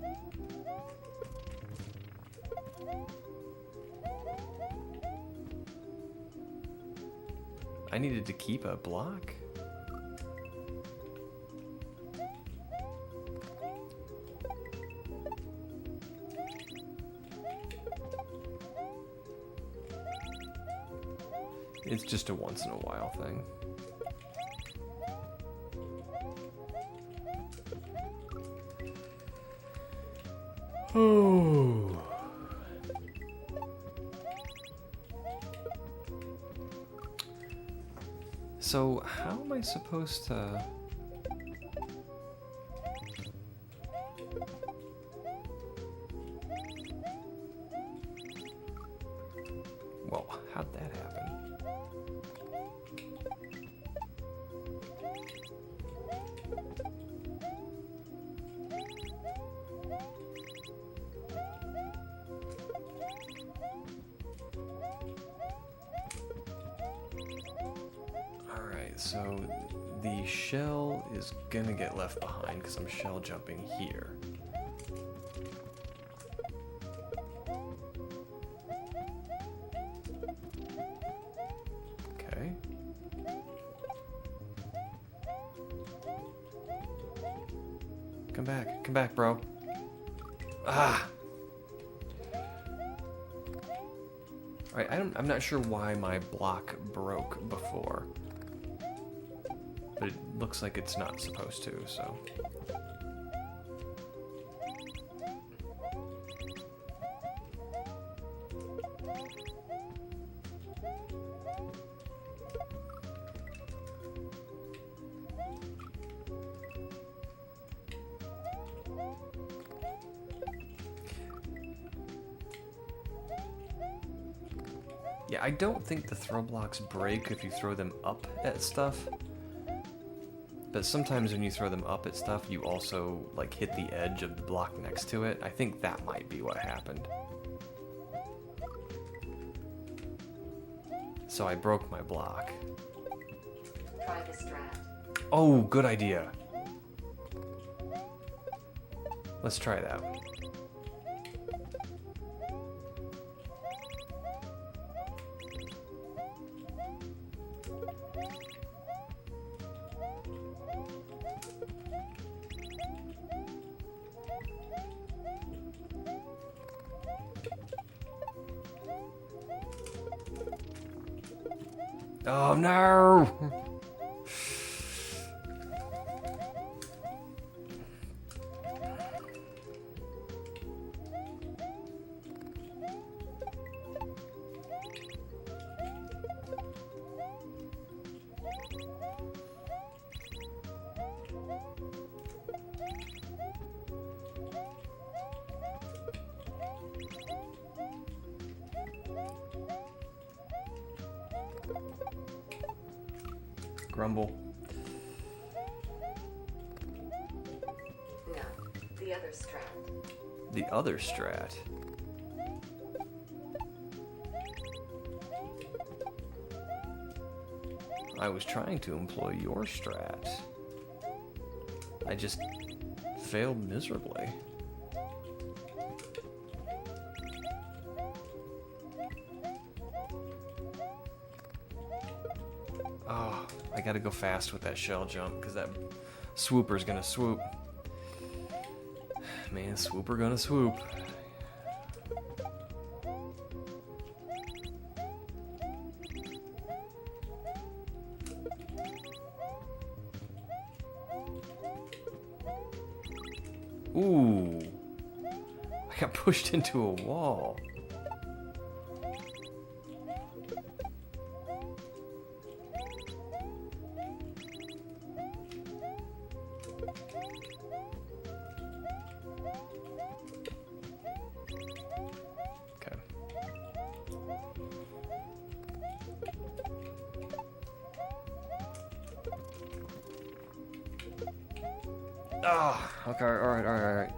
I needed to keep a block? It's just a once in a while thing. Oh. So, how am I supposed to... Well, how'd that happen? Alright, so the shell is gonna get left behind because I'm shell jumping here. Okay. Come back, bro. Ah! Alright, I'm not sure why my block broke before. But it looks like it's not supposed to, so... Yeah, I don't think the throw blocks break if you throw them up at stuff. But sometimes when you throw them up at stuff, you also, like, hit the edge of the block next to it. I think that might be what happened. So I broke my block. Try the strat. Oh, good idea. Let's try that one. Oh no! Grumble. No, the other strat. The other strat. I was trying to employ your strat. I just failed miserably. Oh, I gotta go fast with that shell jump because that swooper's gonna swoop. Man, swooper gonna swoop. Ooh, I got pushed into a wall. Okay. Ah, okay, all right.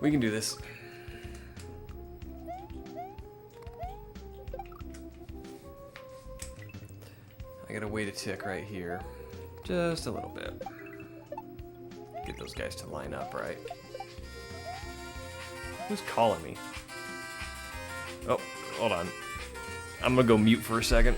We can do this. I gotta wait a tick right here. Just a little bit. Get those guys to line up, right? Who's calling me? Oh, hold on. I'm gonna go mute for a second.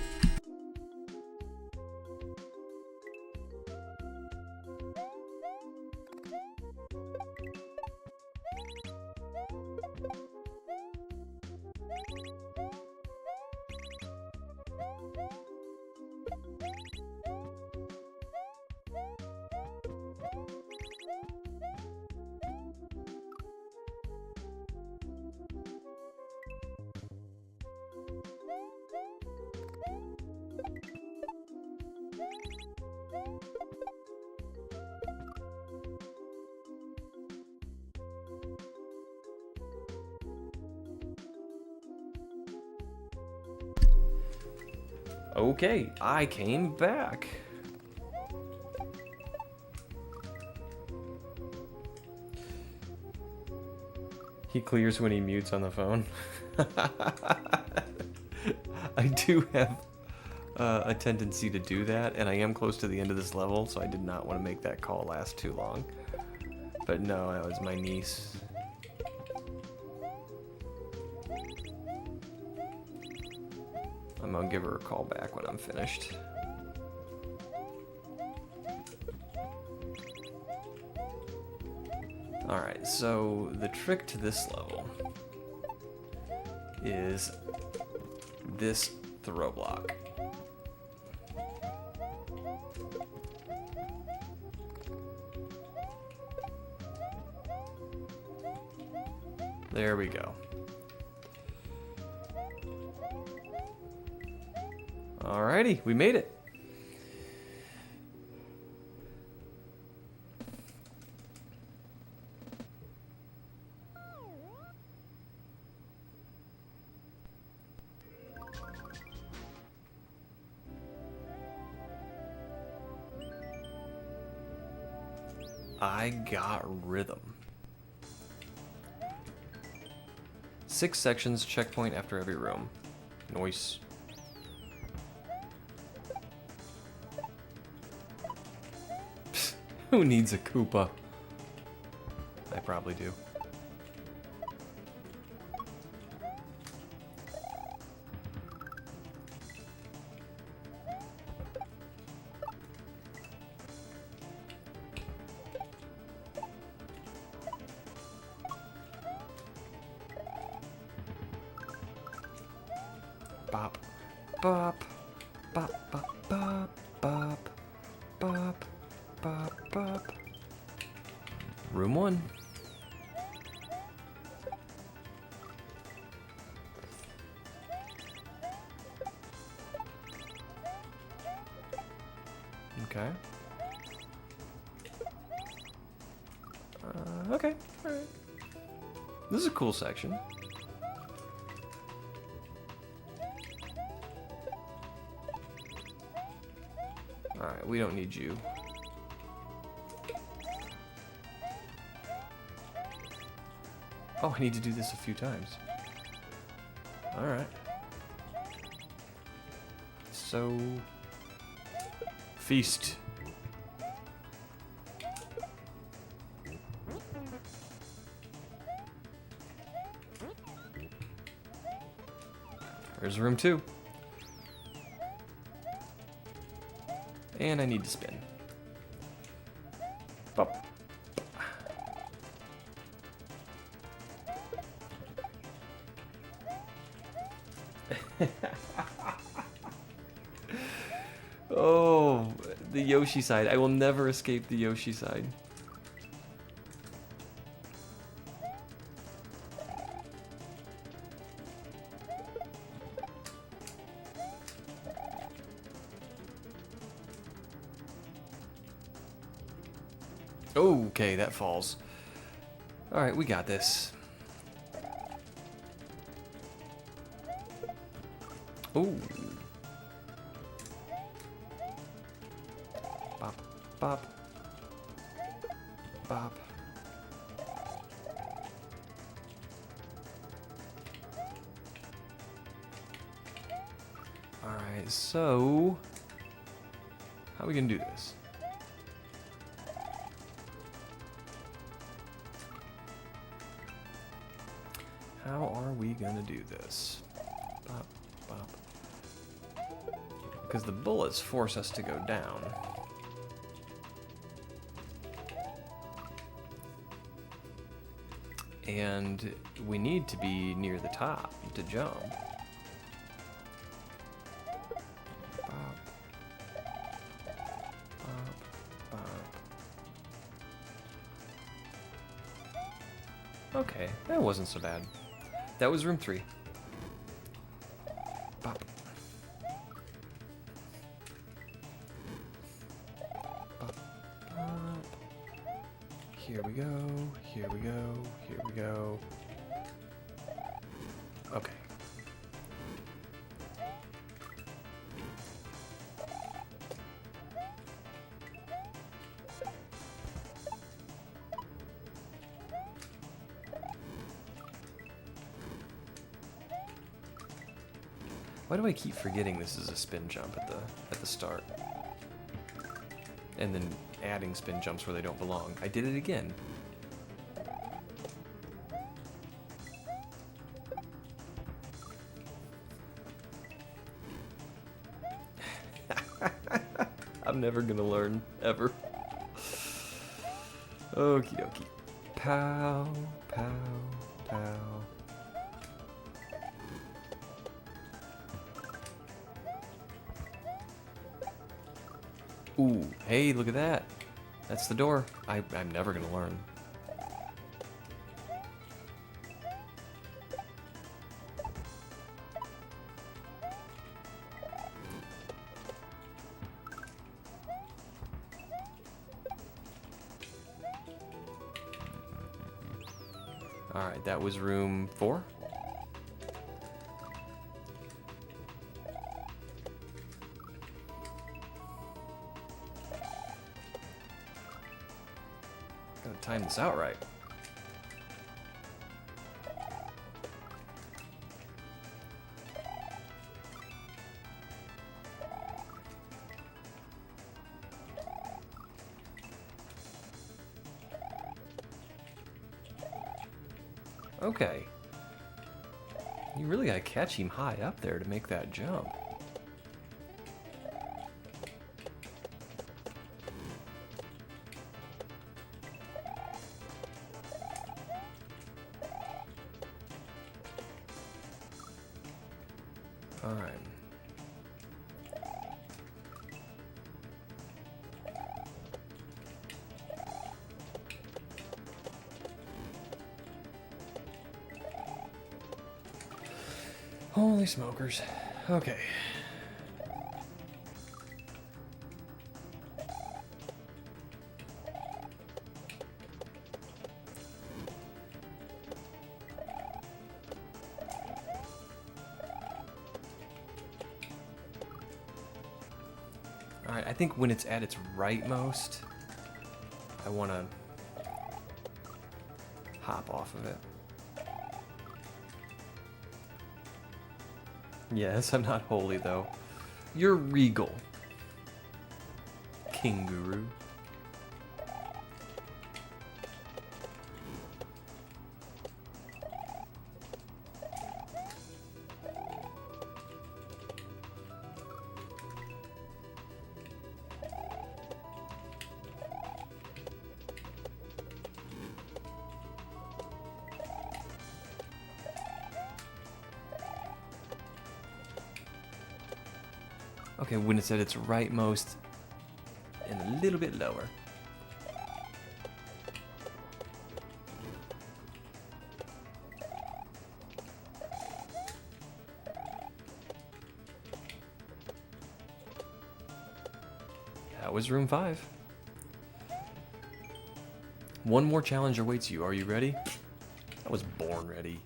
Okay, I came back. He clears when he mutes on the phone. I do have a tendency to do that, and I am close to the end of this level, so I did not want to make that call last too long. But no, that was my niece. I'm gonna give her a call back when I'm finished. Alright, so the trick to this level is this throw block. There we go. Alrighty, we made it. I got rhythm. 6 sections, checkpoint after every room. Nice. Who needs a Koopa? I probably do. Bop, bop, bop, bop, bop, bop, bop, bop, bop. Room 1. Okay. Okay, alright. This is a cool section. Alright, we don't need you. Oh, I need to do this a few times. Alright. So... feast. There's room 2. And I need to spin. Bop. Oh, the Yoshi side. I will never escape the Yoshi side. Okay, that falls. Alright, we got this. Ooh. Bop, bop. Bop. Alright, so... how are we gonna do this? How are we gonna do this? Bop, bop. Because the bullets force us to go down. And we need to be near the top to jump. Bop. Bop, bop. Okay, that wasn't so bad. That was room 3. Bop. Bop. Bop. Here we go, here we go, here we go. Okay. Why do I keep forgetting this is a spin jump at the start? And then adding spin jumps where they don't belong. I did it again. I'm never gonna learn, ever. Okie dokie. Pow, pow, pow. Ooh, hey, look at that. That's the door. I'm never gonna learn. Alright, that was room 4. Gotta time this out right. Okay. You really gotta catch him high up there to make that jump. Alright. Holy smokers. Okay. Alright, I think when it's at its rightmost, I want to hop off of it. Yes, I'm not holy, though. You're regal, King Guru. Okay, when it's at its rightmost and a little bit lower. That was room 5. One more challenge awaits you. Are you ready? I was born ready.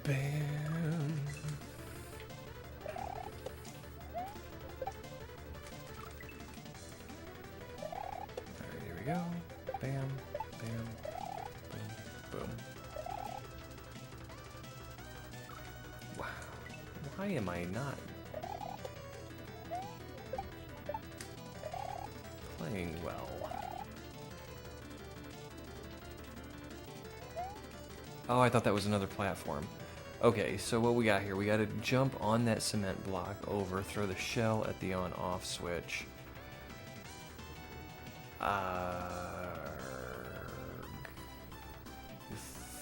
Bam. Alright, here we go. Bam, bam, boom, boom. Wow. Why am I not playing well? Oh, I thought that was another platform. Okay, so what we got here, we got to jump on that cement block over, throw the shell at the on-off switch. The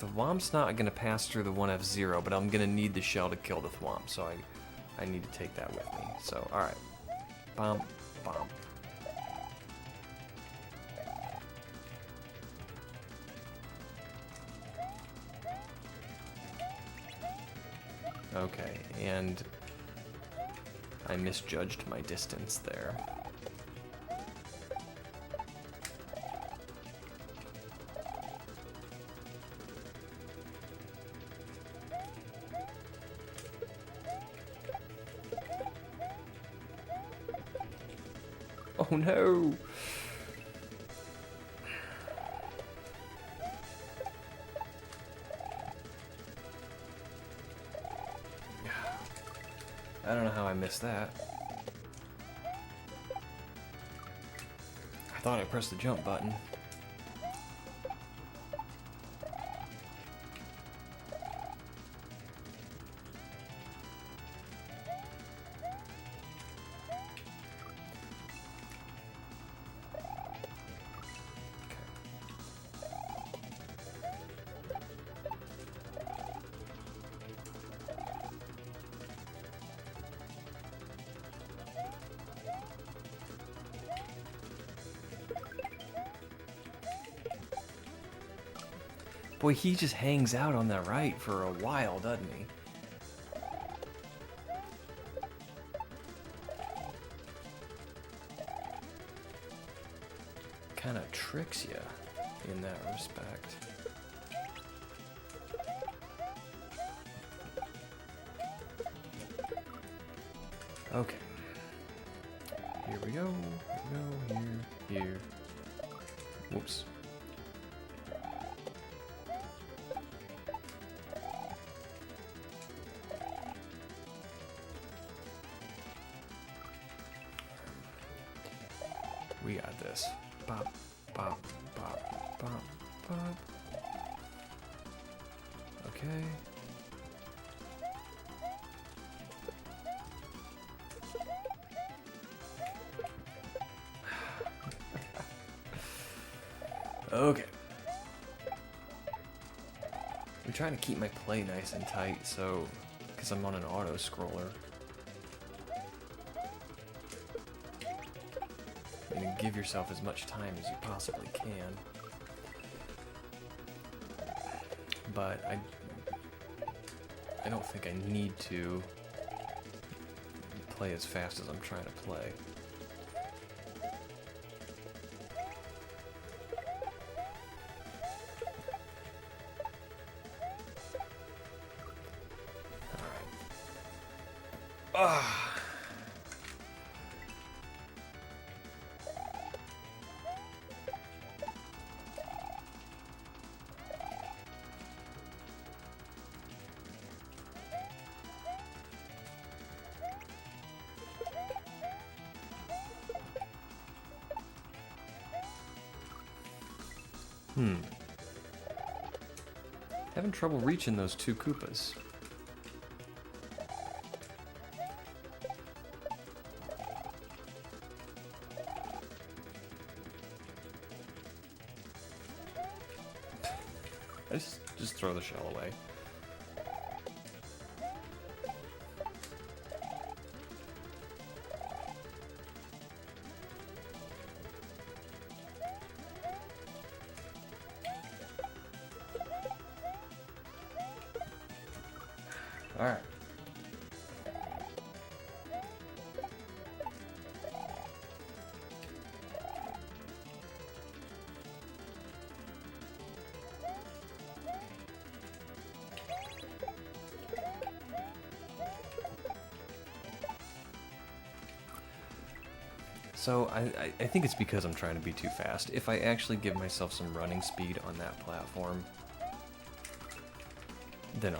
Thwomp's not going to pass through the 1F0, but I'm going to need the shell to kill the Thwomp, so I need to take that with me. So, alright. Bomb, bomb. Okay, and I misjudged my distance there. Oh no! I don't know how I missed that. I thought I pressed the jump button. Boy, he just hangs out on that right for a while, doesn't he? Kind of tricks you in that respect. Okay. Here we go. Here. Whoops. We got this. Bop, bop, bop, bop, bop. Okay. Okay. I'm trying to keep my play nice and tight, so, because I'm on an auto scroller. And give yourself as much time as you possibly can. But I don't think I need to play as fast as I'm trying to play. Having trouble reaching those two Koopas. I just throw the shell away. All right. So I think it's because I'm trying to be too fast. If I actually give myself some running speed on that platform, then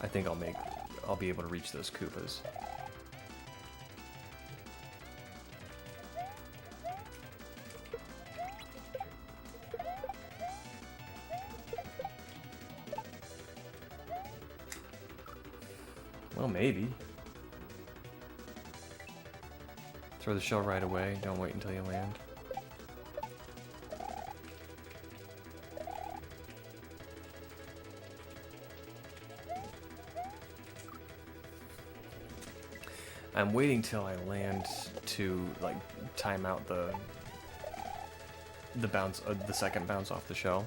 I think I'll be able to reach those Koopas. Well, maybe. Throw the shell right away, don't wait until you land. I'm waiting till I land to like time out the bounce, the second bounce off the shell.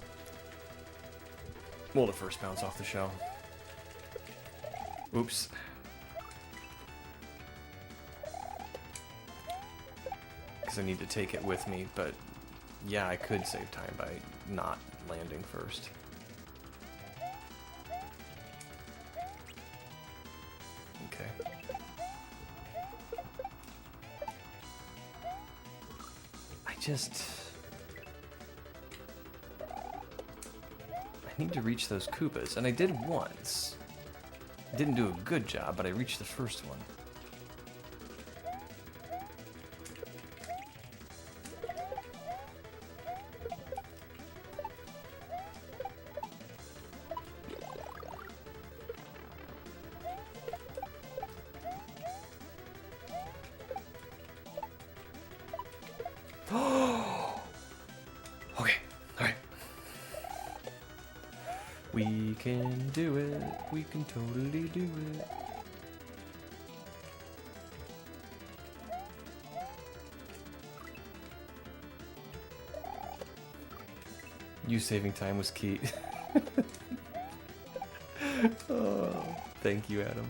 Well, the first bounce off the shell. Oops. because I need to take it with me, but yeah, I could save time by not landing first. Okay. I need to reach those Koopas, and I did once. Didn't do a good job, but I reached the first one. Okay, alright. We can do it. We can totally do it. You saving time was key. Oh, thank you, Adam.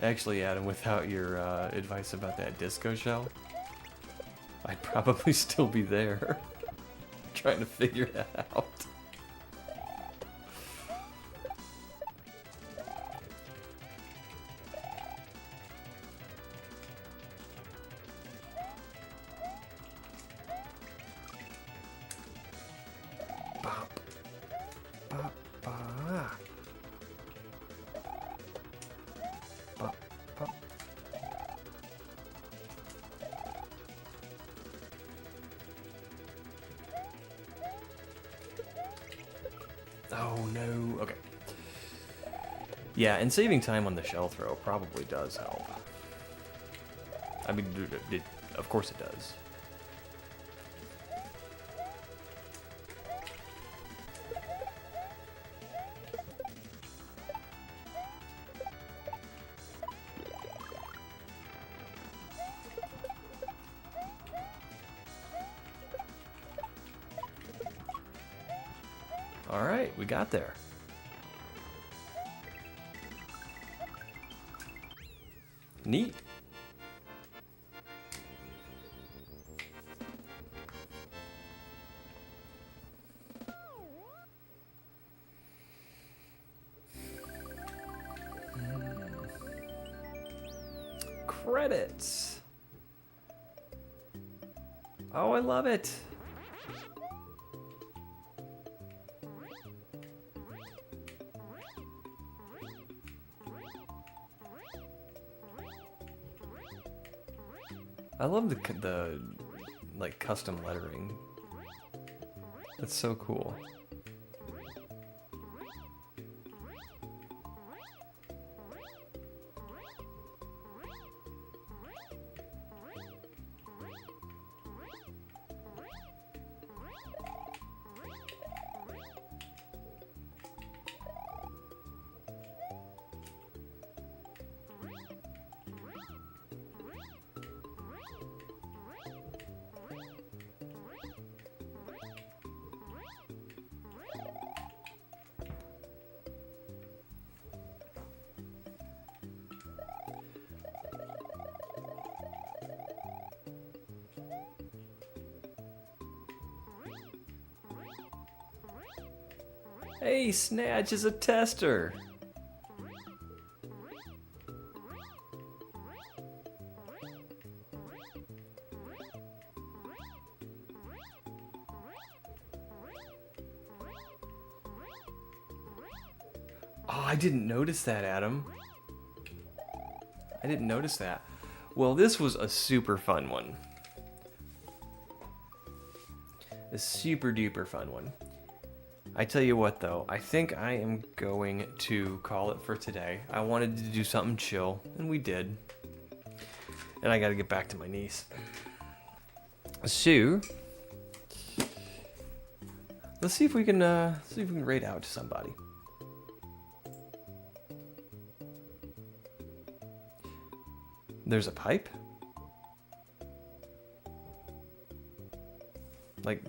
Actually, Adam, without your advice about that disco shell, I'd probably still be there trying to figure that out. Bop. Bop. Bop. Bop. Bop. Oh no, okay. Yeah, and saving time on the shell throw probably does help. I mean, of course it does. Alright, we got there. Neat. Credits. Oh, I love it. I love the like custom lettering. That's so cool. Hey, Snatch is a tester. Oh, I didn't notice that, Adam. I didn't notice that. Well, this was a super fun one. A super duper fun one. I tell you what though, I think I am going to call it for today. I wanted to do something chill, and we did. And I gotta get back to my niece. So, let's see if we can raid out to somebody. There's a pipe? Like,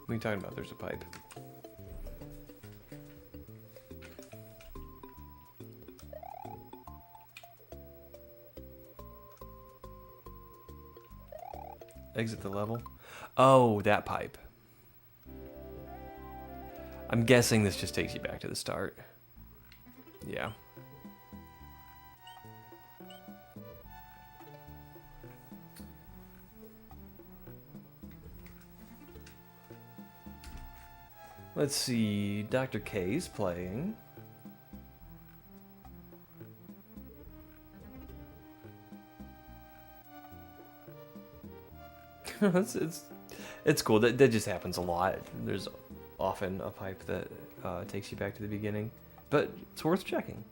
what are you talking about? There's a pipe. Exit the level. Oh, that pipe. I'm guessing this just takes you back to the start. Yeah. Let's see. Dr. K's playing. It's cool. That just happens a lot. There's often a pipe that takes you back to the beginning, but it's worth checking.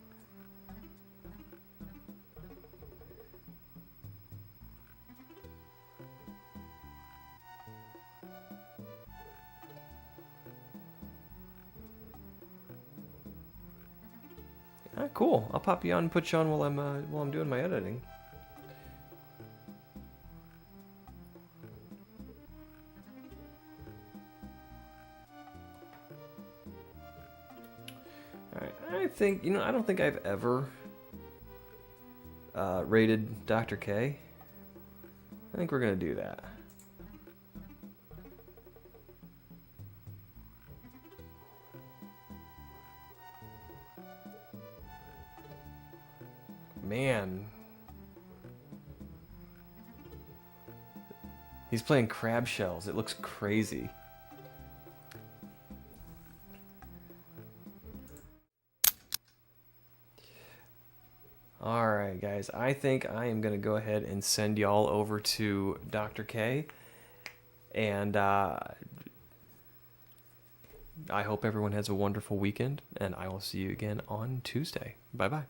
Ah, cool. I'll pop you on and put you on while I'm doing my editing. Alright, I think, I don't think I've ever rated Dr. K. I think we're gonna do that. Man. He's playing crab shells. It looks crazy. Alright guys, I think I am going to go ahead and send y'all over to Dr. K. And I hope everyone has a wonderful weekend, and I will see you again on Tuesday. Bye-bye.